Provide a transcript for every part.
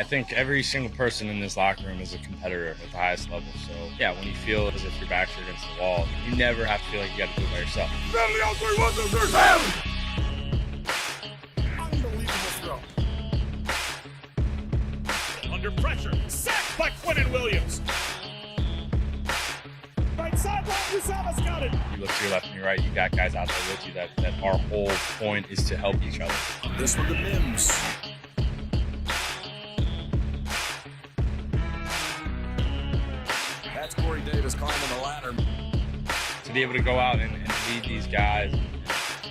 I think every single person in this locker room is a competitor at the highest level. So, yeah, when you feel as if your backs are against the wall, you never have to feel like you got to do it by yourself. Unbelievable throw. Under pressure, sacked by Quinnen Williams. Right sideline, Uzomah's got it. You look to your left and your right, you got guys out there with you that our whole point is to help each other. This one to Mims. That's Corey Davis climbing the ladder. To be able to go out and lead these guys,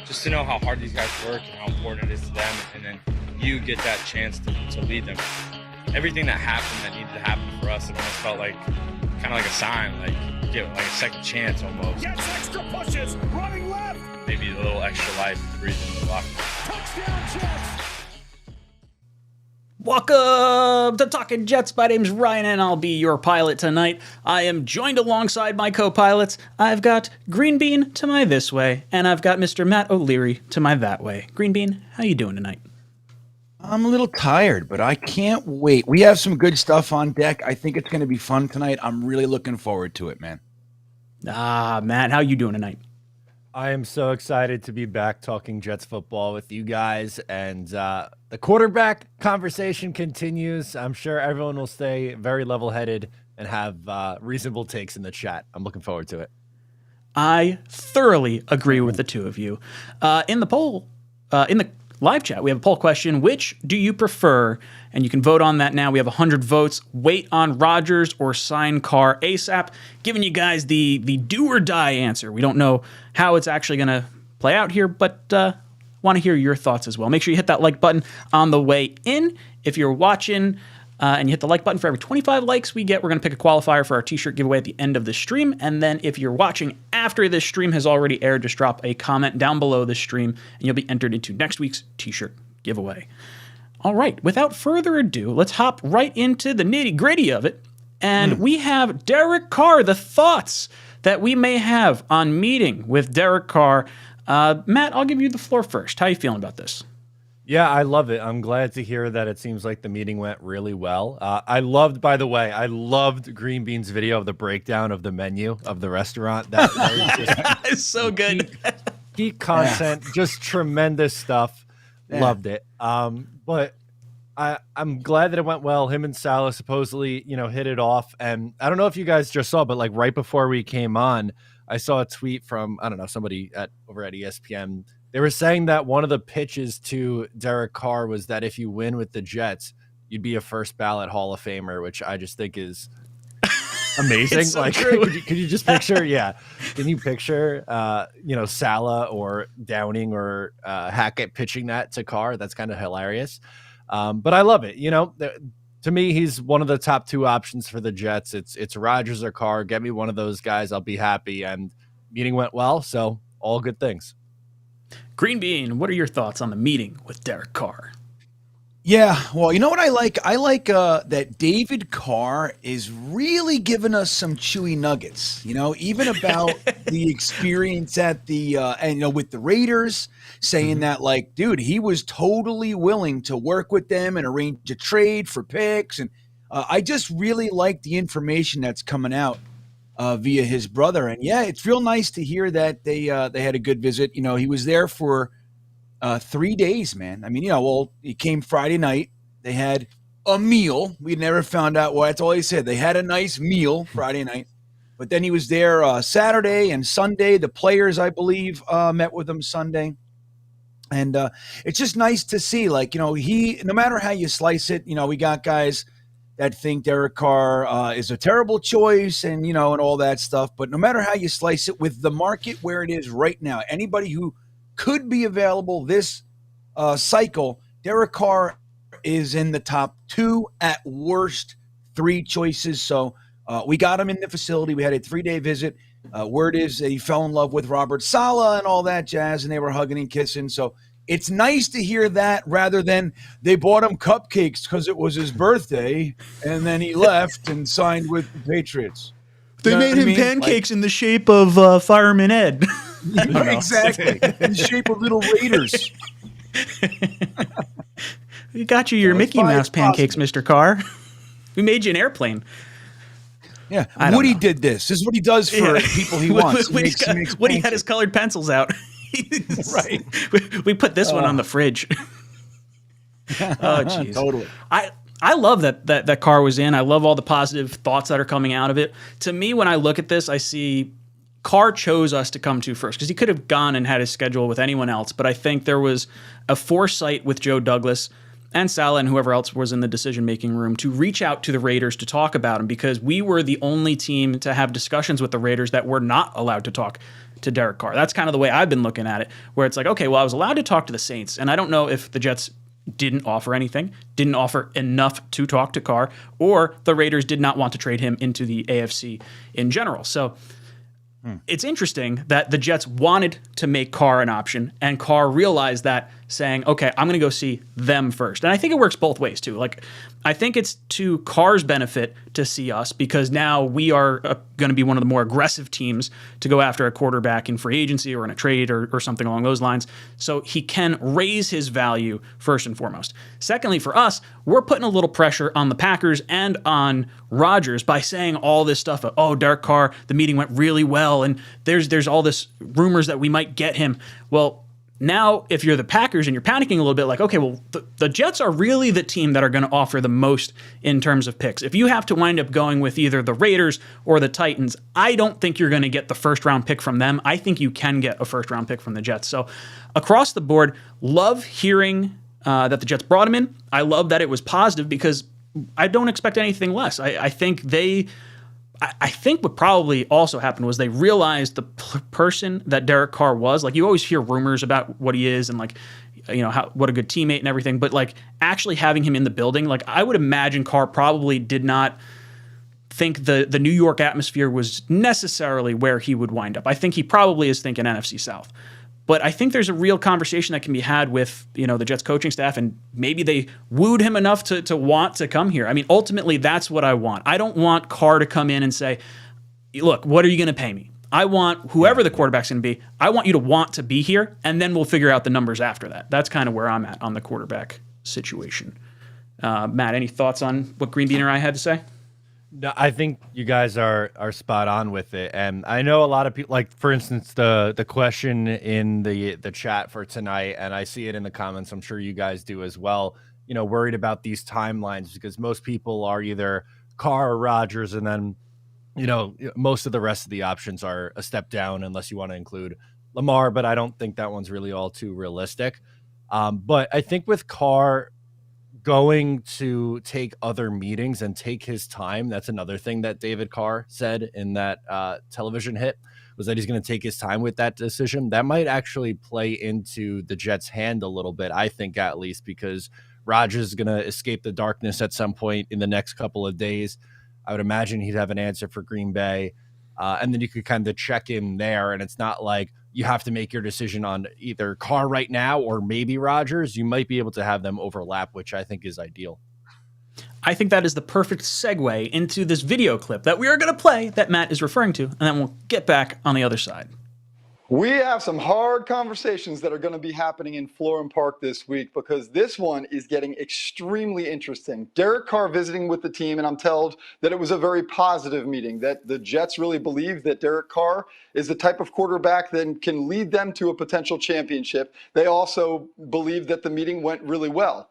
just to know how hard these guys work and how important it is to them, and then you get that chance to lead them. Everything that happened that needed to happen for us, it almost felt like kind of like a sign, like get like a second chance almost. Gets extra pushes, running left. Maybe a little extra life to breathe in the locker room. Touchdown Jets. Welcome to Talkin' Jets. My name's Ryan, and I'll be your pilot tonight. I am joined alongside my co-pilots. I've got Green Bean to my this way, and I've got Mr. Matt O'Leary to my that way. Green Bean, how you doing tonight? I'm a little tired, but I can't wait. We have some good stuff on deck. I think it's going to be fun tonight. I'm really looking forward to it, man. Matt, how you doing tonight? I am so excited to be back talking Jets football with you guys, and the quarterback conversation continues. I'm sure everyone will stay very level-headed and have reasonable takes in the chat. I'm looking forward to it. I thoroughly agree with the two of you. In the live chat, we have a poll question: which do you prefer? And you can vote on that now. We have 100 votes. Wait on Rodgers or sign Carr ASAP. Giving you guys the do or die answer. We don't know how it's actually going to play out here, but want to hear your thoughts as well. Make sure you hit that like button on the way in. If you're watching and you hit the like button, for every 25 likes we get, we're going to pick a qualifier for our t-shirt giveaway at the end of the stream. And then if you're watching after this stream has already aired, just drop a comment down below the stream and you'll be entered into next week's t-shirt giveaway. All right, without further ado, let's hop right into the nitty-gritty of it. And we have Derek Carr, the thoughts that we may have on meeting with Derek Carr. Matt, I'll give you the floor first. How are you feeling about this? Yeah, I love it. I'm glad to hear that it seems like the meeting went really well. I loved Green Bean's video of the breakdown of the menu of the restaurant. That was just It's so good. peak content, just tremendous stuff. Yeah. Loved it. But I'm glad that it went well. Him and Salah supposedly, hit it off. And I don't know if you guys just saw, but like right before we came on, I saw a tweet from, I don't know, somebody over at ESPN. They were saying that one of the pitches to Derek Carr was that if you win with the Jets, you'd be a first ballot Hall of Famer, which I just think is amazing. It's so like, true. could you just picture? Yeah. Can you picture, Salah or Downing or Hackett pitching that to Carr? That's kind of hilarious. But I love it. To me, he's one of the top two options for the Jets. It's Rodgers or Carr. Get me one of those guys. I'll be happy. And meeting went well. So all good things. Green Bean, what are your thoughts on the meeting with Derek Carr? Yeah, well, you know what I like? I like that David Carr is really giving us some chewy nuggets, even about the experience at with the Raiders, saying that, like, dude, he was totally willing to work with them and arrange a trade for picks. And I just really like the information that's coming out via his brother. And yeah, it's real nice to hear that they had a good visit. He was there for 3 days, man. I mean, he came Friday night. They had a meal. We never found out. Well, that's all he said. They had a nice meal Friday night. But then he was there Saturday and Sunday. The players, I believe, met with him Sunday. And it's just nice to see, like, he, no matter how you slice it, we got guys that think Derek Carr is a terrible choice and, and all that stuff. But no matter how you slice it, with the market where it is right now, anybody who could be available this cycle, Derek Carr is in the top 2, at worst 3 choices. So we got him in the facility. We had a 3-day visit. Word is that he fell in love with Robert Saleh and all that jazz, and they were hugging and kissing. So it's nice to hear that, rather than they bought him cupcakes because it was his birthday, and then he left and signed with the Patriots. They You know made what I him mean? pancakes in the shape of Fireman Ed. Exactly. In the shape of little Raiders. We got you your No, it's Mickey fine, Mouse it's pancakes, possible. Mr. Carr. We made you an airplane. Yeah, I don't Woody know. did this. This is what he does for people he wants. Woody had his pancakes. colored pencils out. Right. We put this one on the fridge. Oh, jeez. Totally. I love that Carr was in. I love all the positive thoughts that are coming out of it. To me, when I look at this, I see Carr chose us to come to first because he could have gone and had his schedule with anyone else. But I think there was a foresight with Joe Douglas and Saleh and whoever else was in the decision-making room to reach out to the Raiders to talk about him because we were the only team to have discussions with the Raiders that were not allowed to talk to Derek Carr. That's kind of the way I've been looking at it, where it's like, okay, well, I was allowed to talk to the Saints, and I don't know if the Jets didn't offer anything, didn't offer enough to talk to Carr, or the Raiders did not want to trade him into the AFC in general. So it's interesting that the Jets wanted to make Carr an option, and Carr realized that, saying, okay, I'm going to go see them first. And I think it works both ways, too. Like, I think it's to Carr's benefit to see us because now we are going to be one of the more aggressive teams to go after a quarterback in free agency or in a trade or something along those lines. So he can raise his value first and foremost. Secondly, for us, we're putting a little pressure on the Packers and on Rodgers by saying all this stuff. Oh, Derek Carr, the meeting went really well, and there's all this rumors that we might get him. Well, now, if you're the Packers and you're panicking a little bit, like, okay, well, the Jets are really the team that are going to offer the most in terms of picks. If you have to wind up going with either the Raiders or the Titans, I don't think you're going to get the first-round pick from them. I think you can get a first-round pick from the Jets. So across the board, love hearing that the Jets brought him in. I love that it was positive because I don't expect anything less. I think what probably also happened was they realized the person that Derek Carr was. Like, you always hear rumors about what he is and, like, you know, what a good teammate and everything. But, like, actually having him in the building, like, I would imagine Carr probably did not think the New York atmosphere was necessarily where he would wind up. I think he probably is thinking NFC South. But I think there's a real conversation that can be had with, you know, the Jets coaching staff, and maybe they wooed him enough to want to come here. I mean, ultimately, that's what I want. I don't want Carr to come in and say, look, what are you going to pay me? I want whoever the quarterback's going to be, I want you to want to be here, and then we'll figure out the numbers after that. That's kind of where I'm at on the quarterback situation. Matt, any thoughts on what Green Bean or I had to say? No, I think you guys are spot on with it, and I know a lot of people, like, for instance, the question in the chat for tonight, and I see it in the comments. I'm sure you guys do as well. You know, worried about these timelines because most people are either Carr or Rodgers, and then, you know, most of the rest of the options are a step down unless you want to include Lamar, but I don't think that one's really all too realistic. But I think with Carr going to take other meetings and take his time. That's another thing that David Carr said in that television hit, was that he's going to take his time with that decision. That might actually play into the Jets' hand a little bit, I think, at least, because Rodgers is going to escape the darkness at some point in the next couple of days. I would imagine he'd have an answer for Green Bay. And then you could kind of check in there, and it's not like you have to make your decision on either Carr right now or maybe Rodgers. You might be able to have them overlap, which I think is ideal. I think that is the perfect segue into this video clip that we are going to play that Matt is referring to, and then we'll get back on the other side. We have some hard conversations that are going to be happening in Florham Park this week because this one is getting extremely interesting. Derek Carr visiting with the team, and I'm told that it was a very positive meeting, that the Jets really believe that Derek Carr is the type of quarterback that can lead them to a potential championship. They also believe that the meeting went really well.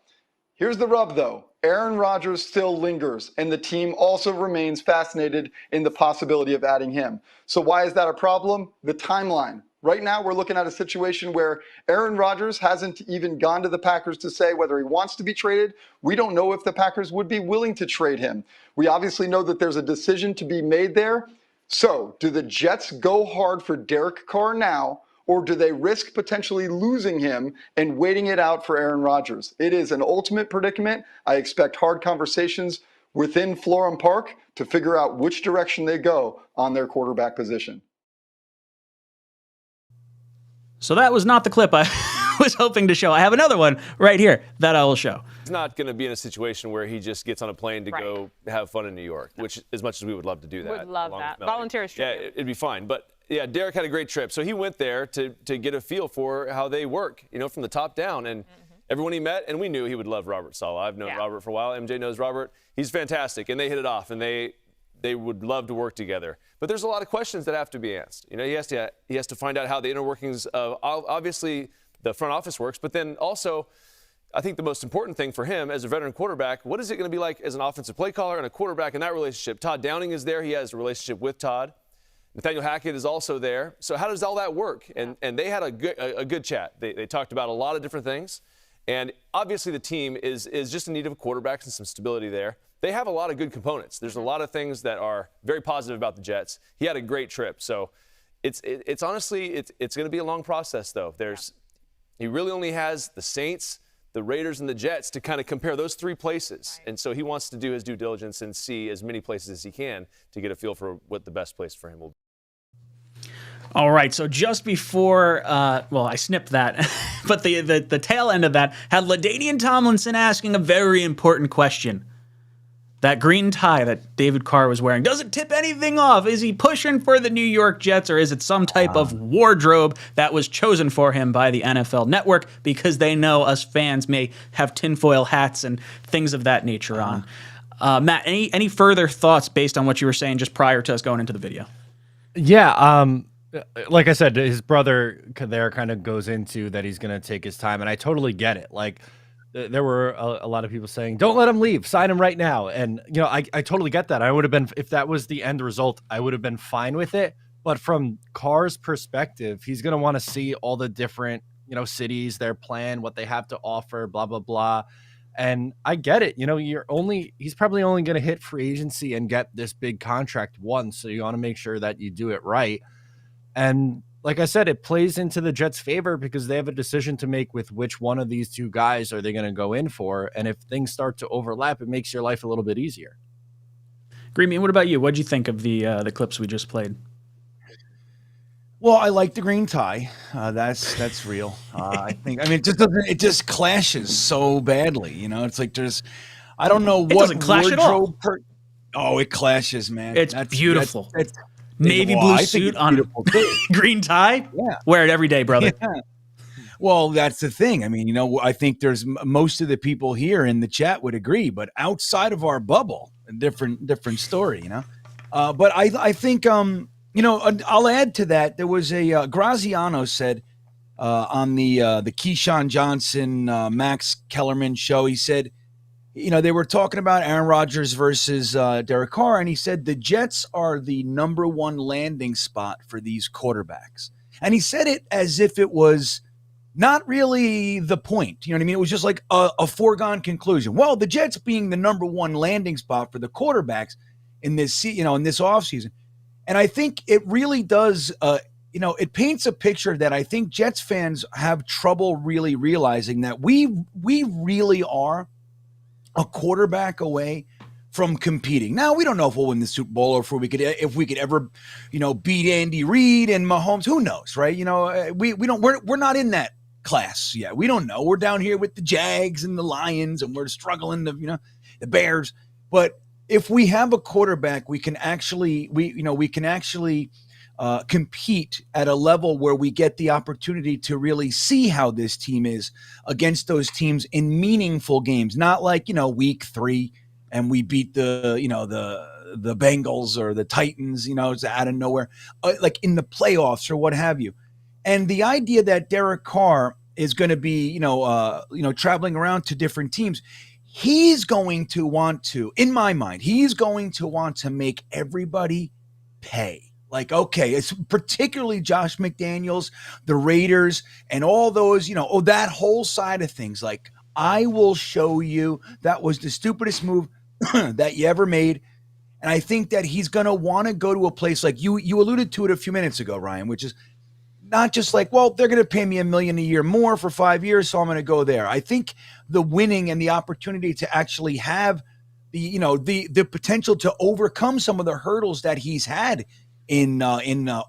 Here's the rub, though. Aaron Rodgers still lingers, and the team also remains fascinated in the possibility of adding him. So why is that a problem? The timeline. Right now, we're looking at a situation where Aaron Rodgers hasn't even gone to the Packers to say whether he wants to be traded. We don't know if the Packers would be willing to trade him. We obviously know that there's a decision to be made there. So do the Jets go hard for Derek Carr now, or do they risk potentially losing him and waiting it out for Aaron Rodgers? It is an ultimate predicament. I expect hard conversations within Florham Park to figure out which direction they go on their quarterback position. So that was not the clip I was hoping to show. I have another one right here that I will show. He's not going to be in a situation where he just gets on a plane to Right. go have fun in New York, which, as much as we would love to do that. Would love along that. with Melanie. Volunteer trip. Yeah, it'd be fine. But yeah, Derek had a great trip. So he went there to get a feel for how they work, you know, from the top down. And everyone he met, and we knew he would love Robert Saleh. I've known Robert for a while. MJ knows Robert. He's fantastic, and they hit it off, and they would love to work together. But there's a lot of questions that have to be asked. You know, he has to find out how the inner workings of obviously the front office works, but then also I think the most important thing for him as a veteran quarterback, what is it going to be like as an offensive play caller and a quarterback in that relationship? Todd Downing is there. He has a relationship with Todd. Nathaniel Hackett is also there. So how does all that work? And they had a good chat. They talked about a lot of different things. And obviously the team is just in need of a quarterback and some stability there. They have a lot of good components. There's a lot of things that are very positive about the Jets. He had a great trip. So it's honestly, it's going to be a long process, though. He really only has the Saints, the Raiders, and the Jets to kind of compare those three places. And so he wants to do his due diligence and see as many places as he can to get a feel for what the best place for him will be. All right, so just before, I snipped that, but the tail end of that had LaDainian Tomlinson asking a very important question. That green tie that David Carr was wearing, does it tip anything off? Is he pushing for the New York Jets, or is it some type of wardrobe that was chosen for him by the NFL Network because they know us fans may have tinfoil hats and things of that nature on? Matt, any further thoughts based on what you were saying just prior to us going into the video? Yeah, like I said, his brother there kind of goes into that he's going to take his time, and I totally get it. Like, there were a lot of people saying, don't let him leave, sign him right now. And, you know, I totally get that. I would have been, if that was the end result, I would have been fine with it. But from Carr's perspective, he's going to want to see all the different, you know, cities, their plan, what they have to offer, blah, blah, blah. And I get it. You know, he's probably only going to hit free agency and get this big contract once. So you want to make sure that you do it right. And like I said, it plays into the Jets' favor because they have a decision to make with which one of these two guys are they going to go in for. And if things start to overlap, it makes your life a little bit easier. Green, what about you? What did you think of the clips we just played? Well, I like the green tie. That's real. I mean, it just clashes so badly. You know, it's like I don't know what it doesn't clash at all. It clashes, man. It's beautiful. That's navy blue suit on green tie. Yeah. Wear it every day, brother. Yeah. Well, that's the thing. I mean, you know, I think there's most of the people here in the chat would agree, but outside of our bubble, a different story, you know. But I think, you know, I'll add to that. There was a Graziano said on the Keyshawn Johnson, Max Kellerman show. He said, you know, they were talking about Aaron Rodgers versus Derek Carr, and he said the Jets are the number one landing spot for these quarterbacks. And he said it as if it was not really the point. You know what I mean? It was just like a foregone conclusion. Well, the Jets being the number one landing spot for the quarterbacks in this, you know, in this offseason. And I think it really does, you know, it paints a picture that I think Jets fans have trouble really realizing that we really are a quarterback away from competing. Now, we don't know if we'll win the Super Bowl or if we could ever, you know, beat Andy Reid and Mahomes. Who knows, right? You know, we're not in that class yet. We don't know. We're down here with the Jags and the Lions, and we're struggling to, you know, the Bears. But if we have a quarterback, we can actually compete at a level where we get the opportunity to really see how this team is against those teams in meaningful games, not like, you know, week 3 and we beat the Bengals or the Titans, you know, it's out of nowhere, like in the playoffs or what have you. And the idea that Derek Carr is going to be, traveling around to different teams, he's going to want to, in my mind, he's going to want to make everybody pay. Like, okay, it's particularly Josh McDaniels, the Raiders, and all those, you know, that whole side of things. Like, I will show you that was the stupidest move that you ever made. And I think that he's going to want to go to a place like you alluded to it a few minutes ago, Ryan, which is not just like, well, they're going to pay me $1 million a year more for 5 years, so I'm going to go there. I think the winning and the opportunity to actually have the potential to overcome some of the hurdles that he's had in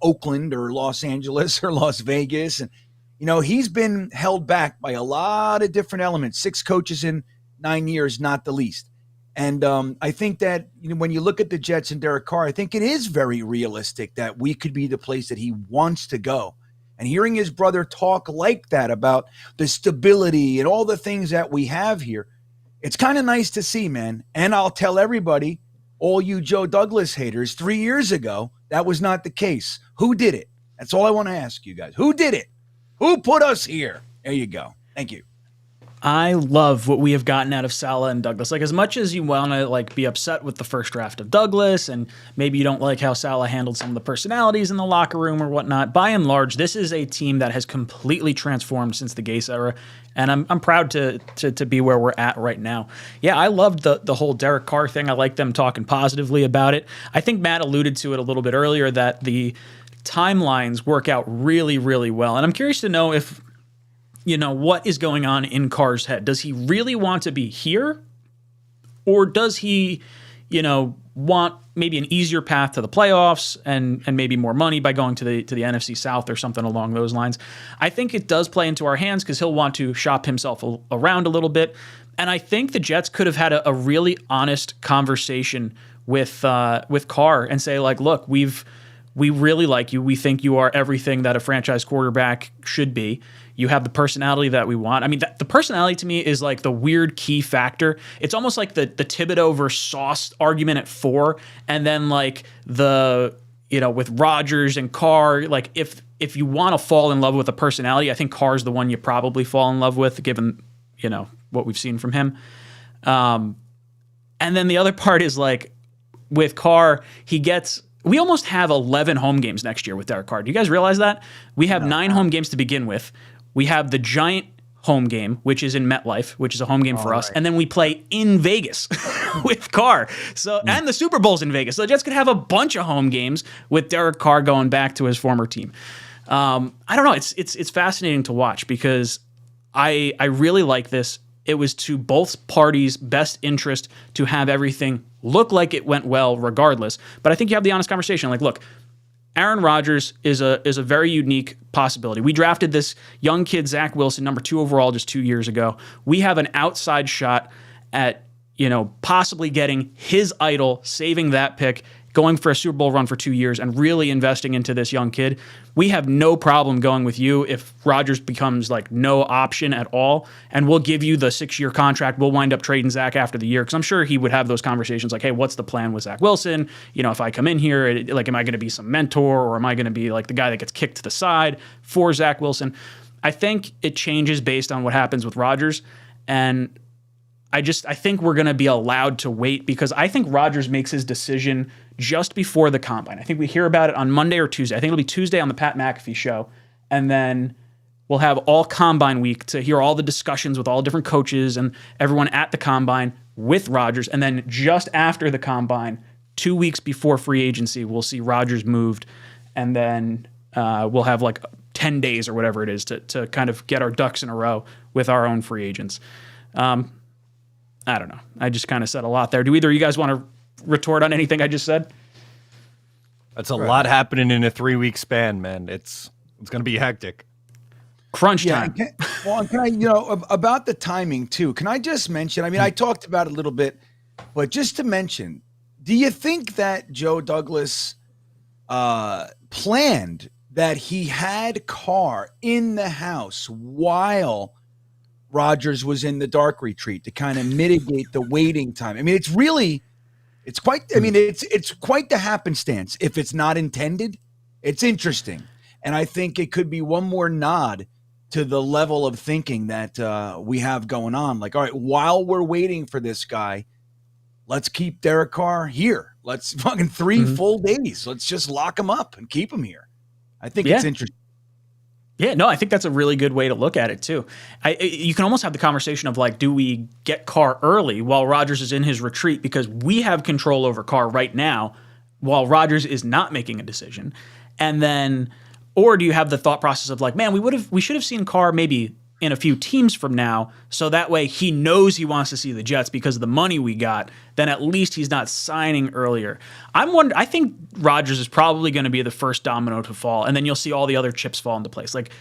Oakland or Los Angeles or Las Vegas. And, you know, he's been held back by a lot of different elements, 6 coaches in 9 years, not the least. And I think that, you know, when you look at the Jets and Derek Carr, I think it is very realistic that we could be the place that he wants to go. And hearing his brother talk like that about the stability and all the things that we have here, it's kind of nice to see, man. And I'll tell everybody, all you Joe Douglas haters, 3 years ago, that was not the case. Who did it? That's all I want to ask you guys. Who did it? Who put us here? There you go. Thank you. I love what we have gotten out of Saleh and Douglas. Like, as much as you want to like be upset with the first draft of Douglas, and maybe you don't like how Saleh handled some of the personalities in the locker room or whatnot, by and large, this is a team that has completely transformed since the Gase era, and I'm proud to be where we're at right now. Yeah, I loved the whole Derek Carr thing. I like them talking positively about it. I think Matt alluded to it a little bit earlier that the timelines work out really, really well, and I'm curious to know if, you know, what is going on in Carr's head. Does he really want to be here? Or does he, you know, want maybe an easier path to the playoffs and maybe more money by going to the NFC South or something along those lines? I think it does play into our hands because he'll want to shop himself around a little bit. And I think the Jets could have had a really honest conversation with Carr and say, like, look, we really like you. We think you are everything that a franchise quarterback should be. You have the personality that we want. I mean, the personality to me is like the weird key factor. It's almost like the Thibodeau versus Sauce argument at 4, and then like the, you know, with Rodgers and Carr. Like if you want to fall in love with a personality, I think Carr's the one you probably fall in love with, given, you know, what we've seen from him. And then the other part is like with Carr, we almost have 11 home games next year with Derek Carr. Do you guys realize that? We have 9 home games to begin with. We have the Giant home game, which is in MetLife, which is a home game for us. And then we play in Vegas with Carr. So, and the Super Bowl's in Vegas. So the Jets could have a bunch of home games with Derek Carr going back to his former team. I don't know. It's fascinating to watch because I really like this. It was to both parties' best interest to have everything look like it went well regardless. But I think you have the honest conversation. Like, look, Aaron Rodgers is a very unique possibility. We drafted this young kid, Zach Wilson, number 2 overall, just 2 years ago. We have an outside shot at, you know, possibly getting his idol, saving that pick, going for a Super Bowl run for 2 years, and really investing into this young kid. We have no problem going with you if Rodgers becomes like no option at all, and we'll give you the 6-year contract. We'll wind up trading Zach after the year, because I'm sure he would have those conversations like, hey, what's the plan with Zach Wilson? You know, if I come in here, like, am I going to be some mentor, or am I going to be like the guy that gets kicked to the side for Zach Wilson? I think it changes based on what happens with Rodgers, and I think we're going to be allowed to wait, because I think Rodgers makes his decision just before the combine. I think we hear about it on Monday or Tuesday. I think it'll be Tuesday on the Pat McAfee show. And then we'll have all combine week to hear all the discussions with all different coaches and everyone at the combine with Rodgers. And then just after the combine, 2 weeks before free agency, we'll see Rodgers moved. And then we'll have like 10 days or whatever it is to kind of get our ducks in a row with our own free agents. I don't know. I just kind of said a lot there. Do either of you guys want to retort on anything I just said? That's a lot happening in a 3-week span, man. It's going to be hectic. Crunch time. Can I, you know, about the timing too, can I just mention, I mean, I talked about it a little bit, but just to mention, do you think that Joe Douglas planned that he had Carr in the house while Rodgers was in the dark retreat to kind of mitigate the waiting time? I mean, it's quite the happenstance. If it's not intended, it's interesting. And I think it could be one more nod to the level of thinking that we have going on. Like, all right, while we're waiting for this guy, let's keep Derek Carr here. Let's fucking 3 full days. Let's just lock him up and keep him here. I think it's interesting. Yeah, no, I think that's a really good way to look at it too. You can almost have the conversation of like, do we get Carr early while Rodgers is in his retreat, because we have control over Carr right now while Rodgers is not making a decision? And then, or do you have the thought process of like, man, we should have seen Carr maybe in a few teams from now, so that way he knows he wants to see the Jets because of the money we got, then at least he's not signing earlier. I think Rodgers is probably going to be the first domino to fall, and then you'll see all the other chips fall into place. Like,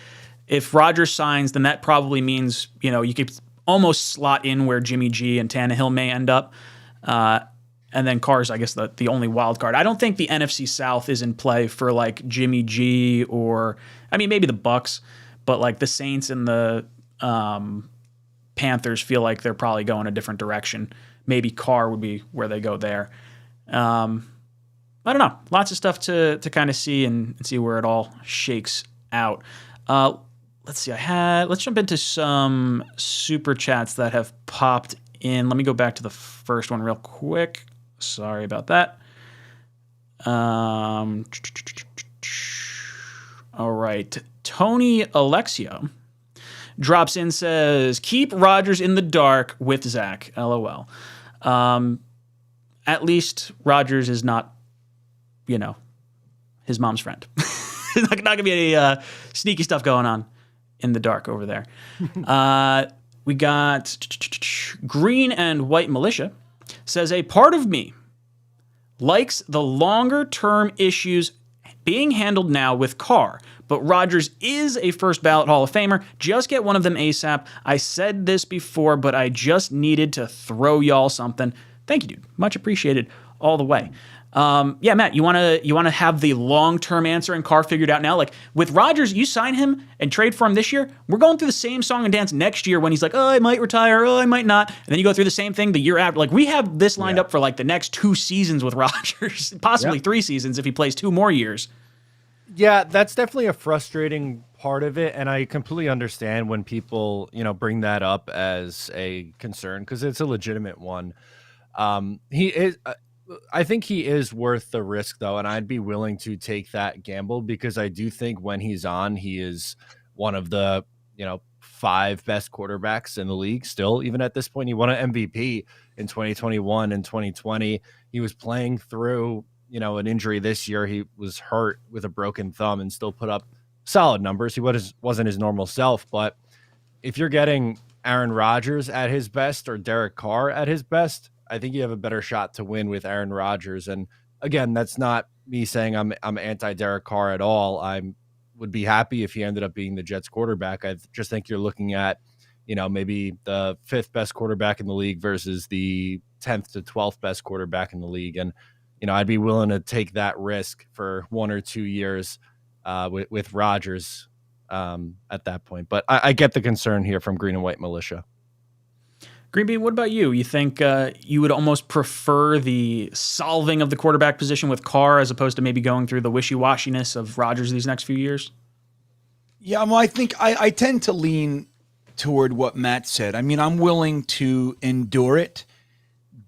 if Rodgers signs, then that probably means, you know, you could almost slot in where Jimmy G and Tannehill may end up. And then Carr's, I guess, the only wild card. I don't think the NFC South is in play for like Jimmy G or, I mean, maybe the Bucks, but like the Saints and the Panthers feel like they're probably going a different direction. Maybe Carr would be where they go there. I don't know. Lots of stuff to kind of see and see where it all shakes out. Let's see. Let's jump into some super chats that have popped in. Let me go back to the first one real quick. Sorry about that. All right. Tony 𝐒𝐿𝐵𝐲𝐽 drops in, says, keep Rodgers in the dark with Zach. LOL. At least Rodgers is not, his mom's friend. There's not going to be any sneaky stuff going on in the dark over there. We got Green and White Militia says, a part of me likes the longer-term issues being handled now with Carr, but Rodgers is a first ballot Hall of Famer. Just get one of them ASAP. I said this before, but I just needed to throw y'all something. Thank you, dude. Much appreciated all the way. Yeah, Matt, you want to have the long-term answer and Carr figured out now? Like with Rodgers, you sign him and trade for him this year. We're going through the same song and dance next year when he's like, oh, I might retire. Oh, I might not. And then you go through the same thing the year after. Like we have this lined up for like the next 2 seasons with Rodgers, possibly 3 seasons if he plays 2 more years. Yeah, that's definitely a frustrating part of it, and I completely understand when people, bring that up as a concern because it's a legitimate one. He is. I think he is worth the risk, though, and I'd be willing to take that gamble because I do think when he's on, he is one of the 5 best quarterbacks in the league. Still, even at this point, he won an MVP in 2021 and 2020. He was playing through an injury this year. He was hurt with a broken thumb and still put up solid numbers. He wasn't his normal self, but if you're getting Aaron Rodgers at his best or Derek Carr at his best, I think you have a better shot to win with Aaron Rodgers. And again, that's not me saying I'm anti Derek Carr at all. I would be happy if he ended up being the Jets quarterback. I just think you're looking at, maybe the 5th best quarterback in the league versus the 10th to 12th best quarterback in the league. And, I'd be willing to take that risk for 1 or 2 years with Rodgers at that point. But I get the concern here from Green and White Militia. Green Bean, what about you? You think you would almost prefer the solving of the quarterback position with Carr as opposed to maybe going through the wishy-washiness of Rodgers these next few years? Yeah, well, I think I tend to lean toward what Matt said. I mean, I'm willing to endure it,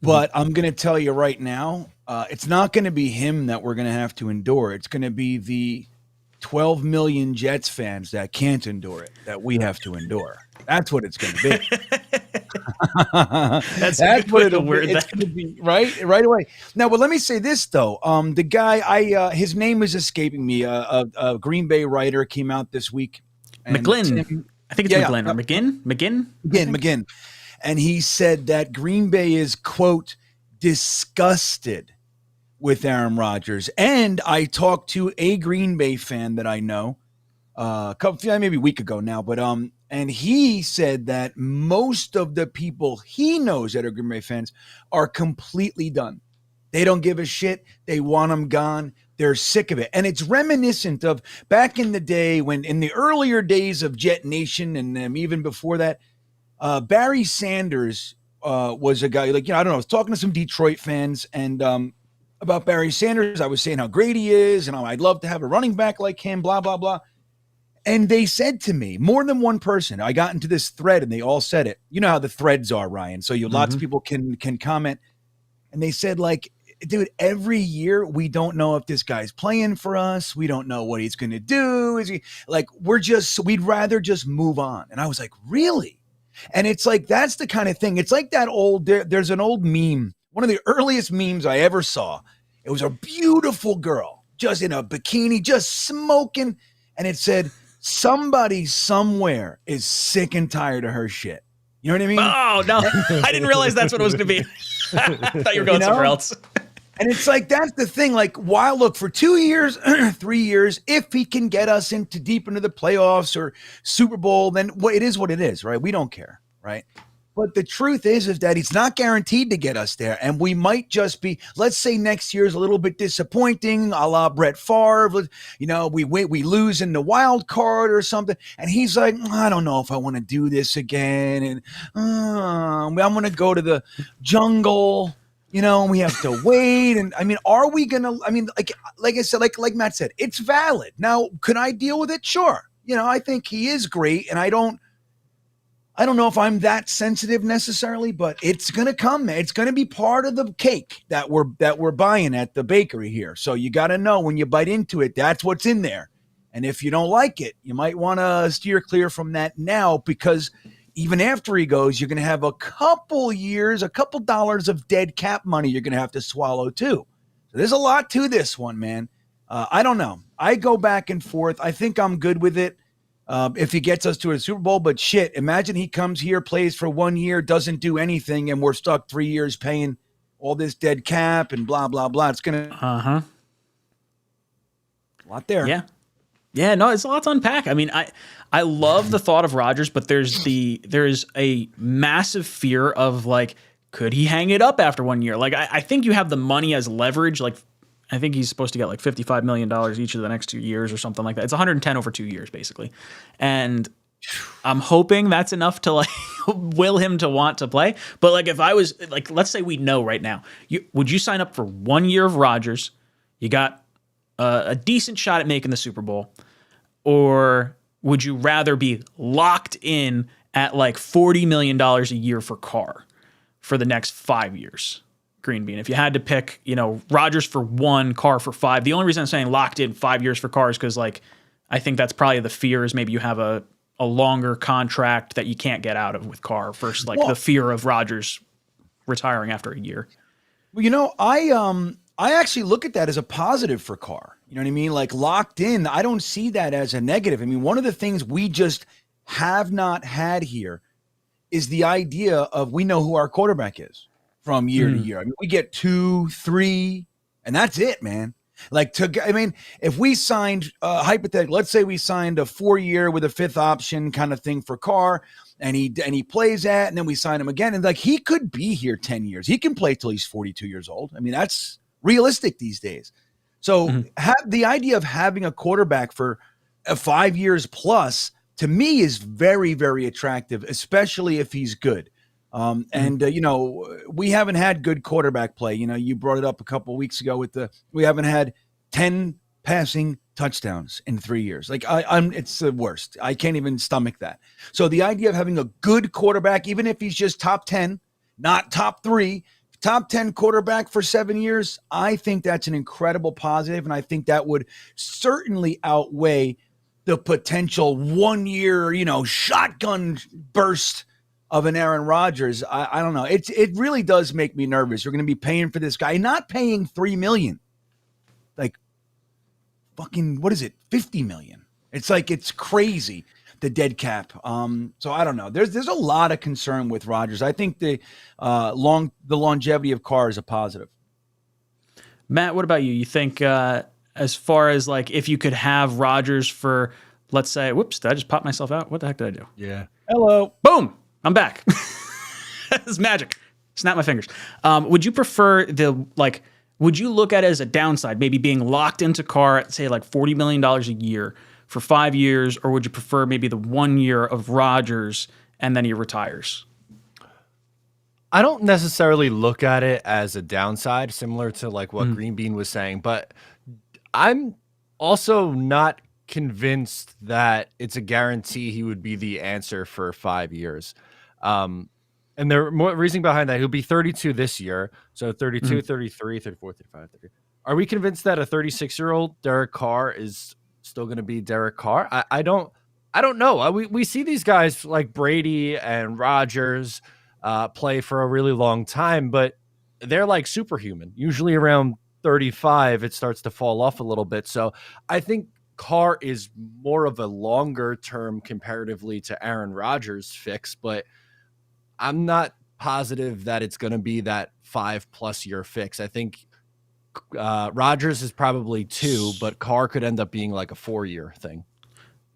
but I'm going to tell you right now, it's not going to be him that we're going to have to endure. It's going to be the 12 million Jets fans that can't endure it, that we have to endure. That's what it's going to be. That's what it'll be. It's going to be right away. Now, but let me say this though. The guy, his name is escaping me. A Green Bay writer came out this week. McGlynn. I think it's McGlynn or McGinn. McGinn. And he said that Green Bay is, quote, disgusted with Aaron Rodgers. And I talked to a Green Bay fan that I know maybe a week ago now, but and he said that most of the people he knows that are Green Bay fans are completely done. They don't give a shit. They want him gone. They're sick of it. And it's reminiscent of back in the day when in the earlier days of Jet Nation and even before that, Barry Sanders was a guy I don't know, I was talking to some Detroit fans and about Barry Sanders. I was saying how great he is and I'd love to have a running back like him, blah, blah, blah. And they said to me, more than one person, I got into this thread and they all said it. You know how the threads are, Ryan. So lots of people can comment. And they said, like, dude, every year we don't know if this guy's playing for us. We don't know what he's going to do. Is he like, we'd rather just move on. And I was like, really? And it's like, that's the kind of thing. It's like that there's an old meme. One of the earliest memes I ever saw. It was a beautiful girl just in a bikini, just smoking. And it said, somebody somewhere is sick and tired of her shit. You know what I mean? Oh, no. I didn't realize that's what it was going to be. I thought you were going somewhere else. And it's like, that's the thing. Like, why look for 2 years, 3 years, if he can get us deep into the playoffs or Super Bowl, then it is what it is, right? We don't care, right? But the truth is that he's not guaranteed to get us there. And we might just be, let's say next year's a little bit disappointing, a la Brett Favre. You know, we lose in the wild card or something. And he's like, I don't know if I want to do this again. And I'm going to go to the jungle, you know, and we have to wait. And I mean, are we going to, I mean, like I said, like Matt said, it's valid. Now, could I deal with it? Sure. You know, I think he is great. And I don't know if I'm that sensitive necessarily, but it's going to come. It's going to be part of the cake that we're buying at the bakery here. So you got to know when you bite into it, that's what's in there. And if you don't like it, you might want to steer clear from that now, because even after he goes, you're going to have a couple years, a couple dollars of dead cap money you're going to have to swallow too. So there's a lot to this one, man. I don't know. I go back and forth. I think I'm good with it. If he gets us to a Super Bowl, but shit, imagine he comes here, plays for 1 year, doesn't do anything, and we're stuck 3 years paying all this dead cap and blah, blah, blah. It's going to a lot there. Yeah. Yeah, no, it's a lot to unpack. I mean, I love the thought of Rodgers, but there's a massive fear of, like, could he hang it up after 1 year? Like, I think you have the money as leverage. Like, I think he's supposed to get like $55 million each of the next 2 years or something like that. It's 110 over 2 years, basically. And I'm hoping that's enough to like will him to want to play. But like, if I was like, let's say we know right now, would you sign up for 1 year of Rodgers? You got a decent shot at making the Super Bowl, or would you rather be locked in at like $40 million a year for Carr for the next 5 years? Green bean. If you had to pick, you know, Rodgers for 1, Carr for 5. The only reason I'm saying locked in 5 years for Carr is because, like, I think that's probably the fear is maybe you have a longer contract that you can't get out of with Carr versus like the fear of Rodgers retiring after a year. Well, you know, I actually look at that as a positive for Carr. You know what I mean? Like locked in, I don't see that as a negative. I mean, one of the things we just have not had here is the idea of we know who our quarterback is from year to year. I mean, we get 2, 3, and that's it, man. Like, if we signed, hypothetically, let's say we signed a 4-year with a 5th option kind of thing for Carr, and he plays that, and then we sign him again, and like he could be here 10 years. He can play till he's 42 years old. I mean, that's realistic these days. So the idea of having a quarterback for 5 years plus, to me, is very, very attractive, especially if he's good. You know, we haven't had good quarterback play. You know, you brought it up a couple of weeks ago we haven't had 10 passing touchdowns in 3 years. Like it's the worst. I can't even stomach that. So the idea of having a good quarterback, even if he's just top 10, not top 3, top 10 quarterback for 7 years, I think that's an incredible positive. And I think that would certainly outweigh the potential 1 year, you know, shotgun burst of an Aaron Rodgers. I don't know. It really does make me nervous. You're going to be paying for this guy, not paying $3 million, like fucking, what is it? $50 million. It's like, it's crazy, the dead cap. So I don't know. There's a lot of concern with Rodgers. I think the longevity of Carr is a positive. Matt, what about you? You think, as far as like, if you could have Rodgers for, let's say, whoops, did I just pop myself out? What the heck did I do? Yeah. Hello. Boom. I'm back. It's magic. Snap my fingers. Would you prefer would you look at it as a downside, maybe being locked into Carr at, say, like $40 million a year for 5 years, or would you prefer maybe the 1 year of Rodgers and then he retires? I don't necessarily look at it as a downside, similar to like what Green Bean was saying, but I'm also not convinced that it's a guarantee he would be the answer for 5 years. And the reasoning behind that, he'll be 32 this year. So 32, 33, 34, 35, 30. Are we convinced that a 36-year-old Derek Carr is still going to be Derek Carr? I don't know. We see these guys like Brady and Rodgers play for a really long time, but they're like superhuman. Usually around 35, it starts to fall off a little bit. So I think Carr is more of a longer term comparatively to Aaron Rodgers fix, but I'm not positive that it's going to be that 5+ year fix. I think Rodgers is probably 2, but Carr could end up being like a 4-year thing.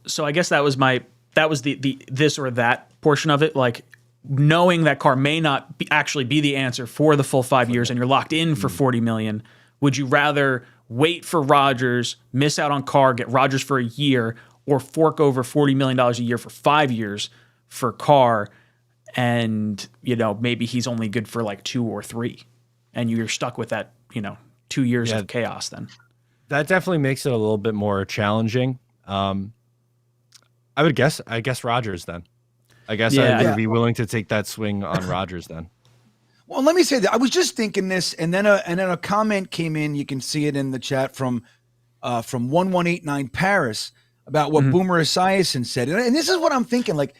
So I guess that was the this or that portion of it. Like, knowing that Carr may not actually be the answer for the full 5 years and you're locked in for $40 million, would you rather wait for Rodgers, miss out on Carr, get Rodgers for a year, or fork over $40 million a year for 5 years for Carr, and maybe he's only good for like 2 or 3, and you're stuck with that 2 years of chaos then? That definitely makes it a little bit more challenging. I guess Rodgers then. I guess I would be willing to take that swing on Rodgers then. Well, let me say that I was just thinking this, and then a comment came in. You can see it in the chat from 1189 Paris about what Boomer Esiason said, and this is what I'm thinking. Like,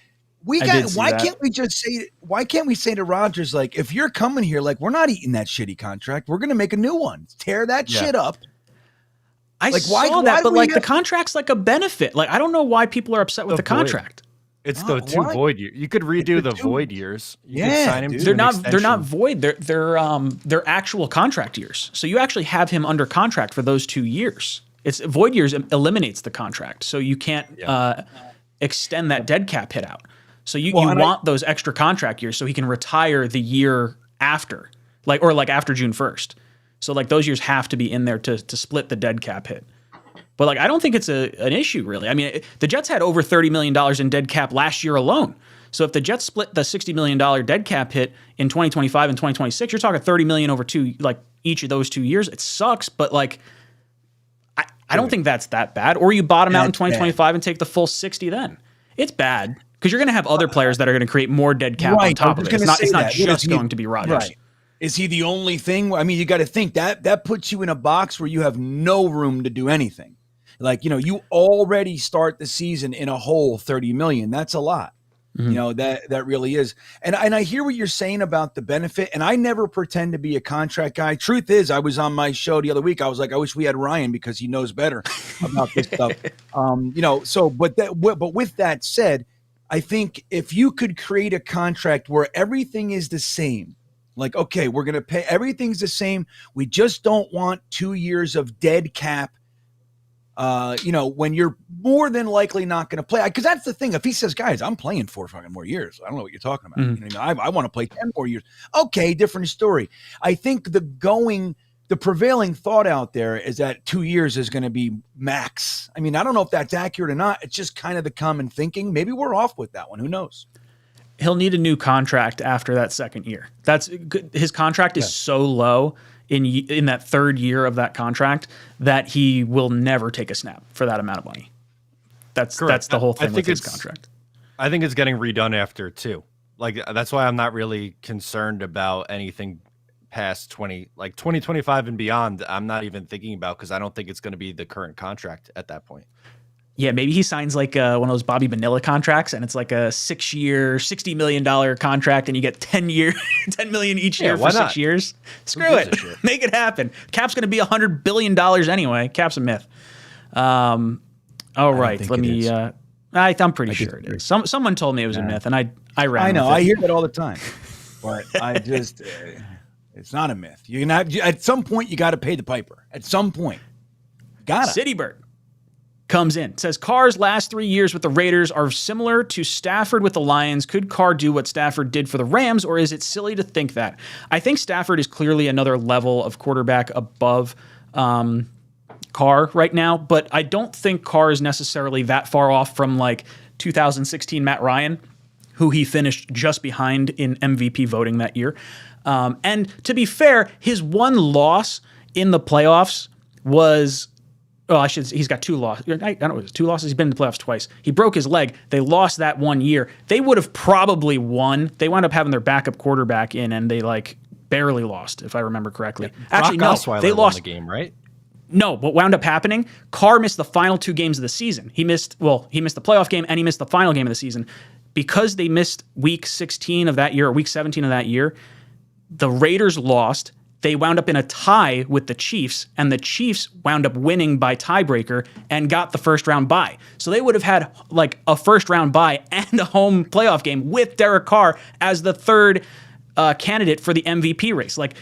why can't we say to Rodgers, like, if you're coming here, like, we're not eating that shitty contract. We're gonna make a new one. Tear that shit up. I saw that, but like the contract's like a benefit. Like, I don't know why people are upset with the contract. It's the 2 void years. You could redo the void years. You could sign him to they're not void. They're actual contract years. So you actually have him under contract for those 2 years. It's void years eliminates the contract, so you can't extend that dead cap hit out. So you want those extra contract years so he can retire the year after, like after June 1st. So like those years have to be in there to split the dead cap hit. But like I don't think it's an issue really. I mean, the Jets had over $30 million in dead cap last year alone. So if the Jets split the $60 million dead cap hit in 2025 and 2026, you're talking $30 million over each of those 2 years. It sucks, but like I don't think that's that bad. Or you bottom out in 2025 and take the full 60 then. It's bad because you're going to have other players that are going to create more dead cap on top of it. It's not just going to be Rodgers. Right. Is he the only thing? I mean, you got to think that puts you in a box where you have no room to do anything. Like, you already start the season in a hole 30 million. That's a lot. That really is. And I hear what you're saying about the benefit, and I never pretend to be a contract guy. Truth is, I was on my show the other week. I was like, I wish we had Ryan because he knows better about this stuff. But with that said, I think if you could create a contract where everything is the same, like, okay, we're going to pay, everything's the same. We just don't want 2 years of dead cap. When you're more than likely not going to play, because that's the thing. If he says, guys, I'm playing 4 fucking more years, I don't know what you're talking about. I want to play 10 more years. Okay, different story. I think the prevailing thought out there is that 2 years is going to be max. I mean, I don't know if that's accurate or not. It's just kind of the common thinking. Maybe we're off with that one. Who knows? He'll need a new contract after that second year. That's good. His contract is so low in that third year of that contract that he will never take a snap for that amount of money. That's the whole thing with his contract. I think it's getting redone after too. Like that's why I'm not really concerned about anything past 2025 and beyond. I'm not even thinking about because I don't think it's going to be the current contract at that point. Yeah, maybe he signs like one of those Bobby Bonilla contracts, and it's like a 6-year, $60 million contract, and you get 10 million each year for 6 years. Screw it, make it happen. Cap's going to be $100 billion anyway. Cap's a myth. All right, let me. I'm pretty sure it is. Someone told me it was a myth, and I ran. I know. With it. I hear that all the time, but I just it's not a myth. You're not. At some point, you got to pay the piper. At some point, Citybird comes in, says Carr's last 3 years with the Raiders are similar to Stafford with the Lions. Could Carr do what Stafford did for the Rams, or is it silly to think that? I think Stafford is clearly another level of quarterback above Carr right now, but I don't think Carr is necessarily that far off from like 2016 Matt Ryan, who he finished just behind in MVP voting that year. And to be fair, his one loss in the playoffs was he's got 2 losses. I don't know, it was 2 losses. He's been in the playoffs twice. He broke his leg. They lost that 1 year. They would have probably won. They wound up having their backup quarterback in, and they like barely lost, if I remember correctly. Actually, no, they lost the game, right? No, what wound up happening, Carr missed the final 2 games of the season. He missed the playoff game and he missed the final game of the season. Because they missed week 16 of that year or week 17 of that year, the Raiders lost. They wound up in a tie with the Chiefs, and the Chiefs wound up winning by tiebreaker and got the first round bye. So they would have had like a first round bye and a home playoff game with Derek Carr as the third candidate for the MVP race. Like,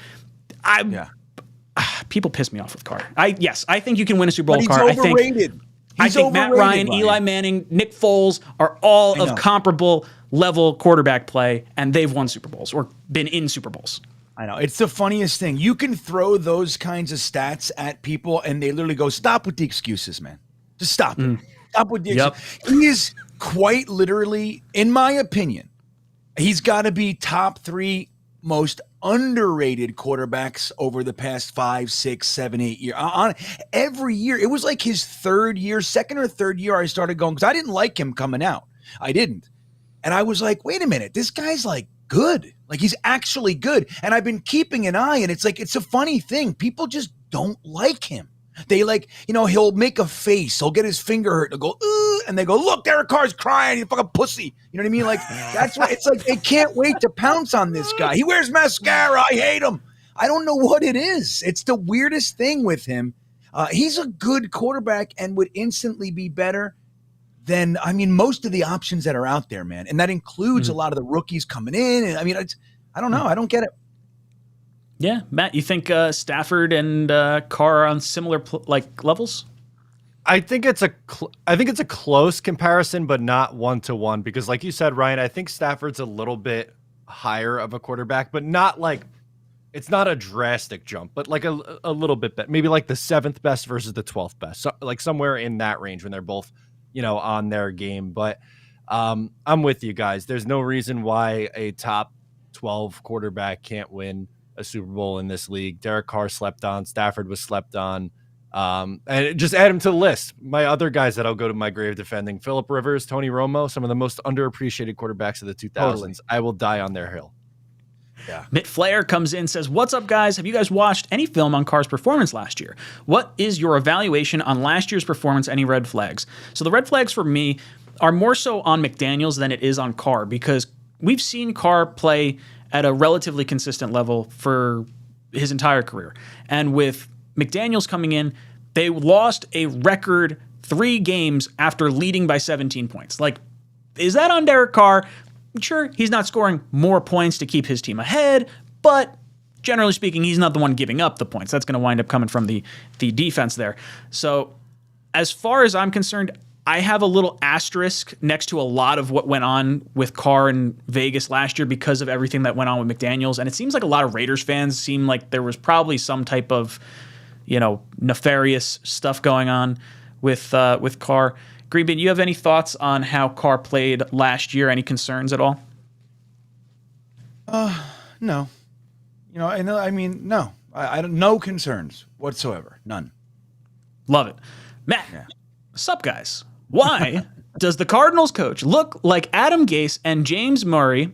people piss me off with Carr. I think you can win a Super Bowl with Carr. Overrated. I think Matt Ryan, Eli Manning, Nick Foles are all of comparable level quarterback play, and they've won Super Bowls or been in Super Bowls. I know. It's the funniest thing. You can throw those kinds of stats at people and they literally go, stop with the excuses, man. Just stop it. Stop with the excuses. He is quite literally, in my opinion, he's got to be top 3 most underrated quarterbacks over the past 5, 6, 7, 8 years. Every year, it was like his second or third year I started going, because I didn't like him coming out. I didn't. And I was like, wait a minute, this guy's like good. Like he's actually good. And I've been keeping an eye, and it's like, it's a funny thing. People just don't like him. They like, he'll make a face. He'll get his finger hurt. He'll go, ooh, and they go, look, Derek Carr's crying. He's a fucking pussy. You know what I mean? Like, that's why it's like they can't wait to pounce on this guy. He wears mascara. I hate him. I don't know what it is. It's the weirdest thing with him. He's a good quarterback and would instantly be better than, most of the options that are out there, man. And that includes a lot of the rookies coming in. And I don't know. I don't get it. Yeah, Matt, you think Stafford and Carr are on similar levels? I think it's a close comparison, but not 1-to-1, because like you said, Ryan, I think Stafford's a little bit higher of a quarterback, but not like, it's not a drastic jump, but like a little bit better, maybe like the 7th best versus the 12th best, so like somewhere in that range when they're both, on their game. But I'm with you guys. There's no reason why a top 12 quarterback can't win a Super Bowl in this league. Derek Carr slept on. Stafford was slept on. And just add him to the list. My other guys that I'll go to my grave defending: Phillip Rivers, Tony Romo, some of the most underappreciated quarterbacks of the 2000s. Totally. I will die on their hill. Yeah. Mitt Flair comes in, says, what's up, guys? Have you guys watched any film on Carr's performance last year? What is your evaluation on last year's performance? Any red flags? So the red flags for me are more so on McDaniels than it is on Carr, because we've seen Carr play at a relatively consistent level for his entire career. And with McDaniels coming in, they lost a record 3 games after leading by 17 points. Like, is that on Derek Carr? Sure, he's not scoring more points to keep his team ahead, but generally speaking, he's not the one giving up the points. That's going to wind up coming from the defense there. So as far as I'm concerned, I have a little asterisk next to a lot of what went on with Carr in Vegas last year because of everything that went on with McDaniels. And it seems like a lot of Raiders fans seem like there was probably some type of, nefarious stuff going on with Carr. Greenbean, you have any thoughts on how Carr played last year? Any concerns at all? No. No. I don't. No concerns whatsoever. None. Love it, Matt. Yeah. Sup, guys? Why does the Cardinals coach look like Adam Gase and James Murray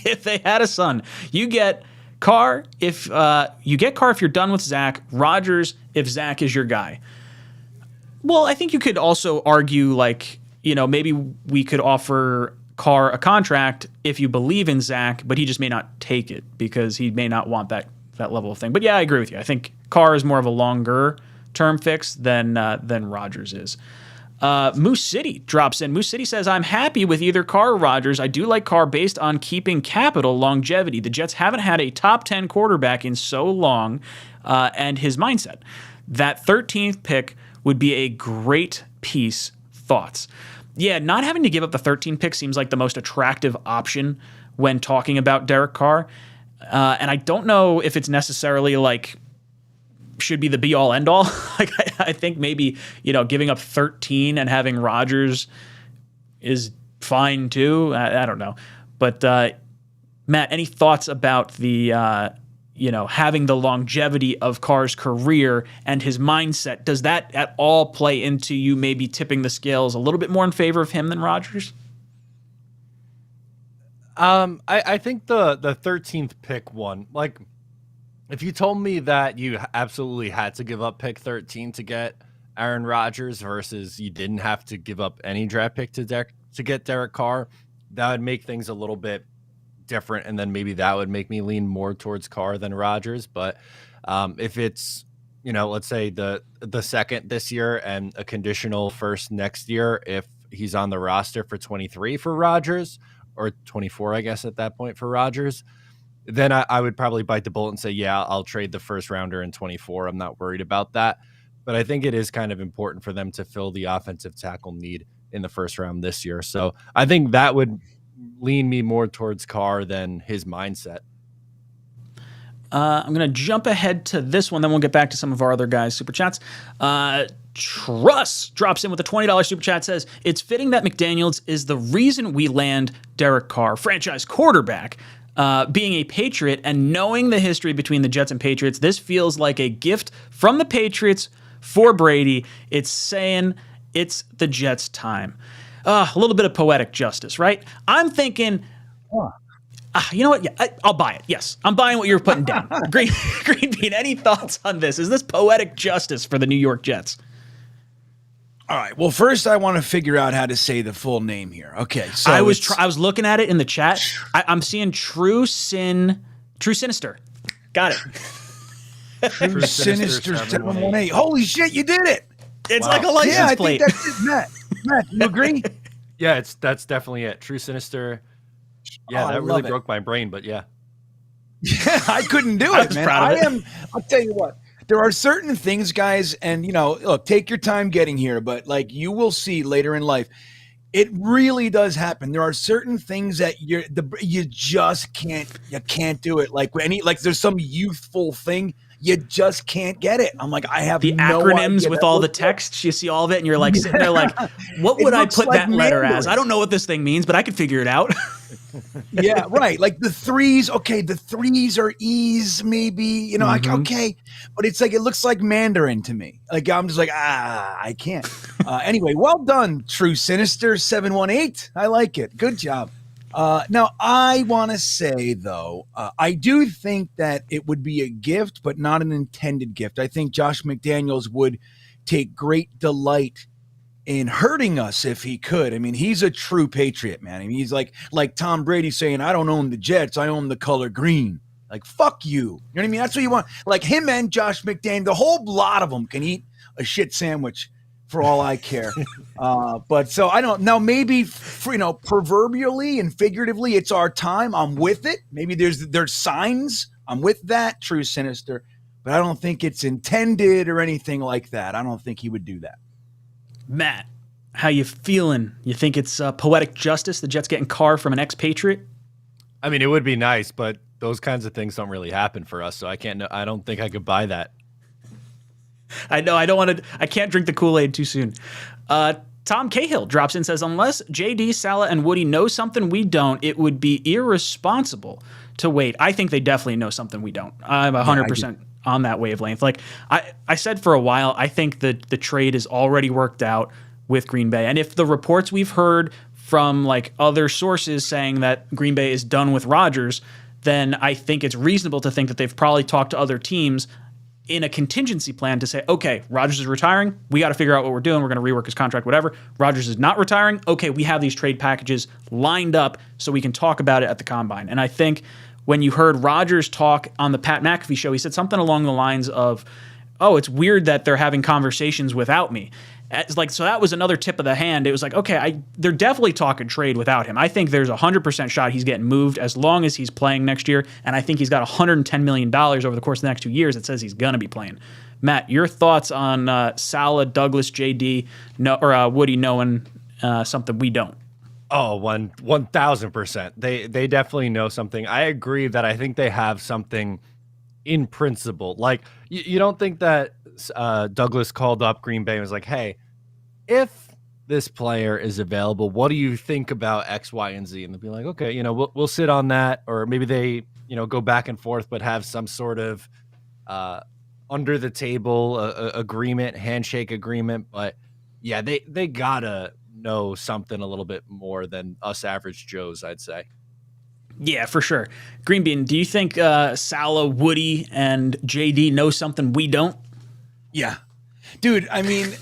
if they had a son? You get Carr if you're done with Zach. Rodgers if Zach is your guy. Well, I think you could also argue, maybe we could offer Carr a contract if you believe in Zach, but he just may not take it because he may not want that level of thing. But yeah, I agree with you. I think Carr is more of a longer term fix than Rodgers is. Moose City drops in. Moose City says, I'm happy with either Carr or Rodgers. I do like Carr based on keeping capital longevity. The Jets haven't had a top 10 quarterback in so long, and his mindset. That 13th pick would be a great piece. Thoughts? Yeah, not having to give up the 13 pick seems like the most attractive option when talking about Derek Carr. And I don't know if it's necessarily should be the be all end all. I think maybe, giving up 13 and having Rodgers is fine too. I don't know. But Matt, any thoughts about the having the longevity of Carr's career and his mindset? Does that at all play into you maybe tipping the scales a little bit more in favor of him than Rodgers? I think the 13th pick one, if you told me that you absolutely had to give up pick 13 to get Aaron Rodgers versus you didn't have to give up any draft pick to get Derek Carr, that would make things a little bit different, and then maybe that would make me lean more towards Carr than Rodgers. But if it's let's say the second this year and a conditional first next year, if he's on the roster for 23 for Rodgers, or 24 I guess at that point for Rodgers, then I would probably bite the bullet and say, yeah, I'll trade the first rounder in 24. I'm not worried about that. But I think it is kind of important for them to fill the offensive tackle need in the first round this year. So I think that would lean me more towards Carr than his mindset. I'm going to jump ahead to this one, then we'll get back to some of our other guys' super chats. Truss drops in with a $20 super chat, says, it's fitting that McDaniels is the reason we land Derek Carr, franchise quarterback. Being a Patriot and knowing the history between the Jets and Patriots, this feels like a gift from the Patriots for Brady. It's saying it's the Jets' time. A little bit of poetic justice, right? I'm thinking, you know what? Yeah, I'll buy it. Yes, I'm buying what you're putting down. Green Bean, any thoughts on this? Is this poetic justice for the New York Jets? All right. Well, first I want to figure out how to say the full name here. Okay. So I was looking at it in the chat. I'm seeing True Sinister. Got it. True Sinister 718. Holy shit, you did it. It's like a license plate. I think that's it, Matt. Matt, you agree? Yeah, that's definitely it. True Sinister. Yeah, that really broke my brain, but yeah. Yeah, I couldn't do it, man. I'll tell you what. There are certain things, guys, and look, take your time getting here, but like you will see later in life, it really does happen. There are certain things that you just can't do it. Like there's some youthful thing, you just can't get it. I'm like, I have the no acronyms idea. with all the texts. You see all of it, and you're like sitting there like, what would I put that letter as? I don't know what this thing means, but I could figure it out. Yeah, right. Like the threes. Okay, the threes are E's, maybe. Okay, but it's like it looks like Mandarin to me. Like I'm just like I can't. Anyway, well done, True Sinister 718. I like it. Good job. Now I want to say though, I do think that it would be a gift, but not an intended gift. I think Josh McDaniels would take great delight in hurting us if he could. I mean, he's a true patriot, man. I mean, he's like Tom Brady saying, I don't own the Jets, I own the color green. Like, fuck you. You know what I mean? That's what you want. Like him and Josh McDaniels, the whole lot of them can eat a shit sandwich for all I care. But so I don't know, maybe proverbially and figuratively, it's our time. I'm with it. Maybe there's signs. I'm with that, True Sinister. But I don't think it's intended or anything like that. I don't think he would do that. Matt, how you feeling? You think it's poetic justice, the Jets getting Carr from an ex-Patriot? I mean, it would be nice, but those kinds of things don't really happen for us, so I don't think I could buy that. I know, I can't drink the Kool-Aid too soon. Tom Cahill drops in and says, unless JD, Salah, and Woody know something we don't, it would be irresponsible to wait. I think they definitely know something we don't. I'm 100% on that wavelength. Like I said for a while, I think that the trade is already worked out with Green Bay. And if the reports we've heard from like other sources saying that Green Bay is done with Rodgers, then I think it's reasonable to think that they've probably talked to other teams in a contingency plan to say, okay, Rodgers is retiring. We got to figure out what we're doing. We're going to rework his contract, whatever. Rodgers is not retiring. Okay, we have these trade packages lined up so we can talk about it at the Combine. And I think when you heard Rodgers talk on the Pat McAfee show, he said something along the lines of, oh, it's weird that they're having conversations without me. It's like, so that was another tip of the hand. It was like, okay, they're definitely talking trade without him. I think there's 100% shot he's getting moved as long as he's playing next year. And I think he's got $110 million over the course of the next 2 years that says he's going to be playing. Matt, your thoughts on Salah, Douglas, JD, or Woody knowing something we don't? Oh, 1,000%. They definitely know something. I agree that I think they have something in principle. Like, you don't think that Douglas called up Green Bay and was like, hey, if this player is available, what do you think about X, Y, and Z? And they'll be like, okay, we'll sit on that. Or maybe they, go back and forth, but have some sort of under the table agreement, handshake agreement. But yeah, they gotta know something a little bit more than us average Joes, I'd say. Yeah, for sure. Green Bean, do you think Salah, Woody, and JD know something we don't? Yeah. Dude, I mean,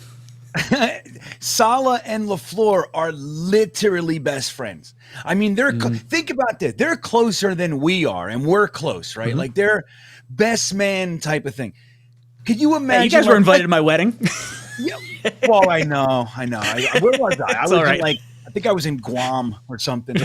Salah and LaFleur are literally best friends. I mean, think about this. They're closer than we are, and we're close, right? Mm-hmm. Like, they're best man type of thing. Could you imagine? Hey, you guys were invited to my wedding. Yeah. Well, I know. Where was I? I was right. I think I was in Guam or something.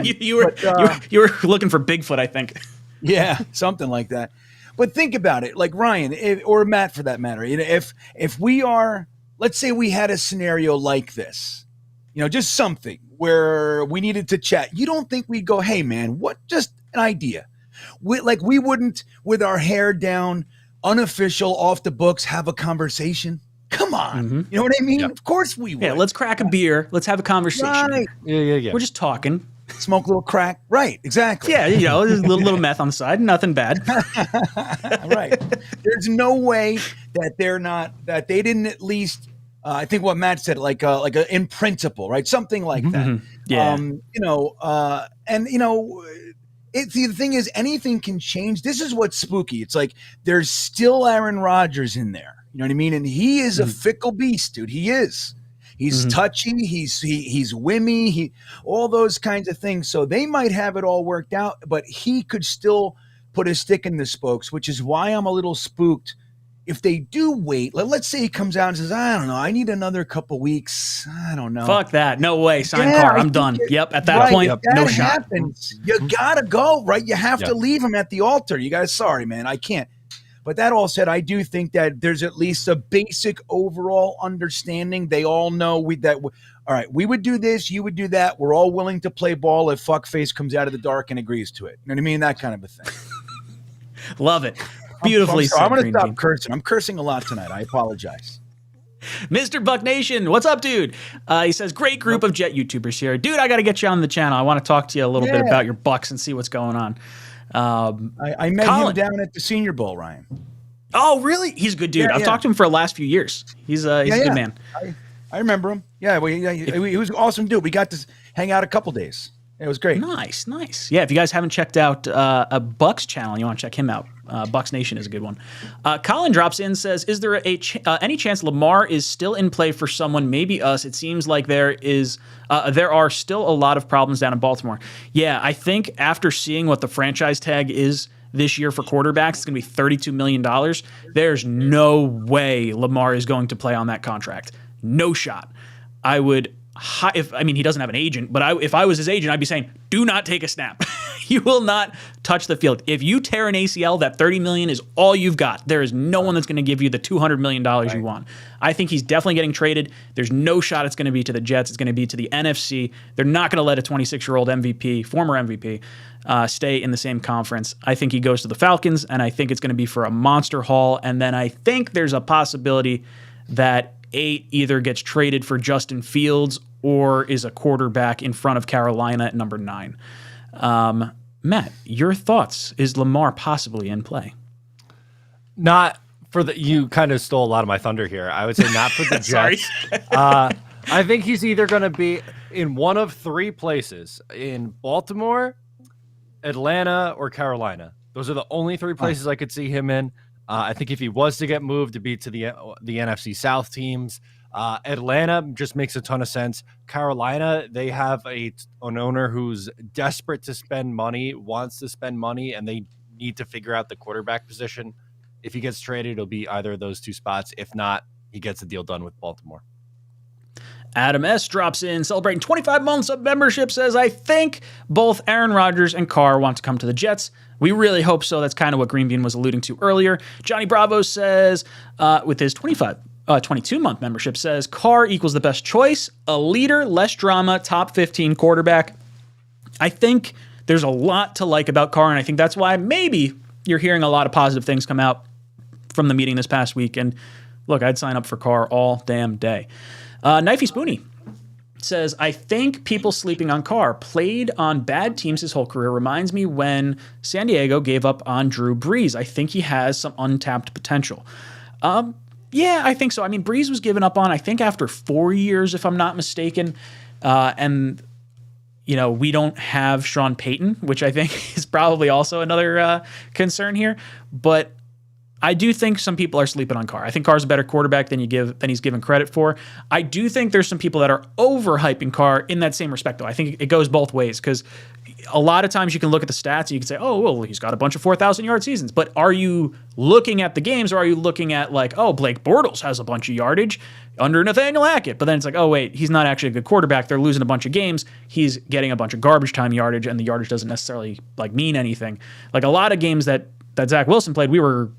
You were looking for Bigfoot, I think. Yeah, something like that. But think about it, like Ryan or Matt for that matter. If we are, let's say we had a scenario like this, just something where we needed to chat, you don't think we'd go, hey man, what, just an idea. We wouldn't, with our hair down, unofficial, off the books, have a conversation. Come on. You know what I mean? Of course we would. Yeah, let's crack a beer. Let's have a conversation. Right. Yeah. We're just talking. Smoke a little crack. Right, exactly. Yeah, there's a little meth on the side. Nothing bad. Right. There's no way that they didn't at least, I think what Matt said, like a in principle, right? Something like that. Yeah. The thing is, anything can change. This is what's spooky. It's like there's still Aaron Rodgers in there. You know what I mean? And he is a fickle beast, dude. He is. He's touchy. He's whimmy. All those kinds of things. So they might have it all worked out, but he could still put a stick in the spokes, which is why I'm a little spooked. If they do wait, let's say he comes out and says, I don't know, I need another couple weeks. I don't know. Fuck that. No way. Sign Carr. I'm done. At that point, no shot. Happens. You gotta go, right? You have to leave him at the altar. You guys, sorry, man, I can't. But that all said, I do think that there's at least a basic overall understanding. They all know all right, we would do this, you would do that. We're all willing to play ball if fuckface comes out of the dark and agrees to it. You know what I mean? That kind of a thing. Love it. Beautifully said. I'm going to stop cursing. I'm cursing a lot tonight. I apologize. Mr. Buck Nation, what's up, dude? He says, great group of Jet YouTubers here. Dude, I got to get you on the channel. I want to talk to you a little bit about your Bucks and see what's going on. I met him down at the Senior Bowl, Ryan. Oh, really? He's a good dude. I've talked to him for the last few years. He's a good man. I remember him. Yeah, he was an awesome dude. We got to hang out a couple days. It was great. Nice. Yeah, if you guys haven't checked out a Bucks channel, you want to check him out. Bucks Nation is a good one. Colin drops in, says, is there any chance Lamar is still in play for someone, maybe us? It seems like there are still a lot of problems down in Baltimore. Yeah, I think after seeing what the franchise tag is this year for quarterbacks, it's going to be $32 million. There's no way Lamar is going to play on that contract. No shot. I would... he doesn't have an agent, but if I was his agent, I'd be saying, do not take a snap. You will not touch the field. If you tear an ACL, that $30 million is all you've got. There is no one that's going to give you the $200 million you want. I think he's definitely getting traded. There's no shot it's going to be to the Jets. It's going to be to the NFC. They're not going to let a 26-year-old MVP, former MVP, stay in the same conference. I think he goes to the Falcons, and I think it's going to be for a monster haul. And then I think there's a possibility that 8 either gets traded for Justin Fields or is a quarterback in front of Carolina at number 9. Matt, your thoughts? Is Lamar possibly in play? Not for you kind of stole a lot of my thunder here. I would say not for the Jets. I think he's either going to be in one of 3 places, in Baltimore, Atlanta, or Carolina. Those are the only 3 places I could see him in. I think if he was to get moved, to be to the NFC South teams. Atlanta just makes a ton of sense. Carolina, they have an owner who's desperate to spend money, wants to spend money, and they need to figure out the quarterback position. If he gets traded, it'll be either of those 2 spots. If not, he gets the deal done with Baltimore. Adam S. drops in, celebrating 25 months of membership, says, I think both Aaron Rodgers and Carr want to come to the Jets. We really hope so. That's kind of what Greenbean was alluding to earlier. Johnny Bravo says, with his 22-month membership, says, Carr equals the best choice, a leader, less drama, top 15 quarterback. I think there's a lot to like about Carr, and I think that's why maybe you're hearing a lot of positive things come out from the meeting this past week. And look, I'd sign up for Carr all damn day. Knifey Spoony says, I think people sleeping on Carr. Played on bad teams his whole career. Reminds me when San Diego gave up on Drew Brees. I think he has some untapped potential. Yeah, I think so. I mean, Brees was given up on, I think, after 4 years, if I'm not mistaken. And, we don't have Sean Payton, which I think is probably also another concern here. But I do think some people are sleeping on Carr. I think Carr's a better quarterback than he's given credit for. I do think there's some people that are overhyping Carr in that same respect, though. I think it goes both ways, because a lot of times you can look at the stats and you can say, oh, well, he's got a bunch of 4,000-yard seasons. But are you looking at the games, or are you looking at, like, oh, Blake Bortles has a bunch of yardage under Nathaniel Hackett? But then it's like, oh, wait, he's not actually a good quarterback. They're losing a bunch of games. He's getting a bunch of garbage time yardage, and the yardage doesn't necessarily, mean anything. Like, a lot of games that Zach Wilson played, we were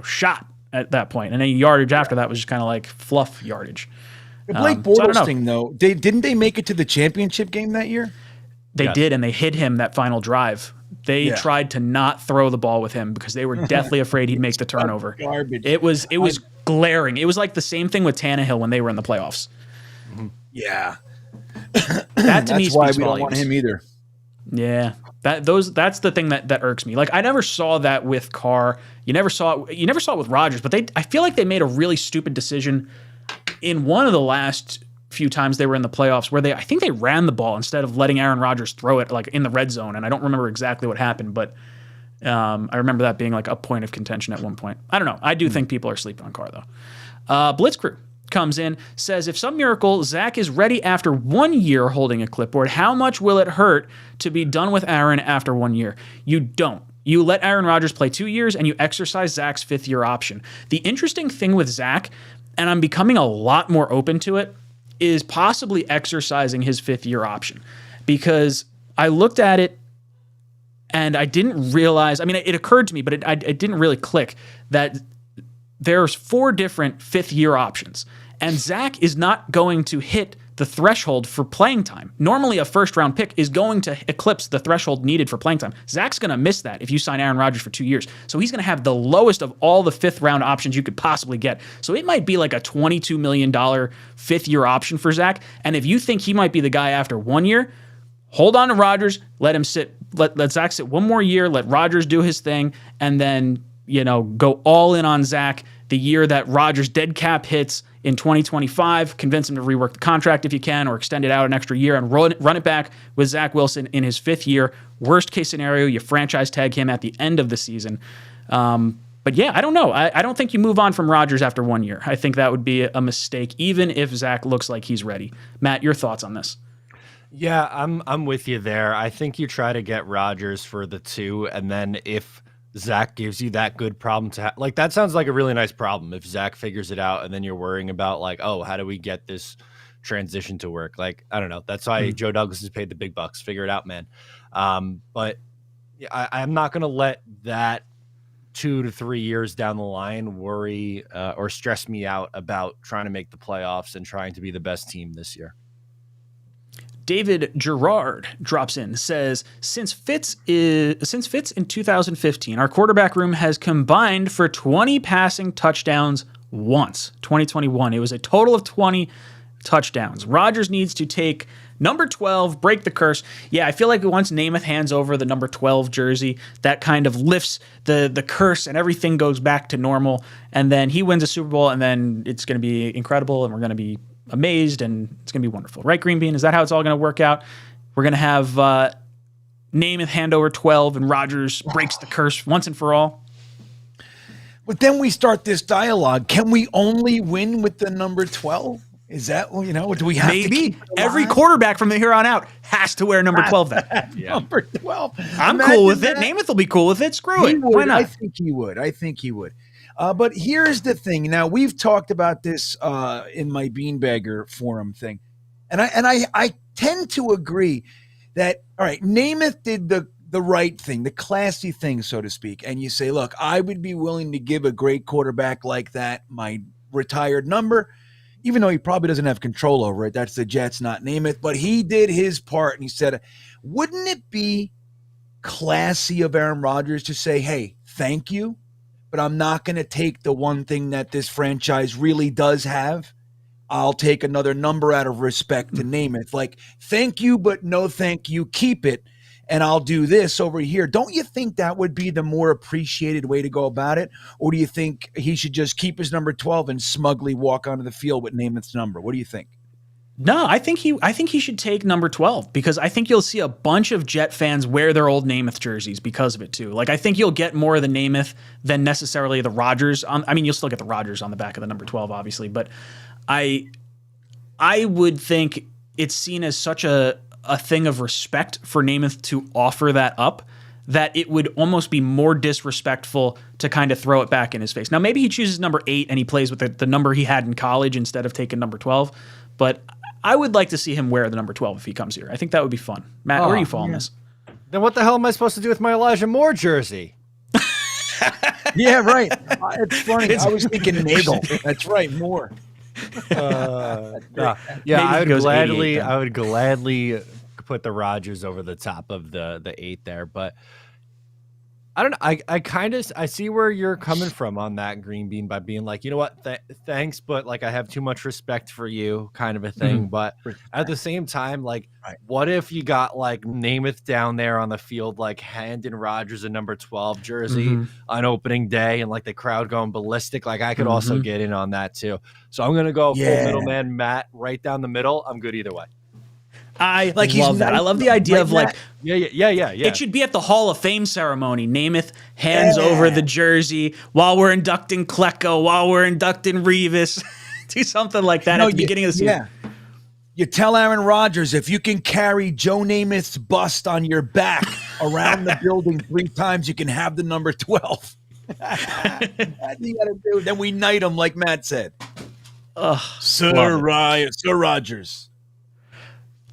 shot at that point. And then yardage after that was just kind of like fluff yardage. The Blake So I don't Bortles know. thing, though, didn't they make it to the championship game that year? They Yes. did, and they hit him that final drive. They tried to not throw the ball with him because they were deathly afraid he'd make the turnover. Garbage. It was glaring. It was like the same thing with Tannehill when they were in the playoffs. Yeah. That to me That's why speaks we don't want volumes. him either. Yeah, that's the thing that irks me. Like I never saw that with Carr. You never saw it with Rodgers. But I feel like they made a really stupid decision in one of the last few times they were in the playoffs where I think they ran the ball instead of letting Aaron Rodgers throw it like in the red zone. And I don't remember exactly what happened, but I remember that being like a point of contention at one point. I don't know. I do think people are sleeping on Carr though. Blitz Crew comes in, says, if some miracle Zach is ready after 1 year holding a clipboard, how much will it hurt to be done with Aaron after 1 year? You don't. You let Aaron Rodgers play 2 years and you exercise Zach's 5th year option. The interesting thing with Zach, and I'm becoming a lot more open to it, is possibly exercising his 5th year option. Because I looked at it and I didn't realize, I mean, it occurred to me, but it didn't really click that there's 4 different 5th year options. And Zach is not going to hit the threshold for playing time. Normally, a first-round pick is going to eclipse the threshold needed for playing time. Zach's going to miss that if you sign Aaron Rodgers for 2 years. So he's going to have the lowest of all the 5th-round options you could possibly get. So it might be like a $22 million 5th year option for Zach. And if you think he might be the guy after 1 year, hold on to Rodgers, let him sit, let Zach sit 1 more year, let Rodgers do his thing, and then, go all in on Zach the year that Rodgers' dead cap hits in 2025, convince him to rework the contract if you can, or extend it out an extra year and run it back with Zach Wilson in his 5th year. Worst case scenario, you franchise tag him at the end of the season. But yeah, I don't know. I don't think you move on from Rodgers after 1 year. I think that would be a mistake, even if Zach looks like he's ready. Matt, your thoughts on this? Yeah, I'm with you there. I think you try to get Rodgers for the 2, and then if Zach gives you that good problem to have, like, that sounds like a really nice problem if Zach figures it out and then you're worrying about like, oh, how do we get this transition to work? Like, I don't know. That's why Joe Douglas is paid the big bucks. Figure it out, man. But I'm not going to let that 2 to 3 years down the line worry or stress me out about trying to make the playoffs and trying to be the best team this year. David Gerard drops in, says, since Fitz in 2015, our quarterback room has combined for 20 passing touchdowns once. 2021, it was a total of 20 touchdowns. Rodgers needs to take number 12, break the curse. Yeah, I feel like once Namath hands over the number 12 jersey, that kind of lifts the curse and everything goes back to normal. And then he wins a Super Bowl, and then it's going to be incredible, and we're going to be amazed, and it's going to be wonderful. Right, Green Bean? Is that how it's all going to work out? We're going to have Namath hand over 12 and Rodgers breaks the curse once and for all. But then we start this dialogue. Can we only win with the number 12? Is that, do we have to Maybe keep it every alive? quarterback from here on out has to wear number 12 then. Number 12. I'm Imagine cool with it. that. Namath will be cool with it. Screw He it. would. Why not? I think he would. But here's the thing. Now, we've talked about this in my Beanbagger forum thing. And I tend to agree that, all right, Namath did the right thing, the classy thing, so to speak. And you say, look, I would be willing to give a great quarterback like that my retired number, even though he probably doesn't have control over it. That's the Jets, not Namath. But he did his part, and he said, wouldn't it be classy of Aaron Rodgers to say, hey, thank you, but I'm not going to take the one thing that this franchise really does have. I'll take another number out of respect to Namath. Like, thank you, but no thank you. Keep it, and I'll do this over here. Don't you think that would be the more appreciated way to go about it? Or do you think he should just keep his number 12 and smugly walk onto the field with Namath's number? What do you think? No, I think he should take number 12 because I think you'll see a bunch of Jet fans wear their old Namath jerseys because of it too. Like, I think you'll get more of the Namath than necessarily the Rodgers. You'll still get the Rodgers on the back of the number 12, obviously, but I would think it's seen as such a thing of respect for Namath to offer that up that it would almost be more disrespectful to kind of throw it back in his face. Now, maybe he chooses number 8 and he plays with the number he had in college instead of taking number 12, but I would like to see him wear the number 12 if he comes here. I think that would be fun. Matt, where are you following this? Then what the hell am I supposed to do with my Elijah Moore jersey? Yeah, right. It's funny. I was thinking Nagel. That's right, more. Yeah, Maybe I he goes 88 then. I would gladly put the Rodgers over the top of the 8 there, but I don't know. I see where you're coming from on that, Green Bean, by being like, you know what, thanks, but like I have too much respect for you, kind of a thing. But at the same time, like, what if you got like Namath down there on the field, like handing Rodgers a number 12 jersey on opening day, and like the crowd going ballistic? Like I could also get in on that too. So I'm gonna go full middleman, Matt, right down the middle. I'm good either way. I love that. I love the idea of like, yeah. it should be at the Hall of Fame ceremony. Namath hands over the jersey while we're inducting 𝐒𝐿𝐞𝐞, while we're inducting Revis. Do something like that at the beginning of the season. Yeah. You tell Aaron Rodgers, if you can carry Joe Namath's bust on your back around the building 3 times, you can have the number 12. That's what you gotta do. Then we knight him, like Matt said. Sir Rodgers.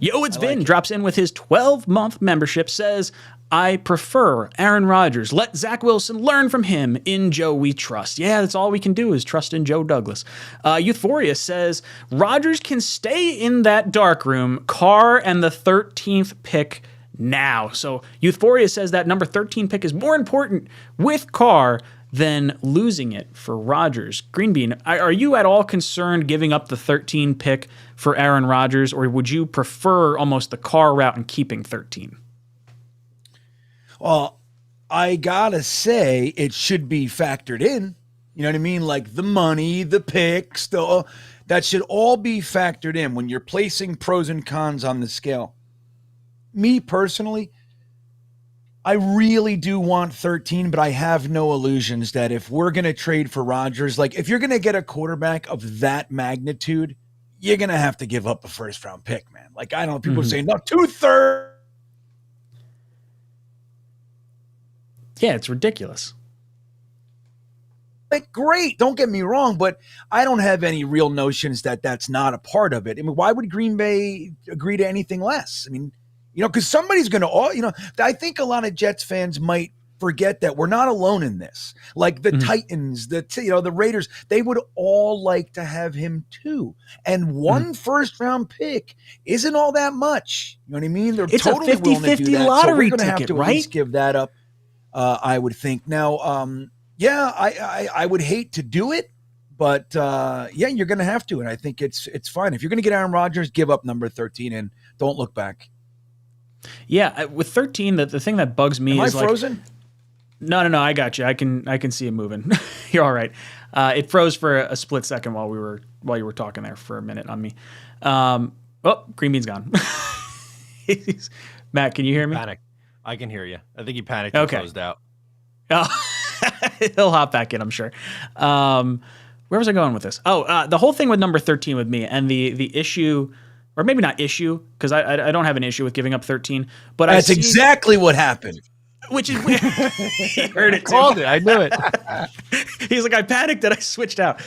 Yo, it's Vin drops in with his 12-month membership, says, I prefer Aaron Rodgers. Let Zach Wilson learn from him. In Joe we trust. Yeah, that's all we can do is trust in Joe Douglas. Euphoria says, Rodgers can stay in that dark room. Carr and the 13th pick now. So Euphoria says that number 13 pick is more important with Carr than losing it for Rodgers. Green Bean, are you at all concerned giving up the 13 pick for Aaron Rodgers, or would you prefer almost the Carr route and keeping 13? Well, I gotta say it should be factored in. You know what I mean? Like the money, the picks, that should all be factored in when you're placing pros and cons on the scale. Me personally, I really do want 13, but I have no illusions that if we're going to trade for Rodgers, like if you're going to get a quarterback of that magnitude, you're going to have to give up a first round pick, man. Like, I don't know, people say, no, 2/3. Yeah, it's ridiculous. Like, great. Don't get me wrong, but I don't have any real notions that that's not a part of it. I mean, why would Green Bay agree to anything less? I mean, you know, because somebody's going to, I think a lot of Jets fans might forget that we're not alone in this. Like the Titans, the Raiders, they would all like to have him too. And one first round pick isn't all that much. You know what I mean? They're It's totally a 50-50 lottery so we're gonna ticket, have to right? at least give that up. I would think. Now, I would hate to do it, but you're going to have to, and I think it's fine. If you're going to get Aaron Rodgers, give up number 13 and don't look back. Yeah, with 13, the thing that bugs me is I frozen? No, I got you. I can see it moving. You're all right. It froze for a split second while you were talking there for a minute on me. Green Bean's gone. Matt, can you hear me? Panic. I can hear you. I think he panicked and closed out. Oh, he'll hop back in, I'm sure. Where was I going with this? The whole thing with number 13 with me and the issue, or maybe not issue, because I don't have an issue with giving up 13. But that's exactly what happened. Which is weird. He heard it too. Called it. I knew it. He's like, I panicked that I switched out.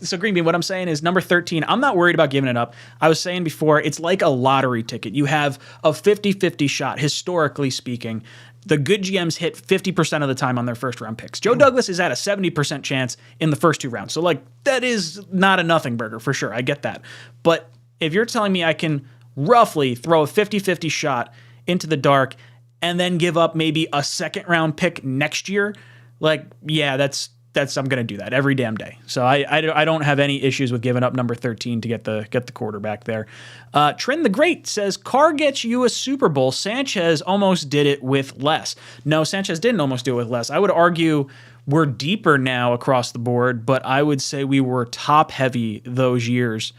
So Green Bean, what I'm saying is number 13, I'm not worried about giving it up. I was saying before, it's like a lottery ticket. You have a 50-50 shot, historically speaking. The good GMs hit 50% of the time on their first round picks. Joe Douglas is at a 70% chance in the first 2 rounds. So like that is not a nothing burger for sure. I get that. But if you're telling me I can roughly throw a 50-50 shot into the dark and then give up maybe a second round pick next year, like, yeah, that's I'm gonna do that every damn day. So I don't have any issues with giving up number 13 to get the quarterback there. Trend the Great says Carr gets you a Super Bowl. Sanchez almost did it with less. No, Sanchez didn't almost do it with less. I would argue we're deeper now across the board, but I would say we were top heavy those years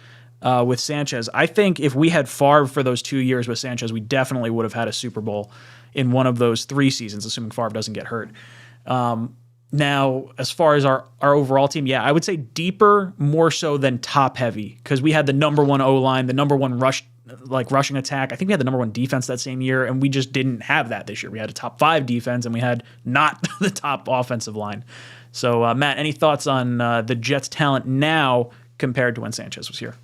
with Sanchez. I think if we had Favre for those 2 years with Sanchez, we definitely would have had a Super Bowl in one of those 3 seasons, assuming Favre doesn't get hurt. Now, as far as our overall team, yeah, I would say deeper more so than top heavy, because we had the number 1 O-line, the number 1 rushing attack. I think we had the number 1 defense that same year, and we just didn't have that this year. We had a top 5 defense, and we had not the top offensive line. So, Matt, any thoughts on the Jets' talent now compared to when Sanchez was here?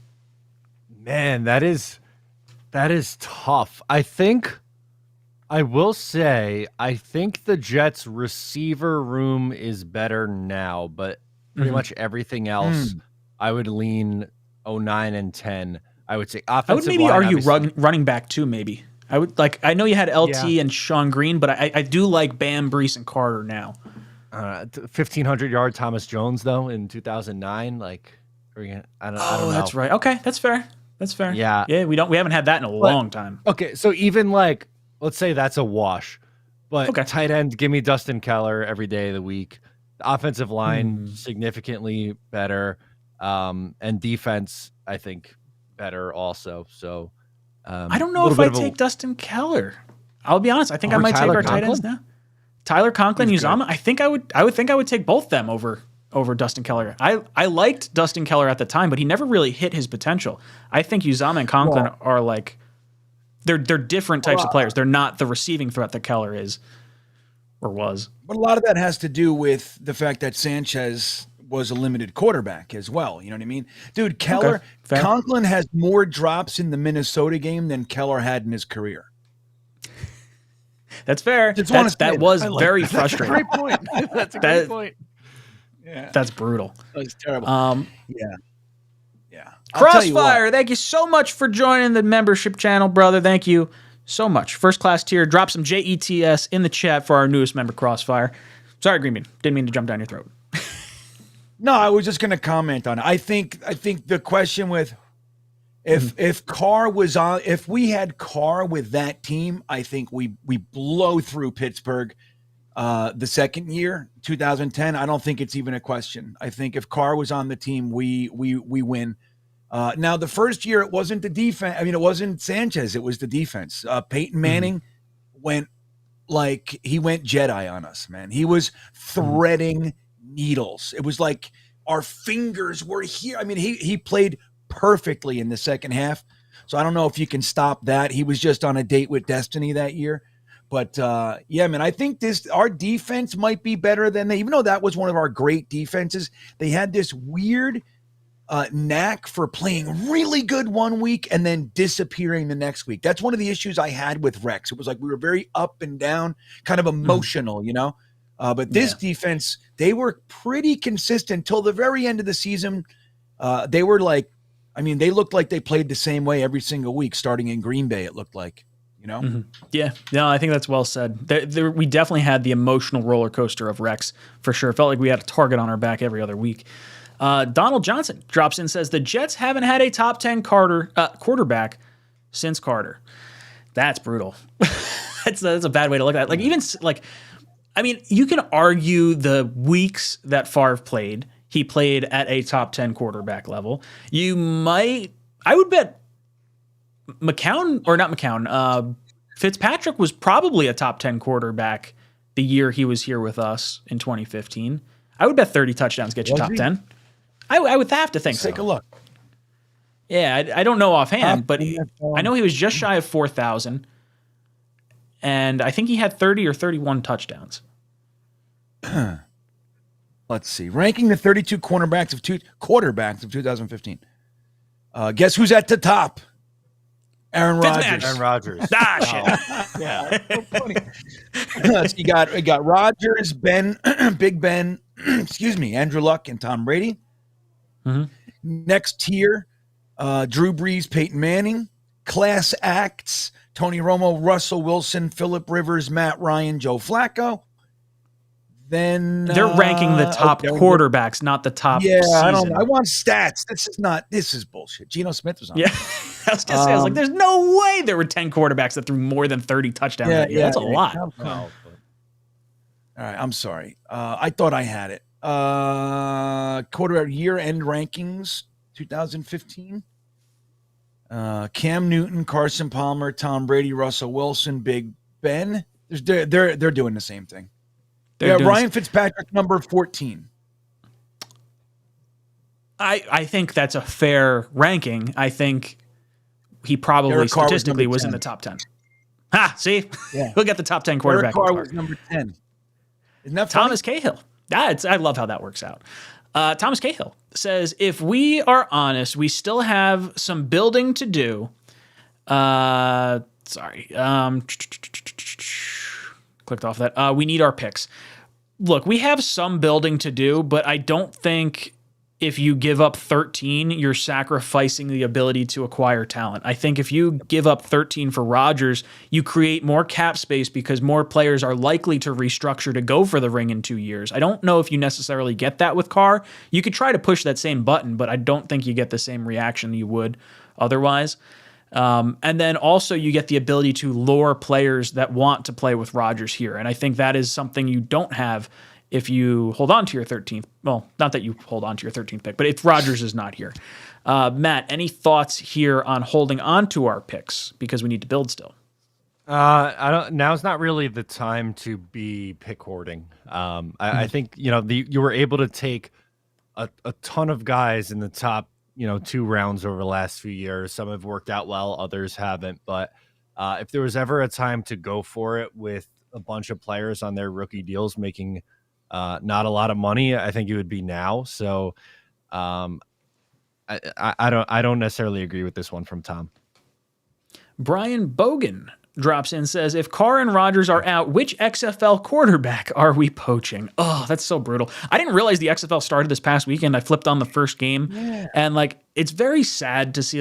Man, that is tough. I will say, I think the Jets' receiver room is better now, but pretty much everything else, I would lean 09 and 10, I would say I would offensive maybe line, argue obviously- running back too. Maybe I would like. I know you had LT and Sean Green, but I do like Bam, Brees, and Carter now. 1,500-yard Thomas Jones though in 2009. Like, I don't know. That's right. Okay, that's fair. That's fair. Yeah. Yeah. We haven't had that in a long time. Okay, so even like, let's say that's a wash, but Okay. tight end, give me Dustin Keller every day of the week. The offensive line significantly better, and defense I think better also. So I don't know if I take Dustin Keller. I'll be honest. I think I Over might take Tyler our tight ends Conklin? now. Tyler Conklin, 𝐒𝐮𝐬𝐜𝐫𝐢𝐻. I think I would take both them over Dustin Keller. I liked Dustin Keller at the time, but he never really hit his potential. I think 𝐒𝐮𝐬𝐫𝐢𝐻 and Conklin are like they're different types of players. They're not the receiving threat that Keller is or was. But a lot of that has to do with the fact that Sanchez was a limited quarterback as well. You know what I mean? Dude, Keller, fair. Conklin has more drops in the Minnesota game than Keller had in his career. That's fair. Just wanna say That was I like very that. frustrating. Great point. That's a great point. Yeah, That's brutal. that's terrible. Yeah. I'll tell you what. Crossfire, thank you so much for joining the membership channel, brother. Thank you so much. First class tier. Drop some JETS in the chat for our newest member, Crossfire. Sorry, Green Bean. Didn't mean to jump down your throat. No, I was just going to comment on it. I think the question with if Carr was on, if we had Carr with that team, I think we blow through Pittsburgh. The second year, 2010, I don't think it's even a question. I think if Carr was on the team, we win. Now the first year, it wasn't the defense. I mean, it wasn't Sanchez. It was the defense. Peyton Manning went Jedi on us, man. He was threading needles. It was like our fingers were here. I mean, he played perfectly in the second half. So I don't know if you can stop that. He was just on a date with destiny that year. But yeah, man, I think our defense might be better than even though that was one of our great defenses, they had this weird knack for playing really good one week and then disappearing the next week. That's one of the issues I had with Rex. It was like we were very up and down, kind of emotional, you know. But this defense, they were pretty consistent till the very end of the season. They were like, I mean, they looked like they played the same way every single week, starting in Green Bay, it looked like, you know? Yeah, no, I think that's well said. We definitely had the emotional roller coaster of Rex, for sure. It felt like we had a target on our back every other week. Donald Johnson drops in, says, the Jets haven't had a top 10 quarterback since Carter. That's brutal. That's a bad way to look at it. Like, even, like, I mean, you can argue the weeks that Favre played, he played at a top 10 quarterback level. I would bet Fitzpatrick was probably a top 10 quarterback the year he was here with us in 2015. I would bet 30 touchdowns get you top 10. I would have to think so. Take a look. Yeah, I don't know offhand, but I know he was just shy of 4,000. And I think he had 30 or 31 touchdowns. Let's see. Ranking the 32 quarterbacks of 2015. Guess who's at the top? Aaron Rodgers. Aaron Rodgers. Shit. Yeah. So funny. You got Rodgers, Big Ben, excuse me, Andrew Luck, and Tom Brady. Next tier, Drew Brees, Peyton Manning. Class acts, Tony Romo, Russell Wilson, Phillip Rivers, Matt Ryan, Joe Flacco. Then they're ranking the top quarterbacks, not the top season. I don't know. I want stats. This is bullshit. Geno Smith was on. Yeah. I was gonna say, I was like, there's no way there were 10 quarterbacks that threw more than 30 touchdowns that year. That's a lot. All right, I'm sorry. I thought I had it. Quarterback year-end rankings, 2015. Cam Newton, Carson Palmer, Tom Brady, Russell Wilson, Big Ben. They're doing the same thing. Ryan Fitzpatrick, number 14. I think that's a fair ranking. I think he probably statistically was in the top 10. See? Yeah. We'll get the top 10 quarterback. Derek Carr was number 10. Isn't that funny? Thomas Cahill. I love how that works out. Thomas Cahill says, if we are honest, we still have some building to do. Clicked off that. We need our picks. Look, we have some building to do, but I don't think if you give up 13, you're sacrificing the ability to acquire talent. I think if you give up 13 for Rodgers, you create more cap space because more players are likely to restructure to go for the ring in 2 years. I don't know if you necessarily get that with Carr. You could try to push that same button, but I don't think you get the same reaction you would otherwise. And then also you get the ability to lure players that want to play with Rodgers here. And I think that is something you don't have if you hold on to your 13th. Well, not that you hold on to your 13th pick, but if Rodgers is not here. Matt, any thoughts here on holding on to our picks because we need to build still? Now's not really the time to be pick hoarding. I think, you were able to take a ton of guys in the top, 2 rounds over the last few years. Some have worked out well, others haven't. But if there was ever a time to go for it with a bunch of players on their rookie deals making not a lot of money, I think it would be now. So I don't necessarily agree with this one from Tom. Brian Bogan drops in, says, if Carr and Rodgers are out, which XFL quarterback are we poaching? Oh, that's so brutal. I didn't realize the XFL started this past weekend. I flipped on the first game, and it's very sad to see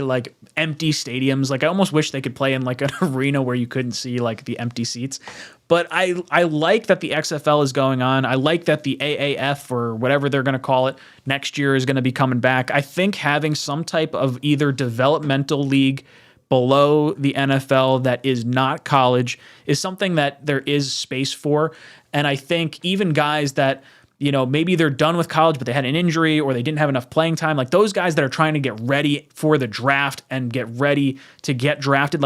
empty stadiums. I almost wish they could play in an arena where you couldn't see the empty seats. But I like that the XFL is going on. I like that the AAF, or whatever they're going to call it, next year is going to be coming back. I think having some type of either developmental league below the NFL that is not college is something that there is space for. And I think even guys that, maybe they're done with college, but they had an injury or they didn't have enough playing time, those guys that are trying to get ready for the draft and get ready to get drafted,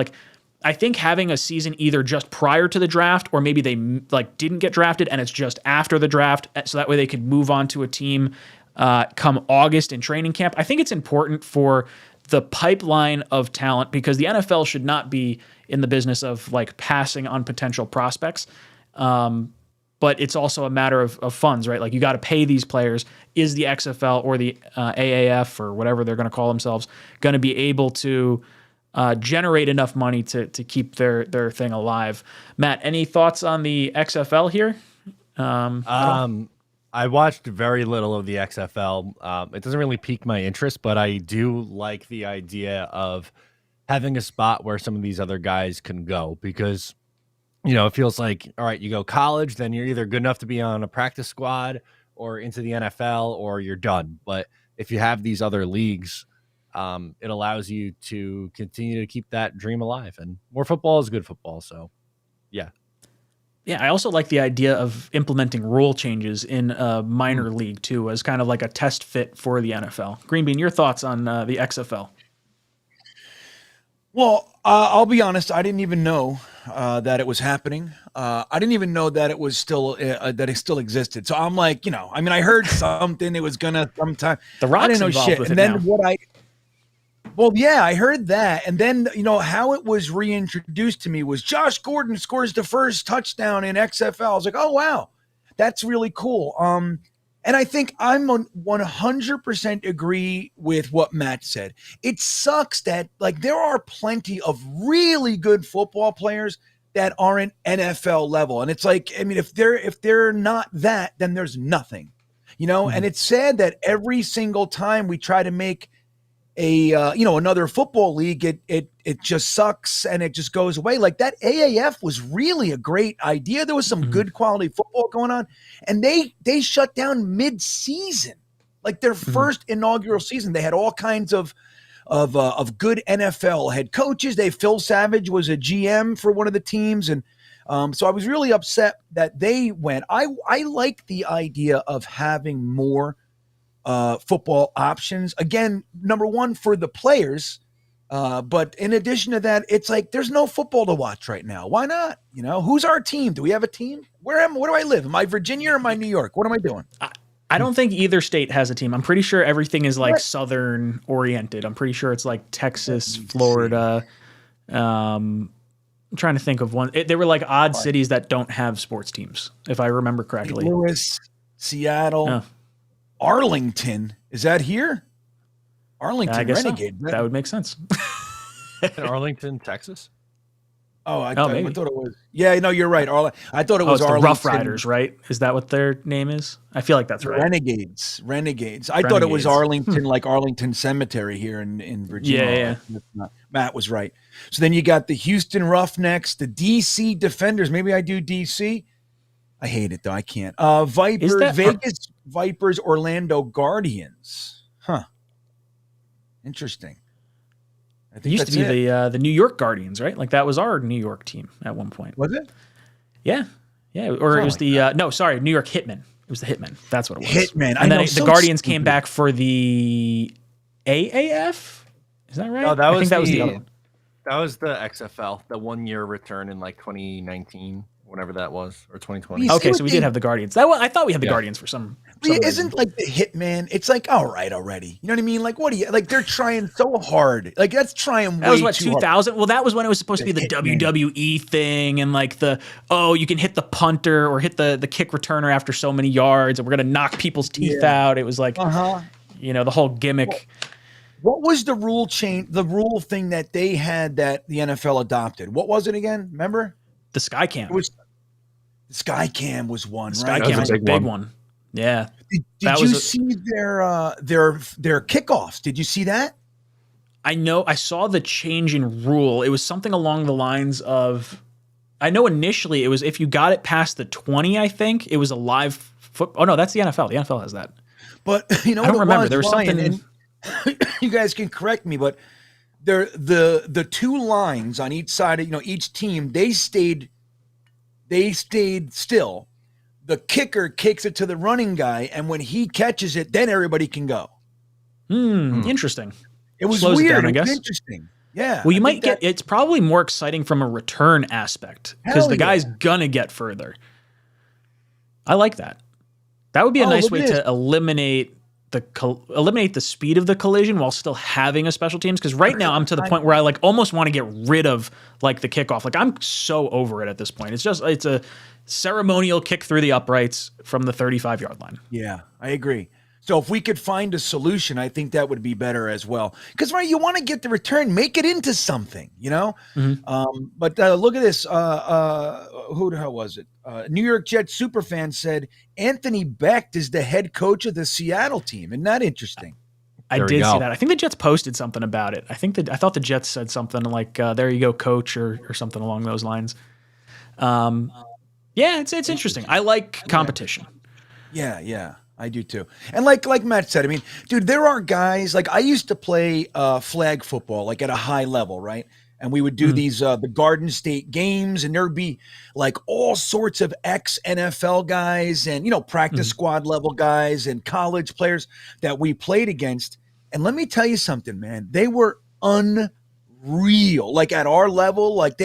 I think having a season either just prior to the draft or maybe they didn't get drafted and it's just after the draft, so that way they could move on to a team come August in training camp. I think it's important for the pipeline of talent because the NFL should not be in the business of passing on potential prospects. But it's also a matter of funds, right? You got to pay these players. Is the XFL or the AAF or whatever they're going to call themselves going to be able to generate enough money to keep their thing alive? Matt, any thoughts on the XFL here? I watched very little of the XFL. It doesn't really pique my interest, but I do like the idea of having a spot where some of these other guys can go because, it feels like, all right, you go college, then you're either good enough to be on a practice squad or into the NFL or you're done. But if you have these other leagues, it allows you to continue to keep that dream alive. And more football is good football. So, yeah. Yeah, I also like the idea of implementing rule changes in a minor league, too, as kind of like a test fit for the NFL. Greenbean, your thoughts on the XFL? Well, I'll be honest. I didn't even know that it was happening. I didn't even know that it was still that it still existed. So I'm I heard something. It was gonna sometime. The Rock's I didn't know involved shit. with And it then now. Well, yeah, I heard that. And then, how it was reintroduced to me was Josh Gordon scores the first touchdown in XFL. I was like, oh, wow, that's really cool. And I think I'm 100% agree with what Matt said. It sucks that there are plenty of really good football players that aren't NFL level. And it's if they're not that, then there's nothing, and it's sad that every single time we try to make another football league, it just sucks and it just goes away. That AAF was really a great idea. There was some good quality football going on, and they shut down mid-season, their first inaugural season. They had all kinds of good NFL head coaches. Phil Savage was a GM for one of the teams, and so I was really upset that they went. I like the idea of having more football options. Again, number one for the players. But in addition to that, it's there's no football to watch right now. Why not? Who's our team? Do we have a team? Where do I live? Am I Virginia or am I New York? What am I doing? I don't think either state has a team. I'm pretty sure everything is Southern oriented. I'm pretty sure it's Texas, Florida. I'm trying to think of one. They were odd cities that don't have sports teams, if I remember correctly. St. Louis, Seattle, Arlington. Is that here? Arlington I guess Renegade. so. That would make sense. In Arlington, Texas? Oh, I maybe. thought it was. Yeah, no, you're right. I thought it Oh, was it's the Arlington. Rough Riders, right? Is that what their name is? I feel like that's right. Renegades. I thought it was Renegades. Arlington, like Arlington Cemetery here in Virginia. Yeah. Matt was right. So then you got the Houston Roughnecks, the DC Defenders. Maybe I do DC. I hate it though. I can't. Vegas Vipers, Orlando Guardians. Huh. Interesting. I think It used to be the New York Guardians, right? Like that was our New York team at one point. Was it? Yeah. Or it was New York Hitmen. It was the Hitmen. That's what it was. Hitmen. And then the Guardians came back for the AAF. Is that right? No, I think that was the other one. That was the XFL, the 1 year return in like 2019, whenever that was, or 2020. Okay, so we did have the Guardians. I thought we had the Guardians for some isn't like the Hitman. It's like, all right already. You know what I mean? Like, what do you like? They're trying so hard. Like, that's trying. That was what 2000. Well, that was when it was supposed to be the WWE thing, and like you can hit the punter or hit the kick returner after so many yards, and we're gonna knock people's teeth out. It was like, the whole gimmick. What was the rule change? The rule thing that they had that the NFL adopted. What was it again? Remember? The Sky Cam. The Sky Cam was one. Sky right? Cam was a big one. Yeah. Did you see their kickoffs? Did you see that? I know. I saw the change in rule. It was something along the lines of. I know initially it was if you got it past the 20. I think it was a live foot. Oh no, that's the NFL. The NFL has that. But I don't remember. There was something. You guys can correct me, but the two lines on each side of each team, they stayed still. The kicker kicks it to the running guy, and when he catches it, then everybody can go. Interesting. It was Slows weird. It down, I guess. Interesting. Yeah. Well, you might get. It's probably more exciting from a return aspect because the guy's gonna get further. I like that. That would be a nice way to eliminate the speed of the collision while still having a special teams. Because right now I'm to the point where I like almost want to get rid of like the kickoff. Like I'm so over it at this point. It's a ceremonial kick through the uprights from the 35-yard line. Yeah, I agree. So if we could find a solution, I think that would be better as well. Because you want to get the return, make it into something, But look at this. Who the hell was it? New York Jets superfan said Anthony Becht is the head coach of the Seattle team. Isn't that interesting? I did see that. I think the Jets posted something about it. I thought the Jets said something like, "There you go, coach," or something along those lines. Yeah, it's interesting. I like competition. Yeah. I do too. And like Matt said, I mean, dude, there are guys like I used to play flag football like at a high level, right? And we would do these the Garden State games, and there'd be like all sorts of ex-NFL guys and practice squad level guys and college players that we played against. And let me tell you something, man, they were unreal. Like at our level, like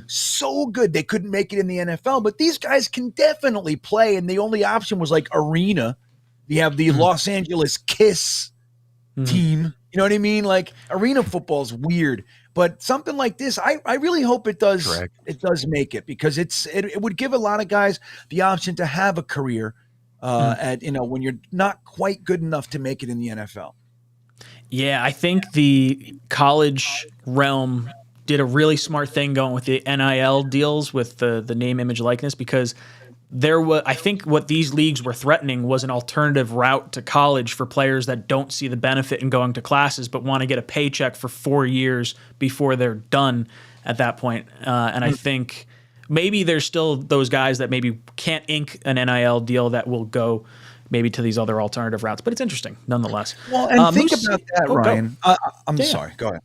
so good they couldn't make it in the NFL. But these guys can definitely play, and the only option was like arena. You have the Los Angeles Kiss team. You know what I mean? Like arena football is weird, but something like this, I really hope it does. Correct. It does make it because it would give a lot of guys the option to have a career at when you're not quite good enough to make it in the NFL. Yeah, I think the college realm did a really smart thing going with the NIL deals with the name, image, likeness because. I think what these leagues were threatening was an alternative route to college for players that don't see the benefit in going to classes but want to get a paycheck for 4 years before they're done at that point. And I think maybe there's still those guys that maybe can't ink an NIL deal that will go maybe to these other alternative routes. But it's interesting nonetheless. Well, and think about that, Ryan. I'm sorry. Go ahead.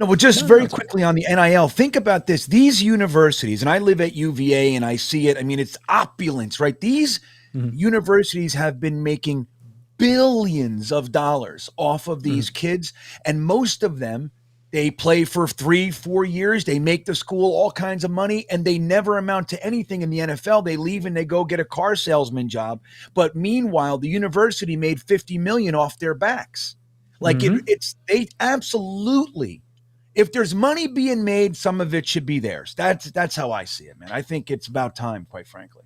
No, but just very quickly on the NIL, think about this. These universities, and I live at UVA and I see it. I mean, it's opulence, right? These universities have been making billions of dollars off of these kids. And most of them, they play for 3-4 years. They make the school all kinds of money and they never amount to anything in the NFL. They leave and they go get a car salesman job. But meanwhile, the university made $50 million off their backs. Like they absolutely. If there's money being made, some of it should be theirs. That's how I see it, man. I think it's about time, quite frankly.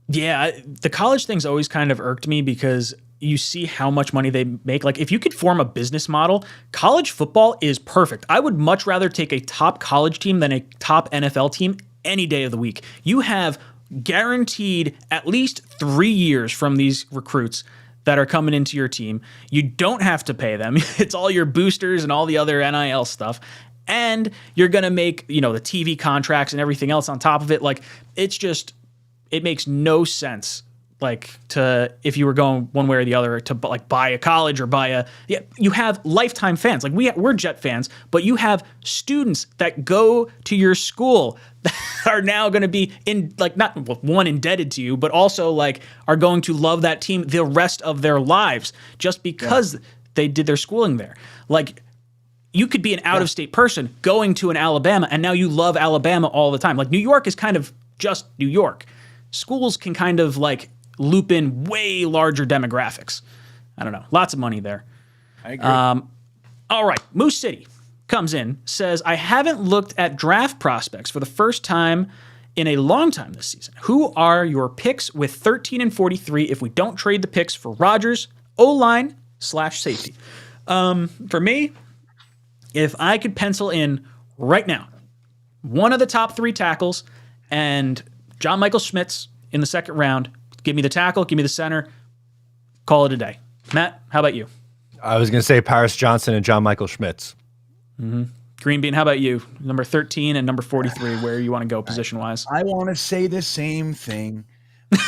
Yeah, the college thing's always kind of irked me because you see how much money they make. Like, if you could form a business model, college football is perfect. I would much rather take a top college team than a top NFL team any day of the week. You have guaranteed at least 3 years from these recruits that are coming into your team. You don't have to pay them. It's all your boosters and all the other NIL stuff. And you're going to make, the TV contracts and everything else on top of it. Like, it makes no sense, if you were going one way or the other to buy a college or you have lifetime fans. Like, we're Jet fans, but you have students that go to your school that are now going to be not indebted to you, but also are going to love that team the rest of their lives just because they did their schooling there. Like, you could be an out-of-state person going to an Alabama, and now you love Alabama all the time. Like, New York is kind of just New York. Schools can kind of loop in way larger demographics. I don't know. Lots of money there. I agree. All right. Moose City comes in, says, I haven't looked at draft prospects for the first time in a long time this season. Who are your picks with 13 and 43 if we don't trade the picks for Rodgers, O-line / safety? For me, if I could pencil in right now one of the top 3 tackles and John Michael Schmitz in the second round, give me the tackle, give me the center, call it a day. Matt, how about you? I was going to say Paris Johnson and John Michael Schmitz. Mm-hmm. Green Bean, how about you? Number 13 and number 43, where you want to go position-wise? I want to say the same thing,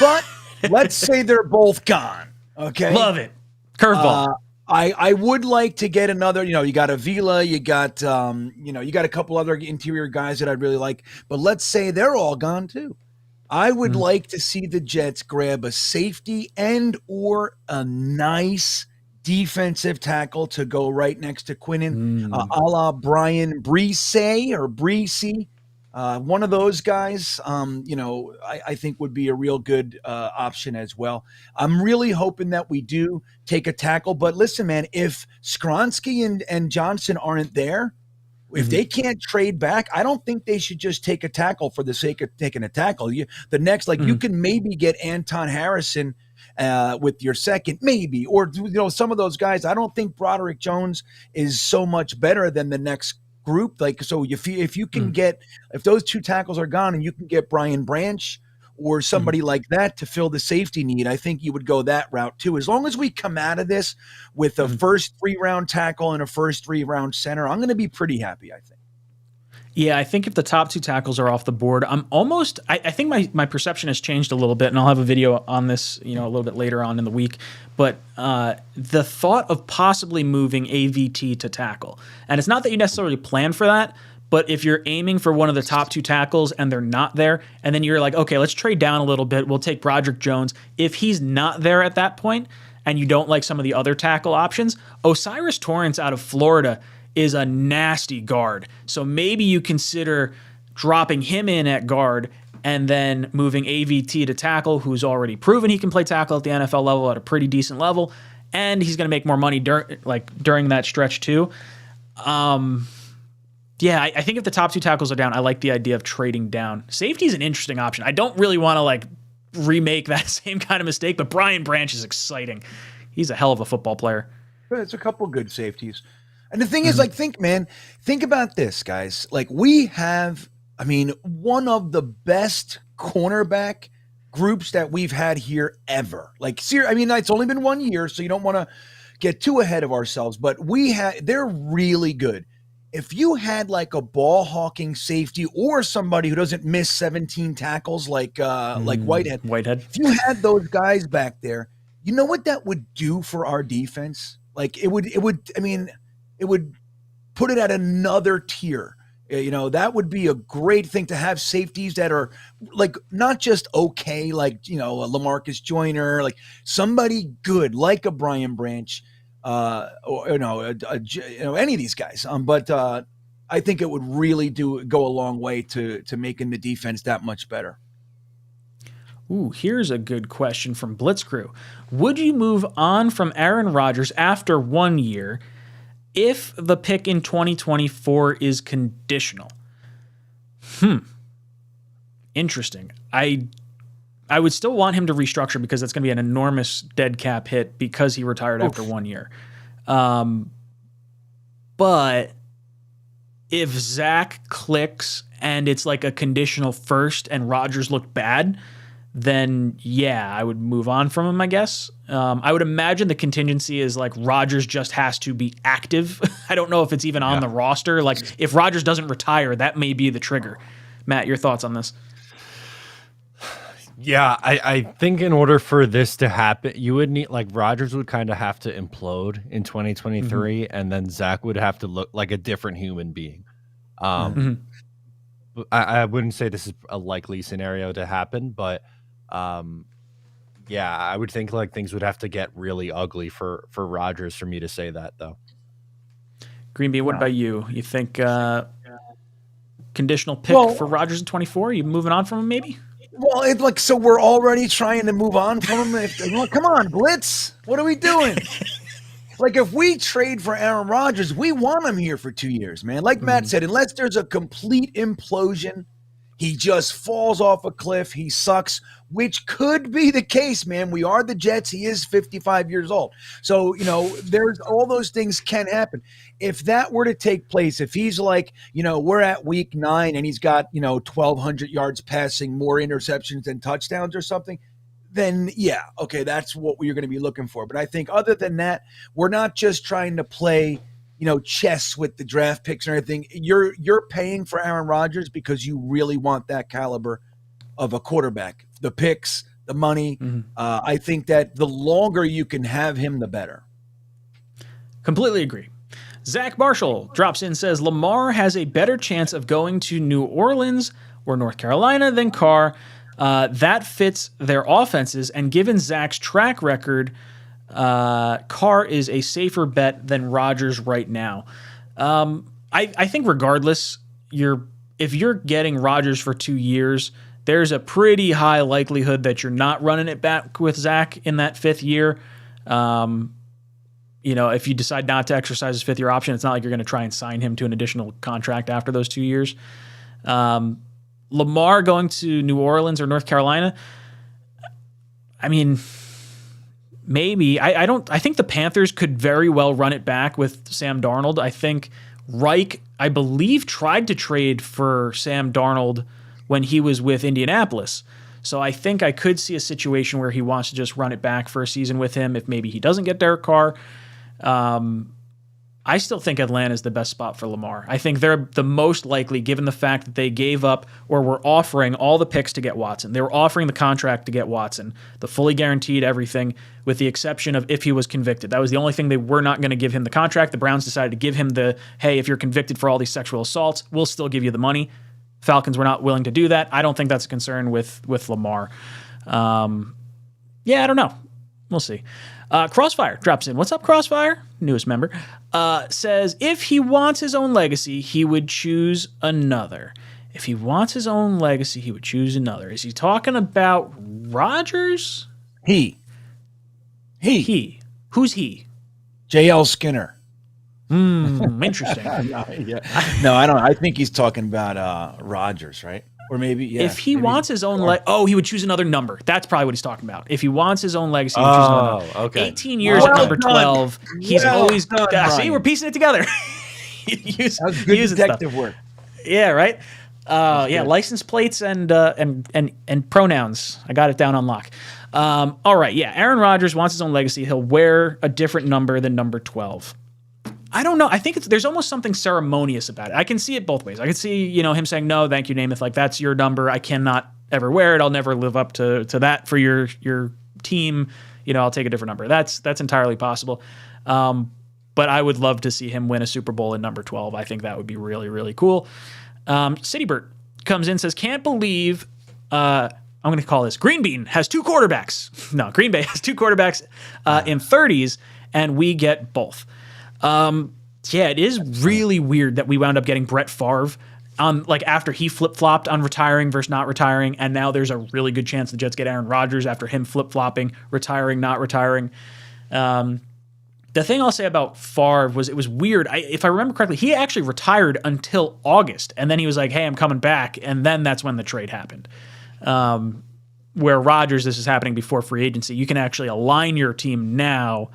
but let's say they're both gone. Okay. Love it. Curveball. I would like to get another, you got Avila, you got you got a couple other interior guys that I'd really like, but let's say they're all gone too. I would like to see the Jets grab a safety and or a nice defensive tackle to go right next to Quinnen, a la Brian Breece or Breesy. One of those guys, I think would be a real good option as well. I'm really hoping that we do take a tackle. But listen, man, if 𝐒𝐿𝐵𝐷 and Johnson aren't there, if they can't trade back, I don't think they should just take a tackle for the sake of taking a tackle. You can maybe get Anton Harrison with your second, maybe, or some of those guys. I don't think Broderick Jones is so much better than the next group. So if you can get, if those 2 tackles are gone and you can get Brian Branch or somebody like that to fill the safety need, I think you would go that route too. As long as we come out of this with a first 3-round tackle and a first 3-round center, I'm going to be pretty happy, I think. Yeah, I think if the top 2 tackles are off the board, I think my perception has changed a little bit, and I'll have a video on this, a little bit later on in the week. But the thought of possibly moving AVT to tackle, and it's not that you necessarily plan for that, but if you're aiming for one of the top 2 tackles and they're not there, and then you're like, okay, let's trade down a little bit, we'll take Broderick Jones. If he's not there at that point, and you don't like some of the other tackle options, O'Cyrus Torrence out of Florida is a nasty guard. So maybe you consider dropping him in at guard and then moving AVT to tackle, who's already proven he can play tackle at the NFL level at a pretty decent level, and he's going to make more money during that stretch too. Yeah, I think if the top 2 tackles are down, I like the idea of trading down. Safety is an interesting option. I don't really want to remake that same kind of mistake, but Brian Branch is exciting. He's a hell of a football player. It's a couple good safeties. And the thing is, think about this, guys. We have, one of the best cornerback groups that we've had here ever. It's only been 1 year, so you don't want to get too ahead of ourselves, but they're really good. If you had a ball hawking safety or somebody who doesn't miss 17 tackles like Whitehead, if you had those guys back there, you know what that would do for our defense? It would put it at another tier. That would be a great thing to have safeties that are not just okay, a LaMarcus Joyner, somebody good, like a Brian Branch, or any of these guys. But I think it would really go a long way to making the defense that much better. Ooh, here's a good question from Blitzcrew. Would you move on from Aaron Rodgers after 1 year if the pick in 2024 is conditional? Interesting. I would still want him to restructure because that's going to be an enormous dead cap hit because he retired after 1 year. But if Zach clicks and it's like a conditional first and Rodgers looked bad, then yeah, I would move on from him, I guess. I would imagine the contingency is like Rodgers just has to be active. I don't know if it's even on the roster. Like if Rodgers doesn't retire, that may be the trigger. Matt, your thoughts on this? Yeah, I think in order for this to happen, you would need, like, Rodgers would kind of have to implode in 2023, and then Zach would have to look like a different human being. I wouldn't say this is a likely scenario to happen, but yeah, I would think like things would have to get really ugly for Rodgers for me to say that, though. Greenby, what about you? You think conditional pick for Rodgers in 24? You moving on from him, maybe? Well, it's like, so we're already trying to move on from him. Come on, Blitz. What are we doing? Like, if we trade for Aaron Rodgers, we want him here for 2 years, man. Like Matt said, unless there's a complete implosion, he just falls off a cliff, he sucks, which could be the case, man. We are the Jets. He is 55 years old. So, there's all those things can happen. If that were to take place, if he's like, we're at week 9 and he's got, 1,200 yards passing, more interceptions than touchdowns or something, then yeah, okay, that's what we're going to be looking for. But I think other than that, we're not just trying to play, chess with the draft picks and everything. You're paying for Aaron Rodgers because you really want that caliber of a quarterback. The picks, the money. I think that the longer you can have him, the better. Completely agree. Zach Marshall drops in, says Lamar has a better chance of going to New Orleans or North Carolina than Carr. That fits their offenses, and given Zach's track record, Carr is a safer bet than Rodgers right now. I think regardless, if you're getting Rodgers for 2 years, there's a pretty high likelihood that you're not running it back with Zach in that 5th year. If you decide not to exercise his 5th year option, it's not like you're going to try and sign him to an additional contract after those 2 years. Lamar going to New Orleans or North Carolina, I mean, maybe. I think the Panthers could very well run it back with Sam Darnold. I think Reich, I believe, tried to trade for Sam Darnold when he was with Indianapolis. So I think I could see a situation where he wants to just run it back for a season with him if maybe he doesn't get Derek Carr. I still think Atlanta is the best spot for Lamar. I think they're the most likely, given the fact that they gave up or were offering all the picks to get Watson. They were offering the contract to get Watson, the fully guaranteed everything, with the exception of if he was convicted. That was the only thing they were not going to give him the contract. The Browns decided to give him the, hey, if you're convicted for all these sexual assaults, we'll still give you the money. Falcons were not willing to do that. I don't think that's a concern with Lamar. I don't know. We'll see. Crossfire drops in. What's up, Crossfire? Newest member. Says, if he wants his own legacy, he would choose another. If he wants his own legacy, he would choose another. Is he talking about Rodgers? He. Who's he? J.L. Skinner. Interesting. No, I don't. I think he's talking about Rodgers, right? Or maybe, if he wants his own he would choose another number. That's probably what he's talking about. If he wants his own legacy, he would choose another number. Okay. 18 years at number 12. He's always done, see, we're piecing it together. That was good detective work. Yeah, right. License plates and pronouns. I got it down on lock. All right, yeah. Aaron Rodgers wants his own legacy. He'll wear a different number than number 12. I don't know. I think there's almost something ceremonious about it. I can see it both ways. I can see, him saying, no, thank you, Namath. Like, that's your number. I cannot ever wear it. I'll never live up to that for your team. I'll take a different number. That's entirely possible. But I would love to see him win a Super Bowl in number 12. I think that would be really, really cool. Citybert comes in, says, can't believe, I'm going to call this Green Bean has 2 quarterbacks. No, Green Bay has 2 quarterbacks in 30s, and we get both. It is really weird that we wound up getting Brett Favre after he flip-flopped on retiring versus not retiring, and now there's a really good chance the Jets get Aaron Rodgers after him flip-flopping, retiring, not retiring. The thing I'll say about Favre was it was weird. If I remember correctly, he actually retired until August, and then he was like, hey, I'm coming back, and then that's when the trade happened. where Rodgers, this is happening before free agency. You can actually align your team now,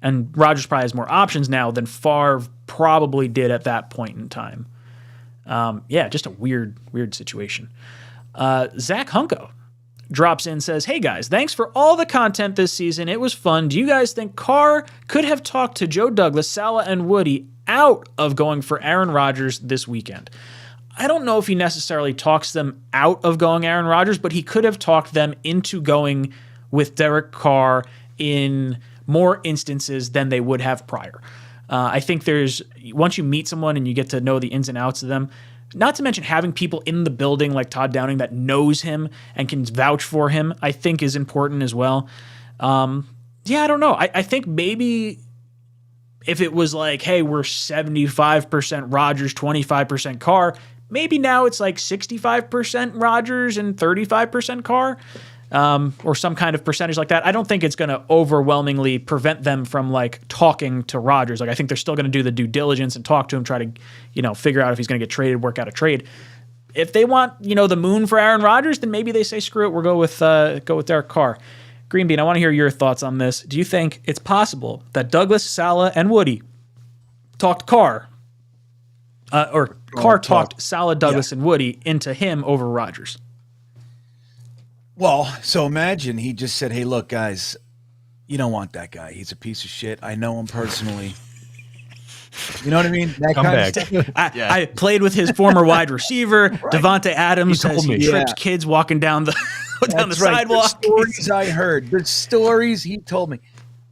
and Rodgers probably has more options now than Favre probably did at that point in time. Just a weird situation. Zach Hunko drops in, says, "Hey guys, thanks for all the content this season. It was fun. Do you guys think Carr could have talked to Joe Douglas, Saleh, and Woody out of going for Aaron Rodgers this weekend?" I don't know if he necessarily talks them out of going Aaron Rodgers, but he could have talked them into going with Derek Carr in more instances than they would have prior. I think once you meet someone and you get to know the ins and outs of them, not to mention having people in the building like Todd Downing that knows him and can vouch for him, I think is important as well. I don't know. I think maybe if it was like, hey, we're 75% Rodgers, 25% Carr, maybe now it's like 65% Rodgers and 35% Carr, or some kind of percentage like that. I don't think it's going to overwhelmingly prevent them from like talking to Rodgers. Like I think they're still going to do the due diligence and talk to him, try to, figure out if he's going to get traded, work out a trade. If they want, the moon for Aaron Rodgers, then maybe they say, screw it, we'll go with Derek Carr. Green Bean, I want to hear your thoughts on this. Do you think it's possible that Douglas, Saleh, and Woody talked Carr, or Carr talked Saleh, Douglas, and Woody into him over Rodgers? Well, so imagine he just said, "Hey, look, guys, you don't want that guy. He's a piece of shit. I know him personally." You know what I mean? That Come kind back. of stuff. I played with his former wide receiver, Devontae Adams, says he tripped kids walking down the sidewalk. The stories I heard, the stories he told me.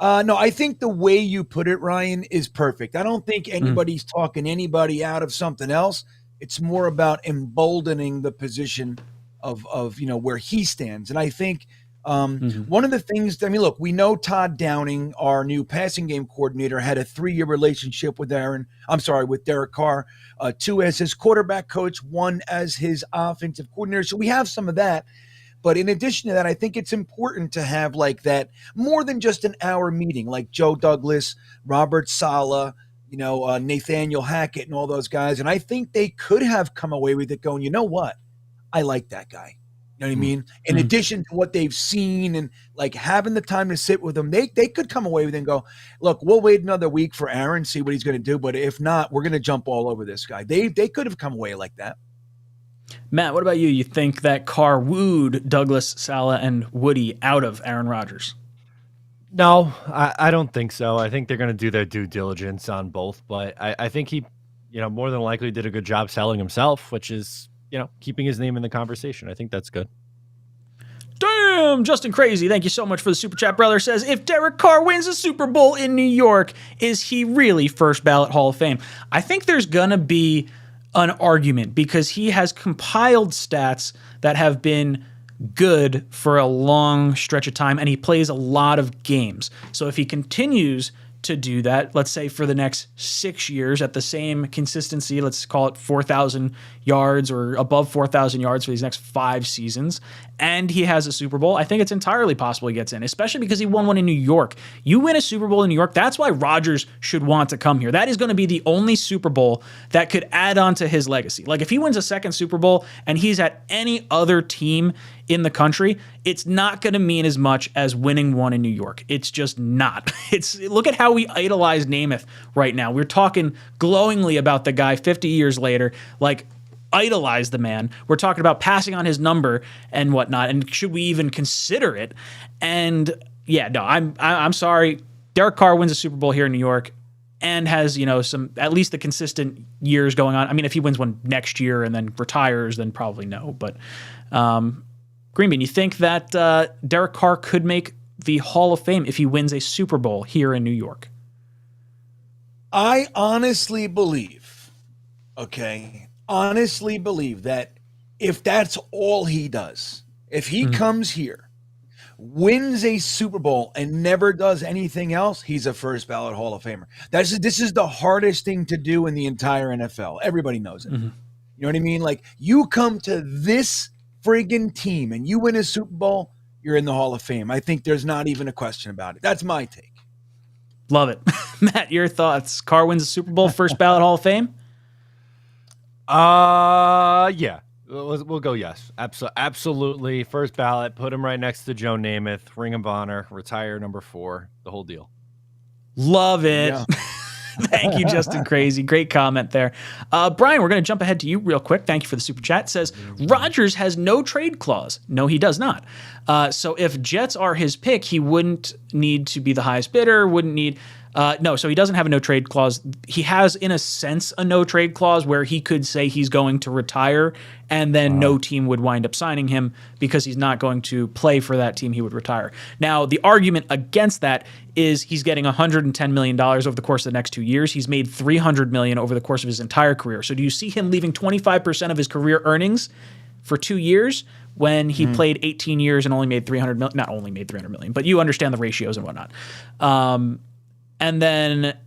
No, I think the way you put it, Ryan, is perfect. I don't think anybody's talking anybody out of something else. It's more about emboldening the position of where he stands. And I think one of the things, look, we know Todd Downing, our new passing game coordinator, had a 3-year relationship with Derek Carr, 2 as his quarterback coach, 1 as his offensive coordinator. So we have some of that. But in addition to that, I think it's important to have like that more than just an hour meeting, like Joe Douglas, Robert Saleh, Nathaniel Hackett and all those guys. And I think they could have come away with it going, you know what? I like that guy. You know what I mean? In addition to what they've seen and like having the time to sit with him, they could come away with it and go, look, we'll wait another week for Aaron, see what he's going to do. But if not, we're going to jump all over this guy. They could have come away like that. Matt, what about you? You think that Carr wooed Douglas, Saleh, and Woody out of Aaron Rodgers? No, I don't think so. I think they're going to do their due diligence on both. But I think he, more than likely did a good job selling himself, which is, keeping his name in the conversation. I think that's good. Damn, Justin Crazy, thank you so much for the Super Chat, brother. Says, if Derek Carr wins a Super Bowl in New York, is he really first ballot Hall of Fame? I think there's going to be an argument because he has compiled stats that have been good for a long stretch of time, and he plays a lot of games. So if he continues to do that, let's say for the next 6 years at the same consistency, let's call it 4,000 yards or above 4,000 yards for these next 5 seasons, and he has a Super Bowl, I think it's entirely possible he gets in, especially because he won one in New York. You win a Super Bowl in New York, that's why Rodgers should want to come here. That is going to be the only Super Bowl that could add on to his legacy. Like if he wins a second Super Bowl and he's at any other team in the country, it's not going to mean as much as winning one in New York. It's just not. Look at how we idolize Namath right now. We're talking glowingly about the guy 50 years later, like idolize the man. We're talking about passing on his number and whatnot, and should we even consider it? And yeah, no, I'm sorry. Derek Carr wins a Super Bowl here in New York and has, some at least the consistent years going on. I mean, if he wins one next year and then retires, then probably no. But Green Bean, you think that Derek Carr could make the Hall of Fame if he wins a Super Bowl here in New York? I honestly believe that if that's all he does, if he comes here, wins a Super Bowl and never does anything else, he's a first ballot Hall of Famer. This is the hardest thing to do in the entire NFL. Everybody knows it. You know what I mean? Like you come to this friggin' team and you win a Super Bowl, you're in the Hall of Fame. I think there's not even a question about it. That's my take. Love it. Matt, your thoughts? Carr wins a Super Bowl, first ballot Hall of Fame? Yeah. We'll go yes. Absolutely. First ballot. Put him right next to Joe Namath. Ring of Honor. Retire number 4. The whole deal. Love it. Yeah. Thank you, Justin Crazy. Great comment there. Brian, we're going to jump ahead to you real quick. Thank you for the super chat. It says, Rodgers has no trade clause. No, he does not. So if Jets are his pick, he wouldn't need to be the highest bidder, wouldn't need... no, so he doesn't have a no trade clause. He has, in a sense, a no trade clause where he could say he's going to retire and then no team would wind up signing him because he's not going to play for that team. He would retire. Now, the argument against that is he's getting $110 million over the course of the next 2 years. He's made $300 million over the course of his entire career. So do you see him leaving 25% of his career earnings for 2 years when he played 18 years and only made $300 million? Not only made $300 million, but you understand the ratios and whatnot. And then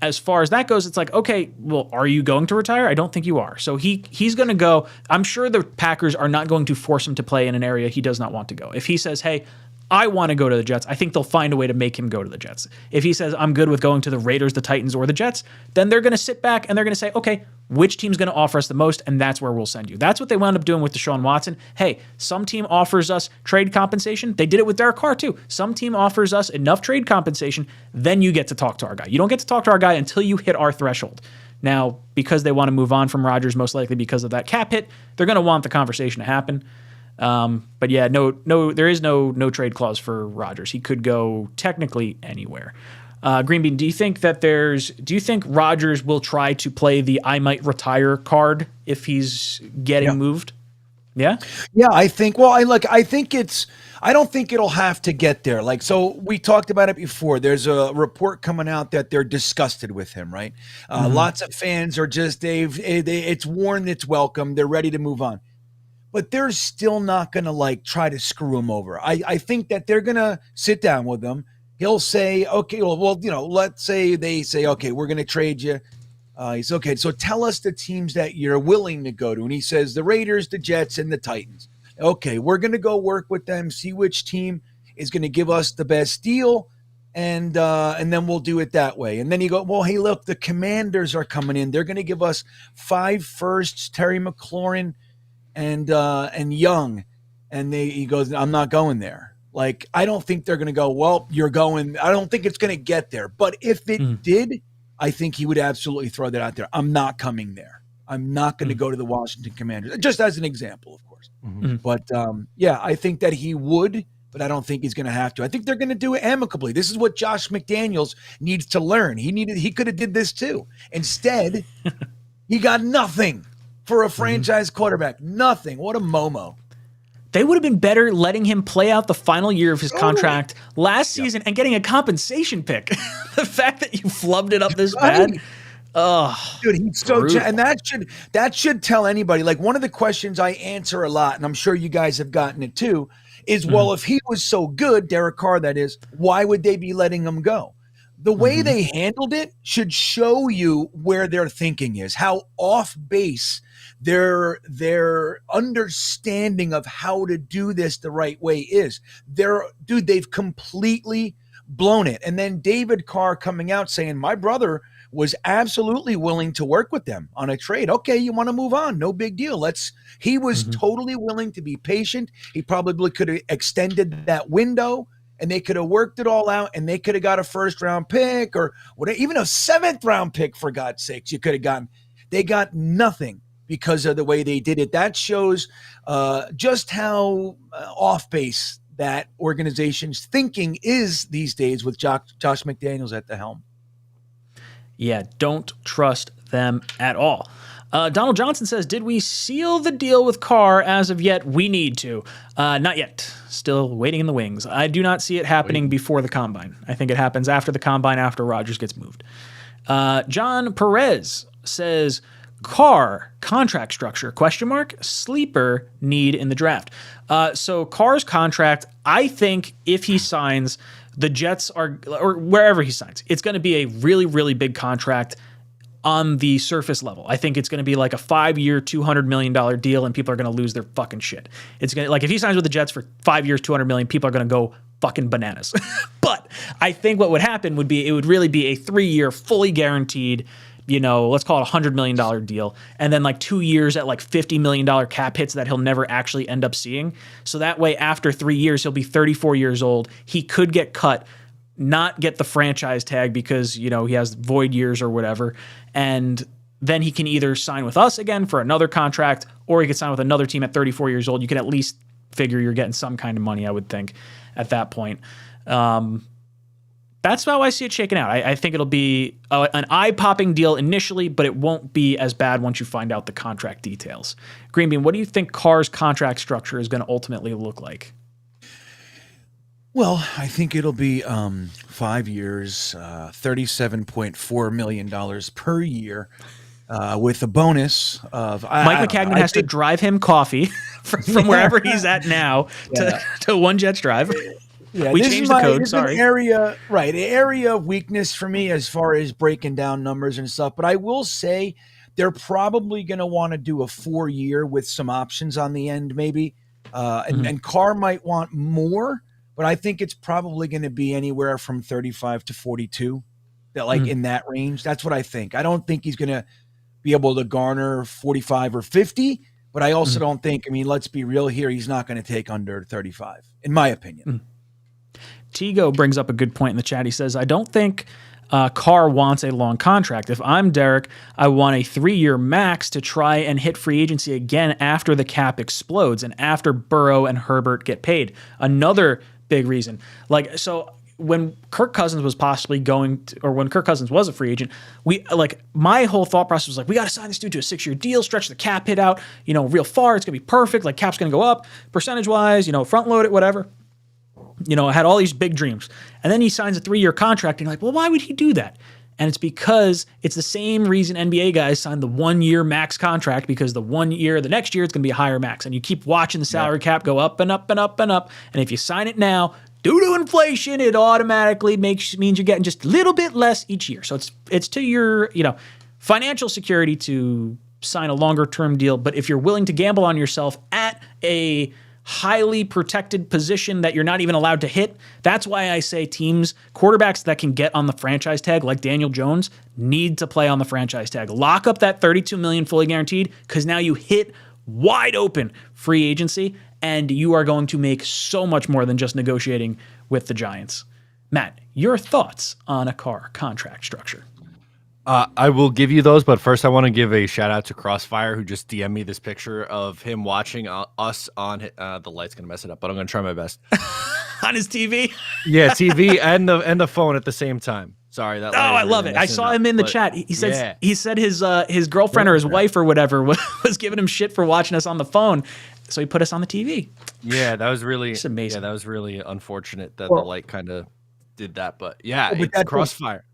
as far as that goes, it's like, okay, well, are you going to retire? I don't think you are. So he's going to go. I'm sure the Packers are not going to force him to play in an area he does not want to go. If he says, hey, I want to go to the Jets, I think they'll find a way to make him go to the Jets. If he says, I'm good with going to the Raiders, the Titans, or the Jets, then they're going to sit back and they're going to say, okay, which team's going to offer us the most, and that's where we'll send you. That's what they wound up doing with Deshaun Watson. Hey, some team offers us trade compensation. They did it with Derek Carr, too. Some team offers us enough trade compensation, then you get to talk to our guy. You don't get to talk to our guy until you hit our threshold. Now, because they want to move on from Rodgers, most likely because of that cap hit, they're going to want the conversation to happen. But yeah, no, there is no trade clause for Rodgers. He could go technically anywhere. Green Bean, do you think Rodgers will try to play the I might retire card if he's getting moved? Yeah. Yeah, I think I don't think it'll have to get there. Like, so we talked about it before. There's a report coming out that they're disgusted with him, right? Lots of fans are just, it's worn its welcome. They're ready to move on. But they're still not going to like try to screw him over. I think that they're going to sit down with him. He'll say, okay, well, let's say they say, okay, we're going to trade you. He's okay. So tell us the teams that you're willing to go to. And he says the Raiders, the Jets, and the Titans. Okay, we're going to go work with them, see which team is going to give us the best deal. And then we'll do it that way. And then you go, well, hey, look, the Commanders are coming in. They're going to give us 5 firsts, Terry McLaurin, and Young, and he goes, I'm not going there. Like, I don't think they're going to go, well, you're going. I don't think it's going to get there. But if it did, I think he would absolutely throw that out there. I'm not coming there. I'm not going to go to the Washington Commanders, just as an example, of course. But yeah, I think that he would, but I don't think he's going to have to. I think they're going to do it amicably. This is what Josh McDaniels needs to learn. He could have did this too. Instead, he got nothing. For a franchise quarterback, nothing. What a Momo. They would have been better letting him play out the final year of his contract last season and getting a compensation pick. The fact that you flubbed it up this bad. Oh, dude, he's so and that should tell anybody. Like, one of the questions I answer a lot, and I'm sure you guys have gotten it too, is well, if he was so good, Derek Carr, that is, why would they be letting him go? The way they handled it should show you where their thinking is, how off base their understanding of how to do this the right way is. They've completely blown it. And then David Carr coming out saying, my brother was absolutely willing to work with them on a trade. Okay, you want to move on? No big deal. He was totally willing to be patient. He probably could have extended that window, and they could have worked it all out, and they could have got a first-round pick or whatever, even a 7th-round pick, for God's sakes, you could have gotten. They got nothing because of the way they did it. That shows just how off base that organization's thinking is these days with Josh McDaniels at the helm. Yeah, don't trust them at all. Donald Johnson says, did we seal the deal with Carr as of yet? We need to. Not yet. Still waiting in the wings. I do not see it happening before the Combine. I think it happens after the Combine, after Rodgers gets moved. John Perez says, Carr contract structure, ? Sleeper need in the draft. So Carr's contract, I think if he signs, the Jets are, or wherever he signs, it's going to be a really, really big contract on the surface level. I think it's going to be like a 5-year, $200 million deal, and people are going to lose their fucking shit. It's going to, like, if he signs with the Jets for 5 years, $200 million, people are going to go fucking bananas. But I think what would happen would be, it would really be a 3-year, fully guaranteed, let's call it $100 million deal, and then like 2 years at like $50 million cap hits that he'll never actually end up seeing. So that way, after 3 years, he'll be 34 years old. He could get cut, not get the franchise tag because, he has void years or whatever. And then he can either sign with us again for another contract, or he could sign with another team at 34 years old. You can at least figure you're getting some kind of money, I would think, at that point. That's how I see it shaking out. I think it'll be an eye-popping deal initially, but it won't be as bad once you find out the contract details. Greenbean, what do you think Carr's contract structure is going to ultimately look like? Well, I think it'll be 5 years, $37.4 million per year, with a bonus of Mike 𝐒𝐭𝐭 has to drive him coffee from wherever he's at now to One Jets Drive. Yeah, we changed the code. Sorry. An area of weakness for me as far as breaking down numbers and stuff. But I will say they're probably going to want to do a 4-year with some options on the end, maybe. And Carr might want more, but I think it's probably going to be anywhere from 35 to 42, in that range. That's what I think. I don't think he's going to be able to garner 45 or 50, but I also don't think. I mean, let's be real here. He's not going to take under 35, in my opinion. Tigo brings up a good point in the chat. He says, I don't think Carr wants a long contract. If I'm Derek, I want a 3-year max to try and hit free agency again after the cap explodes and after Burrow and Herbert get paid. Another big reason. When Kirk Cousins was possibly when Kirk Cousins was a free agent, my whole thought process was we got to sign this dude to a 6-year deal, stretch the cap hit out, real far. It's going to be perfect. Cap's going to go up percentage wise, front load it, whatever. I had all these big dreams. And then he signs a 3-year contract, and you're like, well, why would he do that? And it's because it's the same reason NBA guys sign the 1-year max contract, because the next year, it's going to be a higher max. And you keep watching the salary cap go up and up and up and up. And if you sign it now, due to inflation, it automatically means you're getting just a little bit less each year. So it's to your, financial security to sign a longer term deal. But if you're willing to gamble on yourself at a highly protected position that you're not even allowed to hit, that's why I say quarterbacks that can get on the franchise tag, like Daniel Jones, need to play on the franchise tag. Lock up that $32 million fully guaranteed, because now you hit wide open free agency, and you are going to make so much more than just negotiating with the Giants. Matt, your thoughts on a Carr contract structure? I will give you those, but first I want to give a shout out to Crossfire, who just DM'd me this picture of him watching us on the light's gonna mess it up, but I'm gonna try my best. On his TV? Yeah, TV and the phone at the same time. Sorry, that. Oh, I love it. I saw him in the chat. He said his girlfriend or his wife or whatever was giving him shit for watching us on the phone, so he put us on the TV. Yeah, that was really amazing. Yeah, that was really unfortunate that the light kind of did that, but it's Crossfire.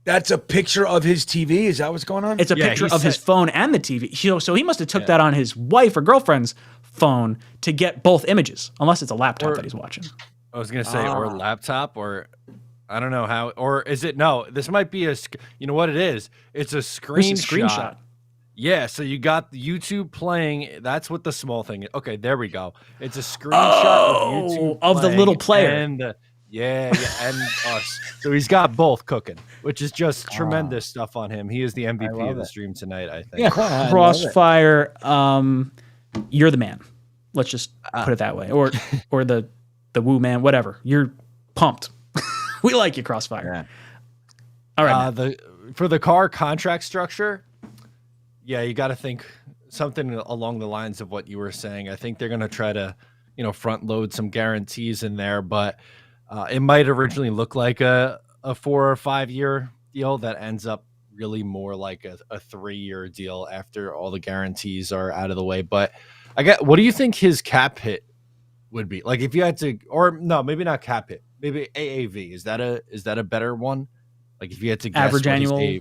That's a picture of his TV? Is that what's going on? It's a picture of his phone and the TV. So he must have took that on his wife or girlfriend's phone to get both images, unless it's a laptop that he's watching. I was going to say, or laptop, or I don't know how, or is it, no, this might be you know what it is? It's a screenshot. Yeah, so you got YouTube playing. That's what the small thing is. Okay, there we go. It's a screenshot of YouTube of the little player. And and us. So he's got both cooking, which is just tremendous stuff on him. He is the MVP of the stream tonight, I think. Yeah, Crossfire, you're the man. Let's just put it that way. Or the woo man, whatever. You're pumped. We like you, Crossfire. Yeah. All right. For the Carr contract structure, you got to think something along the lines of what you were saying. I think they're going to try to, front load some guarantees in there, but it might originally look like a 4 or 5 year deal that ends up really more like a 3-year deal after all the guarantees are out of the way. But what do you think his cap hit would be? Like if you had to, or no, maybe not cap hit, maybe AAV. Is that a better one? Like if you had to guess average annual.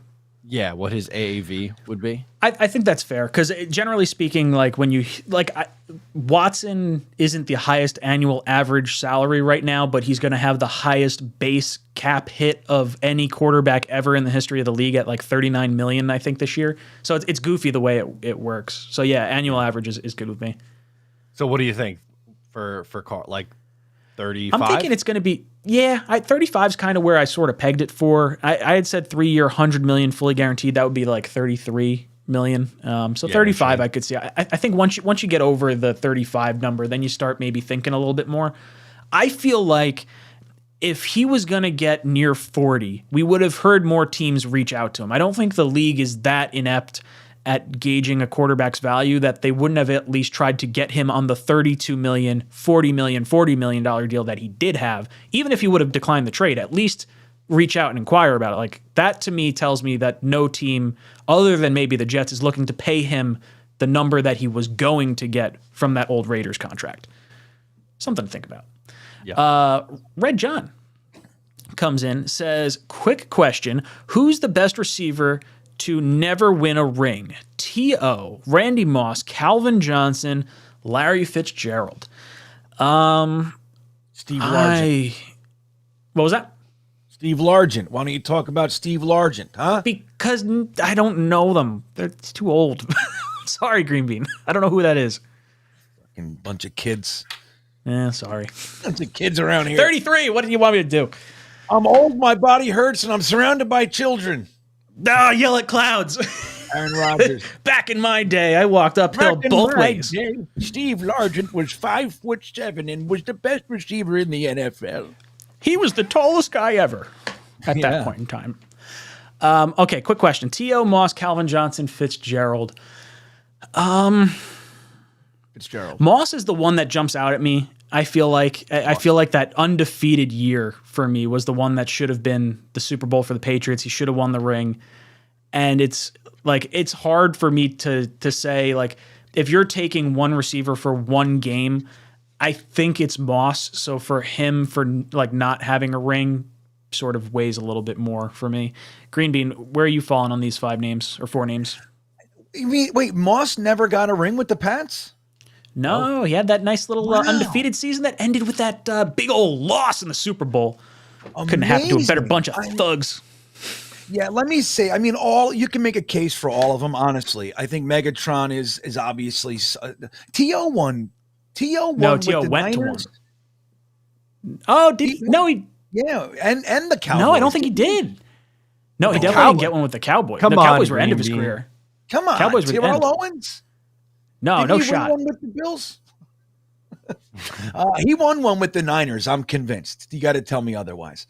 What his AAV would be? I think that's fair, because generally speaking, Watson isn't the highest annual average salary right now, but he's going to have the highest base cap hit of any quarterback ever in the history of the league at like $39 million, I think, this year. So it's goofy the way it works. So yeah, annual average is good with me. So what do you think for Carr? 35? I'm thinking it's going to be, 35 is kind of where I sort of pegged it for. I had said 3-year, $100 million fully guaranteed. That would be like 33 million. So 35, I could see. I think once you get over the 35 number, then you start maybe thinking a little bit more. I feel like if he was going to get near 40, we would have heard more teams reach out to him. I don't think the league is that inept at gauging a quarterback's value that they wouldn't have at least tried to get him on the 32 million, 40 million, $40 million deal that he did have. Even if he would have declined the trade, at least reach out and inquire about it. Like, that to me tells me that no team other than maybe the Jets is looking to pay him the number that he was going to get from that old Raiders contract. Something to think about. Yeah. Red John comes in, says, quick question. Who's the best receiver to never win a ring? T.O., Randy Moss, Calvin Johnson, Larry Fitzgerald. Steve Largent. What was that? Steve Largent. Why don't you talk about Steve Largent, huh? Because I don't know them. It's too old. Sorry, Green Bean. I don't know who that is. Fucking bunch of kids. Yeah, sorry. Bunch of kids around here. 33. What do you want me to do? I'm old, my body hurts, and I'm surrounded by children. Yell at clouds. Aaron Rodgers. Back in my day, I walked uphill both ways. Steve Largent was 5'7" and was the best receiver in the NFL. He was the tallest guy ever at that point in time. Okay, quick question. T.O., Moss, Calvin Johnson, Fitzgerald. Fitzgerald. Moss is the one that jumps out at me. I feel like that undefeated year for me was the one that should have been the Super Bowl for the Patriots. He should have won the ring. And it's hard for me to say, like, if you're taking one receiver for one game, I think it's Moss. So for him, for like not having a ring, sort of weighs a little bit more for me. Green Bean, where are you falling on these 5 names or 4 names? You mean, wait, Moss never got a ring with the Pats? No, he had that nice little undefeated season that ended with that big old loss in the Super Bowl. Couldn't happen to a better bunch of thugs. Yeah, let me say, I mean, you can make a case for all of them, honestly. I think Megatron is obviously T.O. won. T.O. won. No, T.O. with the went to one. Niners. Oh, did he? No, he. Yeah, and the Cowboys. No, I don't think he did. No, he definitely didn't get one with the Cowboys. The Cowboys were end of his career. Come on, Cowboys were Terrell Owens. No, Did no he shot. Win one with the Bills? He won one with the Niners. I'm convinced. You got to tell me otherwise.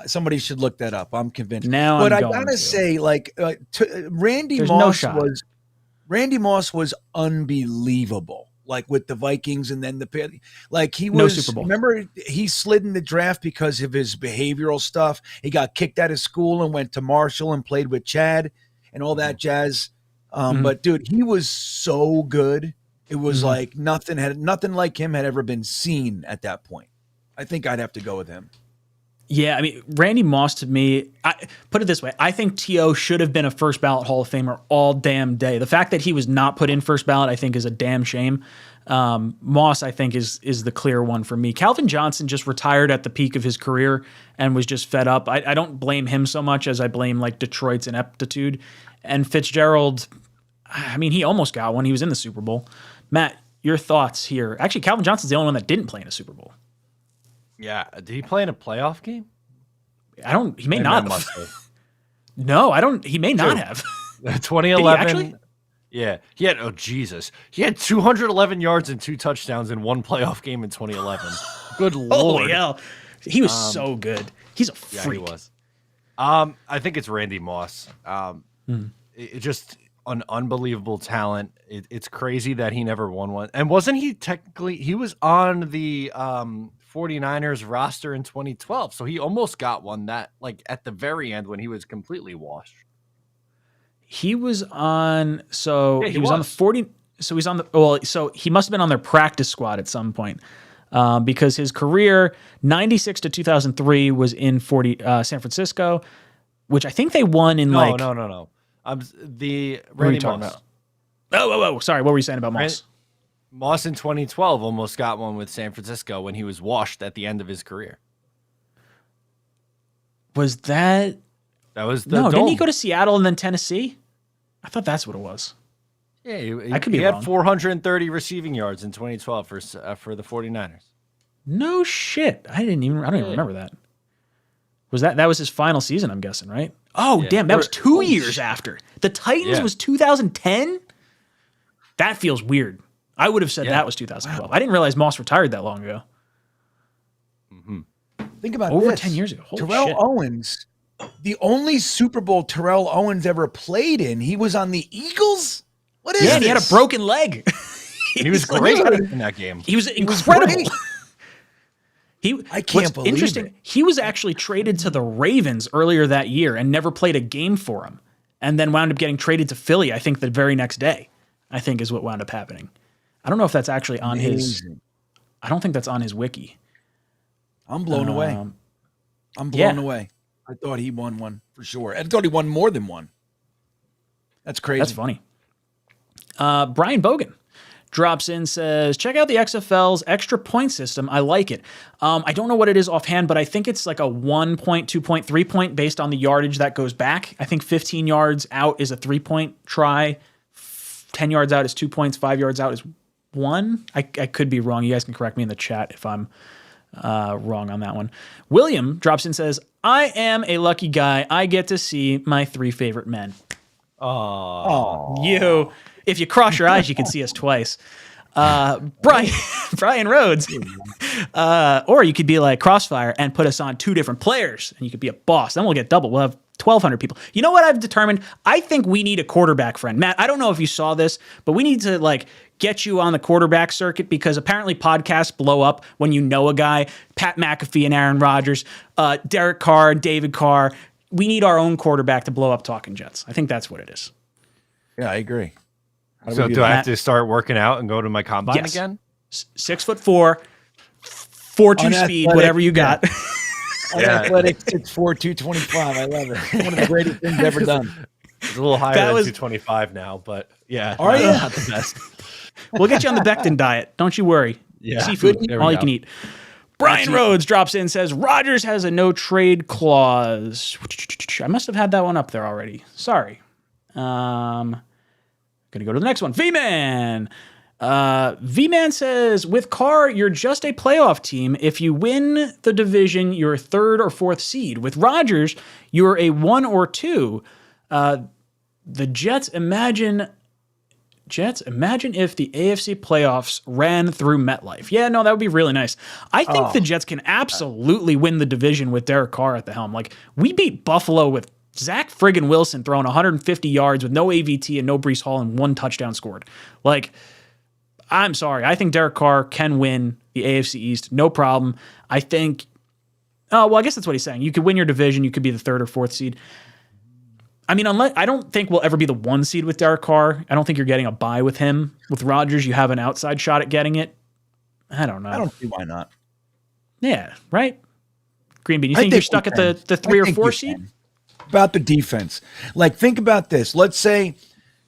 Somebody should look that up. I'm convinced. Now, but I gotta say, like, Randy Moss was unbelievable. Like with the Vikings, and then he was. No Super Bowl. Remember, he slid in the draft because of his behavioral stuff. He got kicked out of school and went to Marshall and played with Chad and all that jazz. But dude, he was so good. It was like nothing like him had ever been seen at that point. I think I'd have to go with him. Yeah, I mean, Randy Moss to me, put it this way, I think T.O. should have been a first ballot Hall of Famer all damn day. The fact that he was not put in first ballot, I think, is a damn shame. Moss, I think, is the clear one for me. Calvin Johnson just retired at the peak of his career and was just fed up. I don't blame him so much as I blame like Detroit's ineptitude. And Fitzgerald, I mean, he almost got one. He was in the Super Bowl. Matt, your thoughts here? Actually, Calvin Johnson's the only one that didn't play in a Super Bowl. Yeah. Did he play in a playoff game? He may not have. No, I don't. He may not have. 2011. Yeah. He had, He had 211 yards and 2 touchdowns in one playoff game in 2011. Good Lord. Holy hell. He was so good. He's a freak. Yeah, he was. I think it's Randy Moss. It just an unbelievable talent. It's crazy that he never won one. And wasn't he technically, he was on the 49ers roster in 2012. So he almost got one that like at the very end when he was completely washed. He was on, so yeah, he was on the 40. So he's on the, so he must have been on their practice squad at some point. Because his career, 96 to 2003, was in San Francisco, which I think they won in No. The Randy Moss. Oh, sorry. What were you saying about Moss? Moss in 2012 almost got one with San Francisco when he was washed at the end of his career. Was that? That was the No, dome. didn't he go to Seattle and then Tennessee? I thought that's what it was. Yeah, I could be he wrong. had 430 receiving yards in 2012 for the 49ers. No shit. I don't even remember that. That was his final season, I'm guessing, right? Oh, damn, that was 2 years after. The Titans was 2010? That feels weird. I would have said that was 2012. Wow. I didn't realize Moss retired that long ago. Think about over this. 10 years ago. Holy Terrell shit. Owens, the only Super Bowl Terrell Owens ever played in, he was on the Eagles? What is this? And he had a broken leg. He was great in that game. He was incredible. I can't believe interesting, it. He was actually traded to the Ravens earlier that year and never played a game for him. And then wound up getting traded to Philly, I think, the very next day, I think is what wound up happening. I don't know if that's actually on his... I don't think that's on his wiki. I'm blown away. I'm blown away. I thought he won one for sure. I thought he won more than one. That's crazy. That's funny. Brian Bogan drops in, says, check out the XFL's extra point system. I like it. I don't know what it is offhand, but I think it's like a 1 point, 2 point, 3 point based on the yardage that goes back. I think 15 yards out is a 3 point try. 10 yards out is 2 points. 5 yards out is 1. I could be wrong. You guys can correct me in the chat if I'm wrong on that one. William drops in, says, I am a lucky guy. I get to see my 3 favorite men. Oh, If you cross your eyes, you can see us twice. Brian Rhodes. Or you could be like Crossfire and put us on 2 different players, and you could be a boss. Then we'll get double. We'll have 1,200 people. You know what I've determined? I think we need a quarterback friend. Matt, I don't know if you saw this, but we need to get you on the quarterback circuit, because apparently podcasts blow up when you know a guy. Pat McAfee and Aaron Rodgers, Derek Carr, David Carr. We need our own quarterback to blow up Talking Jets. I think that's what it is. Yeah, I agree. so do I have to start working out and go to my combine again? 6'4", 4.2 speed, whatever you got. Athletic, 6'4", 225. I love it. One of the greatest things ever done. It's a little higher than 225 now, but yeah. Are you? Not the best. We'll get you on the Becton diet. Don't you worry. Yeah. Seafood, all you can eat. Brian Rhodes drops in, says, Rodgers has a no trade clause. I must have had that one up there already. Sorry. Gonna go to the next one. V-Man. V-Man says, with Carr, you're just a playoff team. If you win the division, you're a 3rd or 4th seed. With Rodgers, you're a 1 or 2. The Jets, imagine if the AFC playoffs ran through MetLife. Yeah, no, that would be really nice. I think the Jets can absolutely win the division with Derek Carr at the helm. We beat Buffalo with Zach friggin' Wilson throwing 150 yards with no AVT and no Breece Hall and 1 touchdown scored. I'm sorry. I think Derek Carr can win the AFC East. No problem. I think, I guess that's what he's saying. You could win your division. You could be the 3rd or 4th seed. I mean, I don't think we'll ever be the 1 seed with Derek Carr. I don't think you're getting a bye with him. With Rodgers, you have an outside shot at getting it. I don't know. I don't see why not. Yeah, right? Green Bean, you think you're stuck at the 3 or 4 seed? About the defense. Think about this. Let's say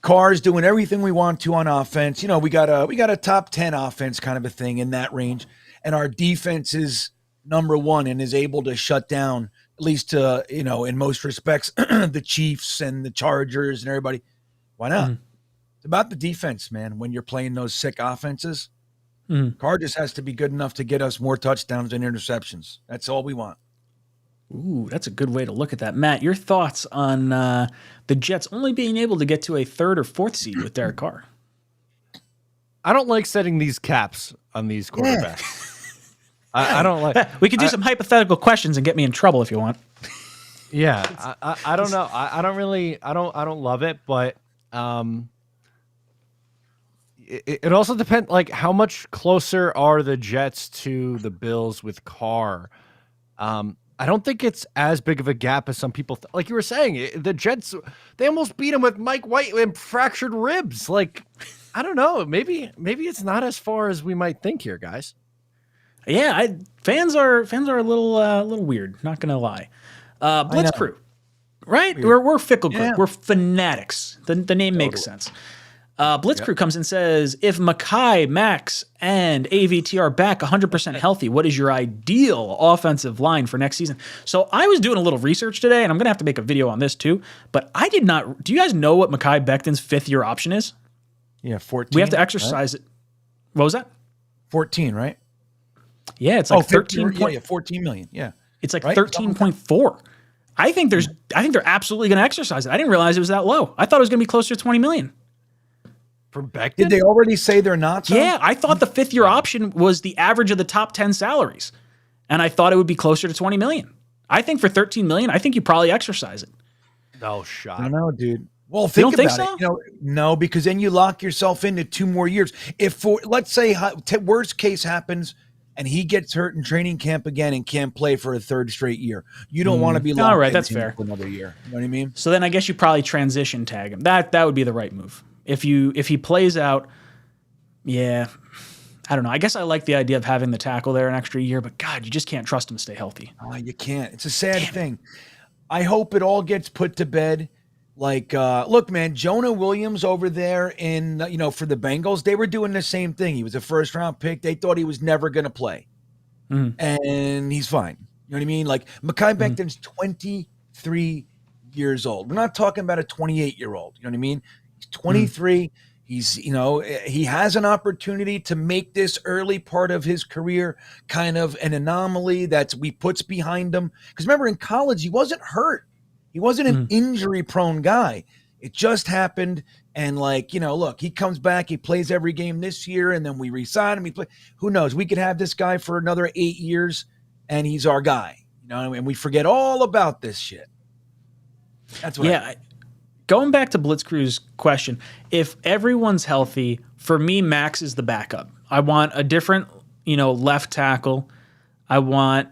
Carr's doing everything we want to on offense. We got a top 10 offense kind of a thing in that range. And our defense is number 1 and is able to shut down, at least in most respects, the Chiefs and the Chargers and everybody. Why not? It's about the defense, man. When you're playing those sick offenses, Carr just has to be good enough to get us more touchdowns and interceptions. That's all we want. Ooh, that's a good way to look at that. Matt, your thoughts on the Jets only being able to get to a 3rd or 4th seed with Derek Carr? I don't like setting these caps on these quarterbacks. I don't like. We could do some hypothetical questions and get me in trouble if you want. Yeah, I don't know. I don't love it, but it also depends. How much closer are the Jets to the Bills with Carr? I don't think it's as big of a gap as some people like you were saying. The Jets, they almost beat him with Mike White and fractured ribs. I don't know. Maybe it's not as far as we might think here, guys. Yeah, fans are a little weird. Not gonna lie. Blitz Crew, right? We're fickle group. Yeah. We're fanatics. The name makes sense. Blitz Crew comes and says, if 𝐒𝐿, Max, and AVT are back 100% healthy, what is your ideal offensive line for next season? So I was doing a little research today, and I'm going to have to make a video on this too, but I did not. Do you guys know what 𝐒𝐿 Becton's 5th-year option is? Yeah, 14. We have to exercise it. What was that? 14, right? Yeah, it's like 13 13. yeah, 14 million. Yeah. It's like Right? 13.4. I think they're absolutely going to exercise it. I didn't realize it was that low. I thought it was going to be closer to 20 million. From Becton? Did they already say they're not? So? Yeah, I thought the 5th-year option was the average of the top 10 salaries, and I thought it would be closer to 20 million. I think for 13 million, I think you probably exercise it. No shot. I don't know, dude. Well, You think don't think about so? it. You know, no, because then you lock yourself into 2 more years. If for let's say worst case happens and he gets hurt in training camp again and can't play for a 3rd straight year, you don't want to be locked All right, in that's for fair. another year. You know what I mean? So then I guess you probably transition tag him. That would be the right move. If he plays out, yeah, I don't know. I guess I like the idea of having the tackle there an extra year, but God, you just can't trust him to stay healthy. You can't. It's a sad thing. I hope it all gets put to bed. Like, look, man, Jonah Williams over there in, for the Bengals, they were doing the same thing. He was a 1st-round pick. They thought he was never going to play. And he's fine. You know what I mean? Like, Mekhi Becton's 23 years old. We're not talking about a 28-year-old. You know what I mean? He's 23. He's, he has an opportunity to make this early part of his career kind of an anomaly that we puts behind him. Because remember, in college, he wasn't hurt. He wasn't an injury-prone guy. It just happened, and look, he comes back, he plays every game this year, and then we re-sign him. Who knows? We could have this guy for another 8 years, and he's our guy. And we forget all about this shit. That's what Going back to Blitzcrew's question, if everyone's healthy, for me, Max is the backup. I want a different, left tackle. I want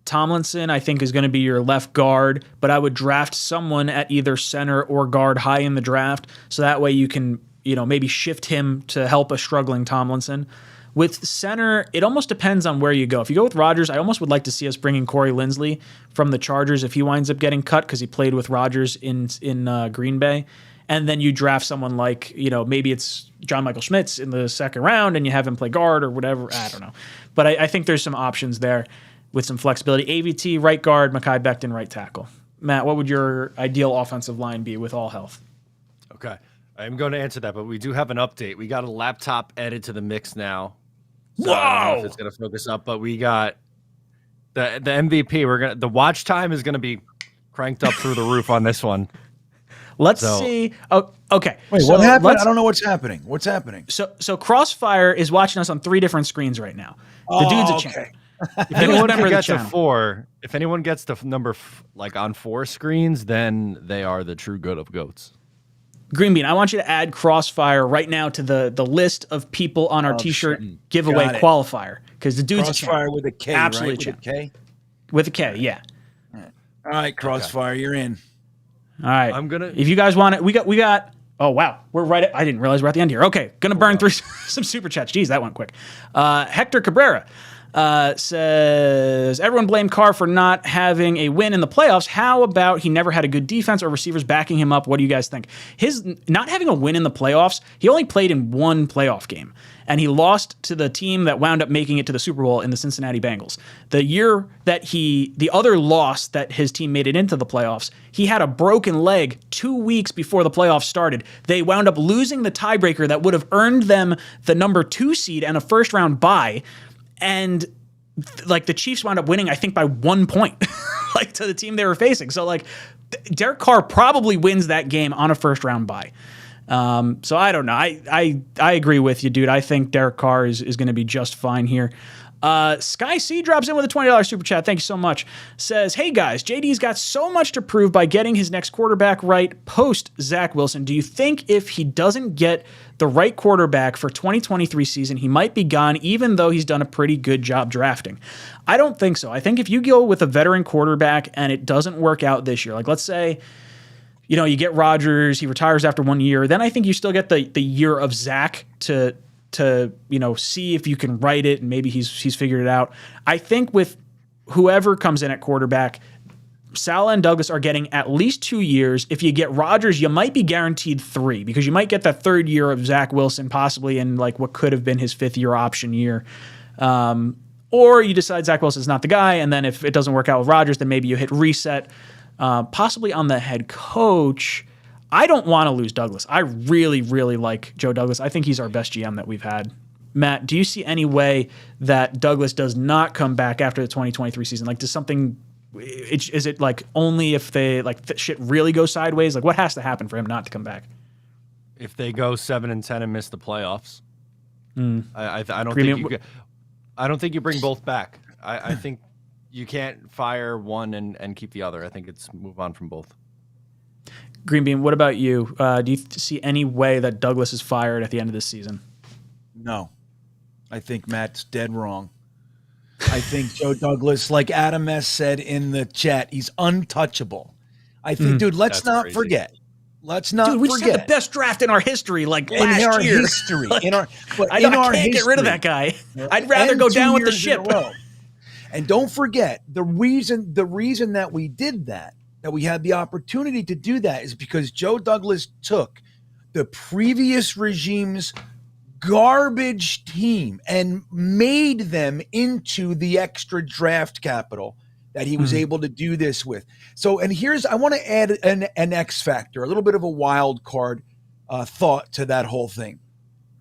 Tomlinson, I think, is going to be your left guard, but I would draft someone at either center or guard high in the draft, so that way you can, maybe shift him to help a struggling Tomlinson. With center, it almost depends on where you go. If you go with Rodgers, I almost would like to see us bring in Corey Linsley from the Chargers if he winds up getting cut because he played with Rodgers in Green Bay. And then you draft someone like, maybe it's John Michael Schmitz in the 2nd round and you have him play guard or whatever. I don't know. But I think there's some options there with some flexibility. AVT, right guard, Mekhi Becton, right tackle. Matt, what would your ideal offensive line be with all health? Okay. I'm going to answer that, but we do have an update. We got a laptop added to the mix now. So I don't know if it's going to focus up, but we got the MVP. The watch time is going to be cranked up through the roof on this one. Let's see. Oh, okay. Wait, so what happened? I don't know what's happening. What's happening? So Crossfire is watching us on 3 different screens right now. The dude's a champ. If anyone can get to 4, if anyone gets to number on 4 screens, then they are the true good of goats. Green Bean, I want you to add Crossfire right now to the list of people on our T-shirt giveaway qualifier because the dude's Crossfire a champ. with a K, Absolutely right? With a K? With a K, yeah. All right, Crossfire, you're in. All right. I'm gonna. If you guys want it, we got. Oh wow, we're right. I didn't realize we're at the end here. Okay, gonna burn through some super chats. Jeez, that went quick. Hector Cabrera says everyone blamed Carr for not having a win in the playoffs. How about he never had a good defense or receivers backing him up? What do you guys think? His not having a win in the playoffs, he only played in 1 playoff game, and he lost to the team that wound up making it to the Super Bowl in the Cincinnati Bengals. The year that the other loss that his team made it into the playoffs, he had a broken leg 2 weeks before the playoffs started. They wound up losing the tiebreaker that would have earned them the number 2 seed and a 1st-round bye. And the Chiefs wound up winning, I think, by 1 point, to the team they were facing. So Derek Carr probably wins that game on a 1st-round bye. So I don't know. I agree with you, dude. I think Derek Carr is going to be just fine here. Sky C drops in with a $20 super chat. Thank you so much. Says, hey guys, JD's got so much to prove by getting his next quarterback right post Zach Wilson. Do you think if he doesn't get the right quarterback for 2023 season, he might be gone even though he's done a pretty good job drafting? I don't think so. I think if you go with a veteran quarterback and it doesn't work out this year, let's say, you get Rodgers, he retires after 1 year, then I think you still get the year of Zach to see if you can write it and maybe he's figured it out. I think with whoever comes in at quarterback, Saleh and Douglas are getting at least 2 years. If you get Rodgers, you might be guaranteed 3 because you might get that 3rd year of Zach Wilson possibly in what could have been his 5th year option year. Or you decide Zach Wilson's not the guy, and then if it doesn't work out with Rodgers, then maybe you hit reset. Possibly on the head coach. I don't want to lose Douglas. I really, really like Joe Douglas. I think he's our best GM that we've had Matt, do you see any way that Douglas does not come back after the 2023 season? Like, does something? Is it like only if they like shit really goes sideways? Like, what has to happen for him not to come back? If they go 7-10 and miss the playoffs, I don't Green, think I don't think you bring both back. I think you can't fire one and keep the other. I think it's move on from both. Greenbean, what about you? Do you see any way that Douglas is fired at the end of this season? No. I think Matt's dead wrong. I think Joe Douglas, like Adam S. said in the chat, he's untouchable. I think, dude, let's That's not crazy. forget. Let's not Dude, we just forget. had the best draft in our history, like in last our year. history. Like, in our I can't get rid of that guy. I'd rather And go 2 down with the years in a ship. row. And don't forget, the reason that we did that we had the opportunity to do that is because Joe Douglas took the previous regime's garbage team and made them into the extra draft capital that he was able to do this with. So, and I want to add an X factor, a little bit of a wild card thought to that whole thing.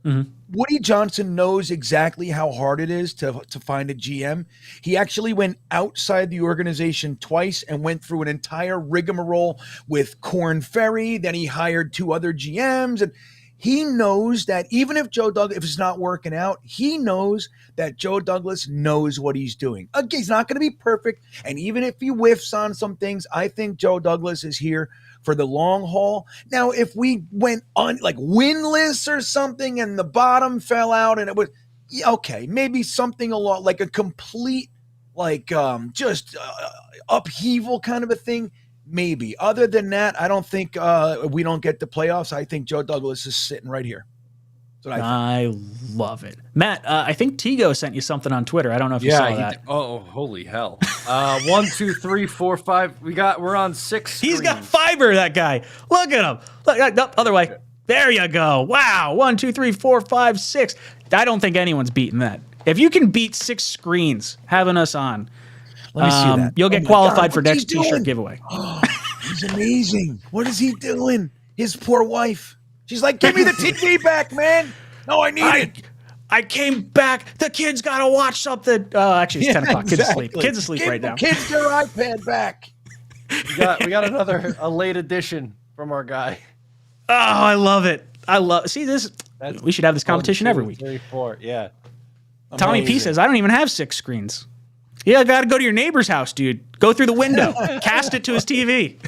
Woody Johnson knows exactly how hard it is to find a GM. He actually went outside the organization twice and went through an entire rigmarole with Corn Ferry. Then he hired 2 other GMs, and he knows that even if if it's not working out, he knows that Joe Douglas knows what he's doing. Okay, he's not going to be perfect, and even if he whiffs on some things, I think Joe Douglas is here for the long haul. Now, if we went on like winless or something and the bottom fell out and it was, okay, maybe something along like a complete just upheaval kind of a thing, maybe. Other than that, I don't think we don't get the playoffs. I think Joe Douglas is sitting right here. That's what I think. I love it. Matt, I think Tigo sent you something on Twitter. I don't know if you saw that. Oh, holy hell. 1, 2, 3, 4, 5. We're on 6 He's got screens. fiber, that guy. Look at him. Look, no, other way. There you go. Wow. 1, 2, 3, 4, 5, 6. I don't think anyone's beating that. If you can beat 6 screens having us on, Let me see that. you'll Oh get my qualified God, for what's he next T-shirt doing? giveaway. He's amazing. What is he doing? His poor wife. She's like, give me the TV back, man. No, I need it. I came back. The kids got to watch something. Actually, it's 10 o'clock. Kids asleep. Exactly. Kids asleep Give right the now. Kids their iPad back. We got a late edition from our guy. Oh, I love it. See this. We should have this competition 1, 2, every week. 3, 4. Yeah. Tommy P says, I don't even have 6 screens. Yeah, I got to go to your neighbor's house, dude. Go through the window. Cast it to his TV.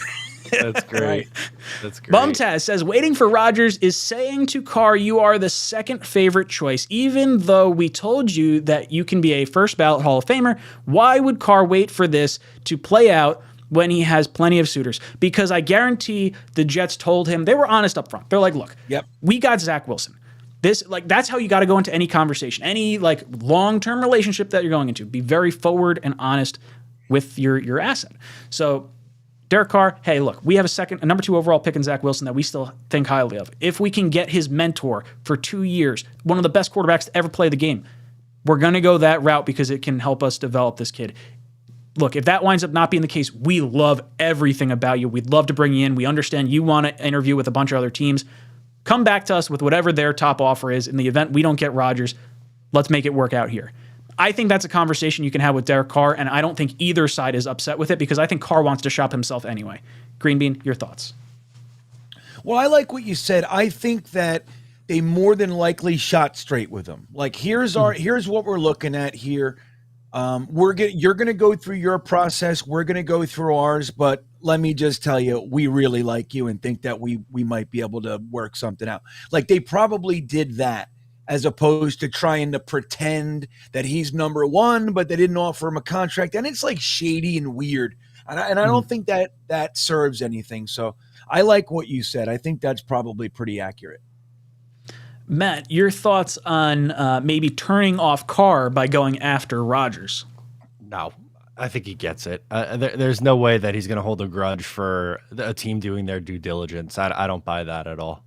That's great. That's great. Bumtaz says, waiting for Rodgers is saying to Carr, you are the second favorite choice. Even though we told you that you can be a first ballot Hall of Famer, why would Carr wait for this to play out when he has plenty of suitors? Because I guarantee the Jets told him, they were honest up front. They're like, look, we got Zach Wilson. That's how you got to go into any conversation, any long-term relationship that you're going into. Be very forward and honest with your asset. So Derek Carr, hey, look, we have a number 2 overall pick in Zach Wilson that we still think highly of. If we can get his mentor for 2 years, one of the best quarterbacks to ever play the game, we're going to go that route because it can help us develop this kid. Look, if that winds up not being the case, we love everything about you. We'd love to bring you in. We understand you want to interview with a bunch of other teams. Come back to us with whatever their top offer is. In the event we don't get Rodgers, let's make it work out here. I think that's a conversation you can have with Derek Carr, and I don't think either side is upset with it because I think Carr wants to shop himself anyway. Greenbean, your thoughts? Well, I like what you said. I think that they more than likely shot straight with him. Like, here's what we're looking at here. You're going to go through your process. We're going to go through ours. But let me just tell you, we really like you and think that we might be able to work something out. Like, they probably did that as opposed to trying to pretend that he's number 1, but they didn't offer him a contract. And it's like shady and weird. And I don't think that serves anything. So I like what you said. I think that's probably pretty accurate. Matt, your thoughts on maybe turning off Carr by going after Rodgers? No, I think he gets it. There's no way that he's going to hold a grudge for a team doing their due diligence. I don't buy that at all.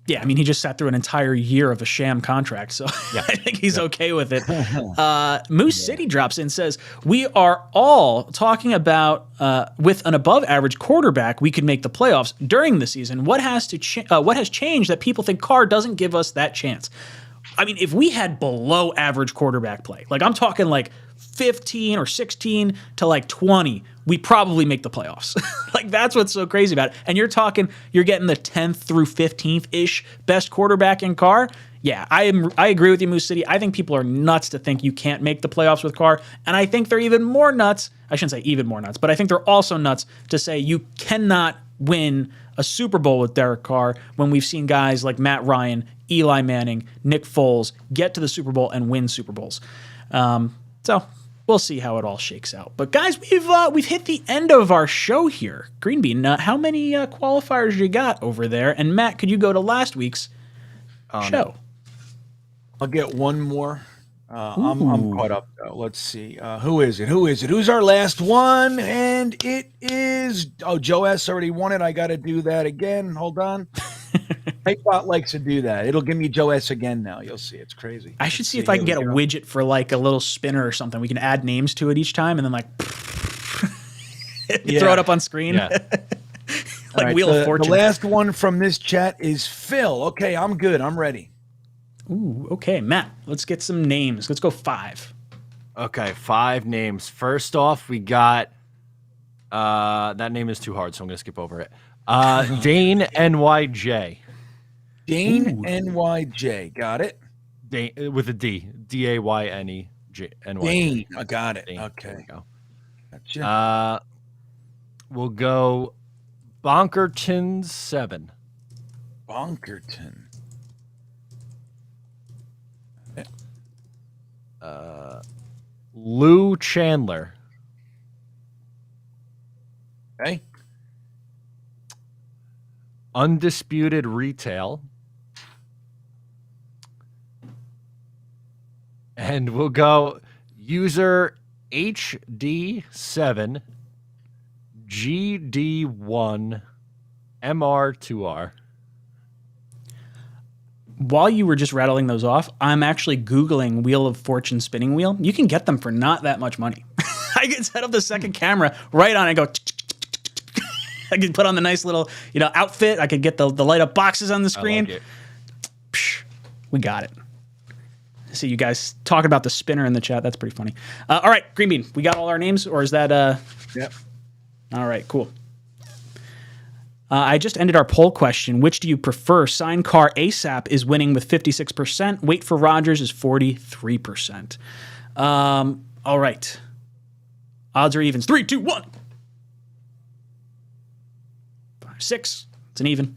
Yeah, I mean, he just sat through an entire year of a sham contract, so Yeah. I think he's okay with it. Moose City drops in, says, we are all talking about with an above-average quarterback, we could make the playoffs during the season. What has changed that people think Carr doesn't give us that chance? I mean, if we had below average quarterback play, like I'm talking like 15 or 16 to like 20, we probably make the playoffs. Like that's what's so crazy about it. And you're getting the 10th through 15th ish best quarterback in Carr. Yeah, I agree with you, Moose City. I think people are nuts to think you can't make the playoffs with Carr, and I think they're even more nuts. I shouldn't say even more nuts, but I think they're also nuts to say you cannot win a Super Bowl with Derek Carr when we've seen guys like Matt Ryan, Eli Manning, Nick Foles get to the Super Bowl and win Super Bowls. So we'll see how it all shakes out. But guys, we've hit the end of our show here. Green Bean, how many qualifiers you got over there? And Matt, could you go to last week's show? I'll get one more. I'm caught up though. Let's see. Who is it? Who's our last one? And it is Joe S. already won it. I got to do that again. Hold on. Nightbot likes to do that. It'll give me Joe S. again now. You'll see. It's crazy. I should see if I can get a widget for like a little spinner or something. We can add names to it each time and then like throw it up on screen. Yeah. Like right, Wheel of Fortune. The last one from this chat is Phil. Okay, I'm good. I'm ready. Ooh, okay, Matt, let's get some names. Let's go 5. Okay, 5 names. First off, we got that name is too hard, so I'm gonna skip over it. Dane NYJ. Dane NYJ. Got it. Dane with a D. DAYNE. Dane. I got it. Dane. Okay. There we go. Gotcha. We'll go Bonkerton 7. Bonkerton. Lou Chandler. Okay. Undisputed Retail. And we'll go user HD7 GD1 MR2R. While you were just rattling those off, I'm actually Googling Wheel of Fortune spinning wheel. You can get them for not that much money. I can set up the second camera right on and go. I can put on the nice little, outfit. I could get the light up boxes on the screen. I like it. Psh, we got it. See you guys talking about the spinner in the chat. That's pretty funny. All right, Green Bean, we got all our names, or is that? Yep. All right, cool. I just ended our poll question. Which do you prefer? Sign Carr ASAP is winning with 56%. Wait for Rodgers is 43%. All right. Odds or evens. 3, 2, 1. 5, 6. It's an even.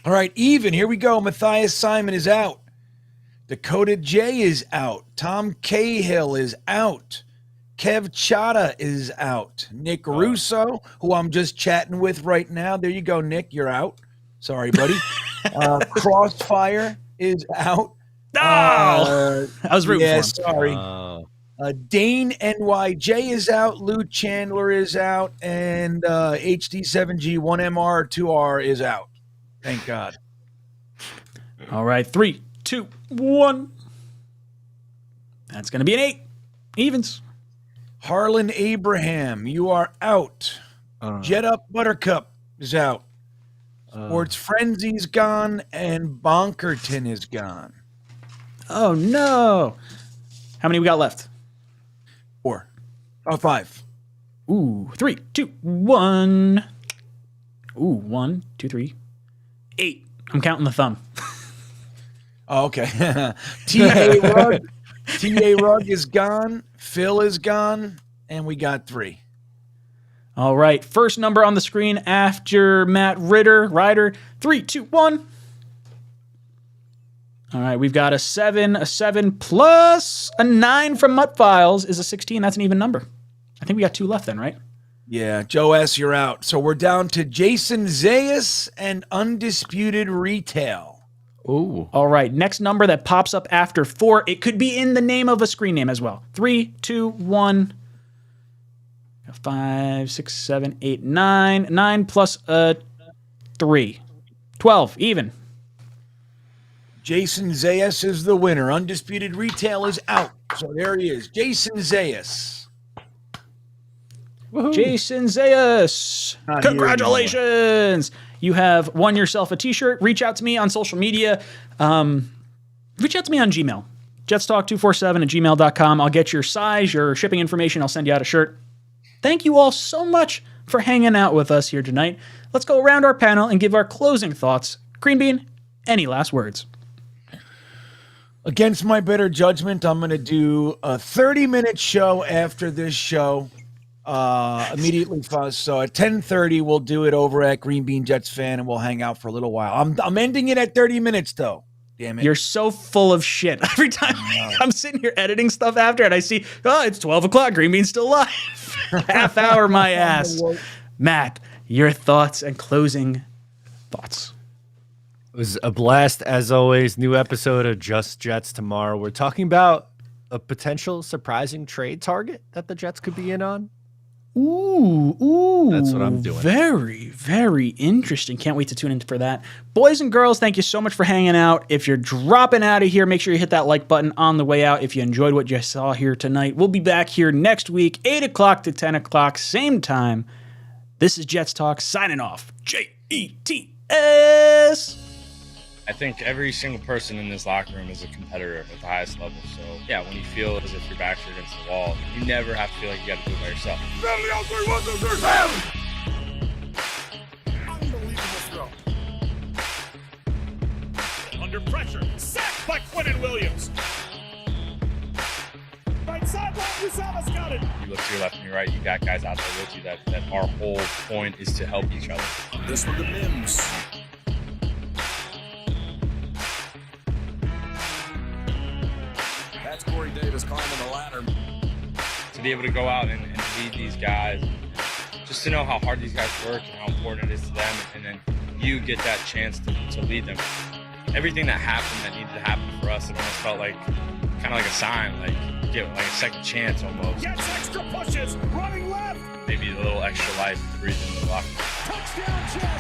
All right, even. Here we go. Matthias Simon is out. Dakota J is out. Tom Cahill is out. Kev Chata is out. Nick Russo, who I'm just chatting with right now. There you go, Nick. You're out. Sorry, buddy. Crossfire is out. I was rooting for him. Sorry. Dane NYJ is out. Lou Chandler is out. And HD7G1MR2R is out. Thank God. All right. 3, 2, 1. That's going to be an 8. Evens. Harlan Abraham, you are out. Jet Up Buttercup is out. Sports Frenzy's gone, and Bonkerton is gone. Oh, no. How many we got left? 4. Oh, 5. Ooh, 3, 2, 1. Ooh, 1, 2, 3, 8. I'm counting the thumb. Oh, okay. T.A. Rugg. T.A. Rugg is gone. Phil is gone. And we got 3. All right. First number on the screen after Matt Ryder. 3, 2, 1. All right. We've got a 7 plus a 9 from Mutt Files is a 16. That's an even number. I think we got 2 left then, right? Yeah. Joe S., you're out. So we're down to Jason Zayas and Undisputed Retail. Ooh. All right. Next number that pops up after 4. It could be in the name of a screen name as well. 3, 2, 1. 5, 6, 7, 8, 9. 9 plus 3. 12. Even. Jason Zayas is the winner. Undisputed Retail is out. So there he is. Jason Zayas. Woo-hoo. Jason Zayas. Congratulations. You have won yourself a t-shirt. Reach out to me on social media. reach out to me on Gmail. jetstalk247@gmail.com. I'll get your size, your shipping information. I'll send you out a shirt. Thank you all so much for hanging out with us here tonight. Let's go around our panel and give our closing thoughts. Green Bean, any last words? Against my better judgment, I'm going to do a 30-minute show after this show. Immediately. So at 10:30, we'll do it over at Green Bean Jets Fan, and we'll hang out for a little while. I'm ending it at 30 minutes, though. Damn it. You're so full of shit. Every time I'm sitting here editing stuff after, and I see, oh, it's 12 o'clock. Green Bean's still live. Half hour, my ass. Matt, your thoughts and closing thoughts. It was a blast, as always. New episode of Just Jets tomorrow. We're talking about a potential surprising trade target that the Jets could be in on. Ooh. That's what I'm doing. Very, very interesting. Can't wait to tune in for that. Boys and girls, thank you so much for hanging out. If you're dropping out of here, make sure you hit that like button on the way out if you enjoyed what you saw here tonight. We'll be back here next week, 8 o'clock to 10 o'clock, same time. This is Jets Talk, signing off. JETS. I think every single person in this locker room is a competitor at the highest level. So, yeah, when you feel as if your back's against the wall, you never have to feel like you got to do it by yourself. Unbelievable throw. Under pressure. Sacked by Quinnen Williams. Right sideline, Gonzalez got it. You look to your left and your right, you got guys out there with you that our whole point is to help each other. This one to Mims. That's Corey Davis climbing the ladder. To be able to go out and lead these guys, just to know how hard these guys work and how important it is to them, and then you get that chance to lead them. Everything that happened that needed to happen for us, it almost felt like kind of like a sign, like get like a second chance almost. Gets extra pushes, running left. Maybe a little extra life to breathe in the locker room. Touchdown, Jets.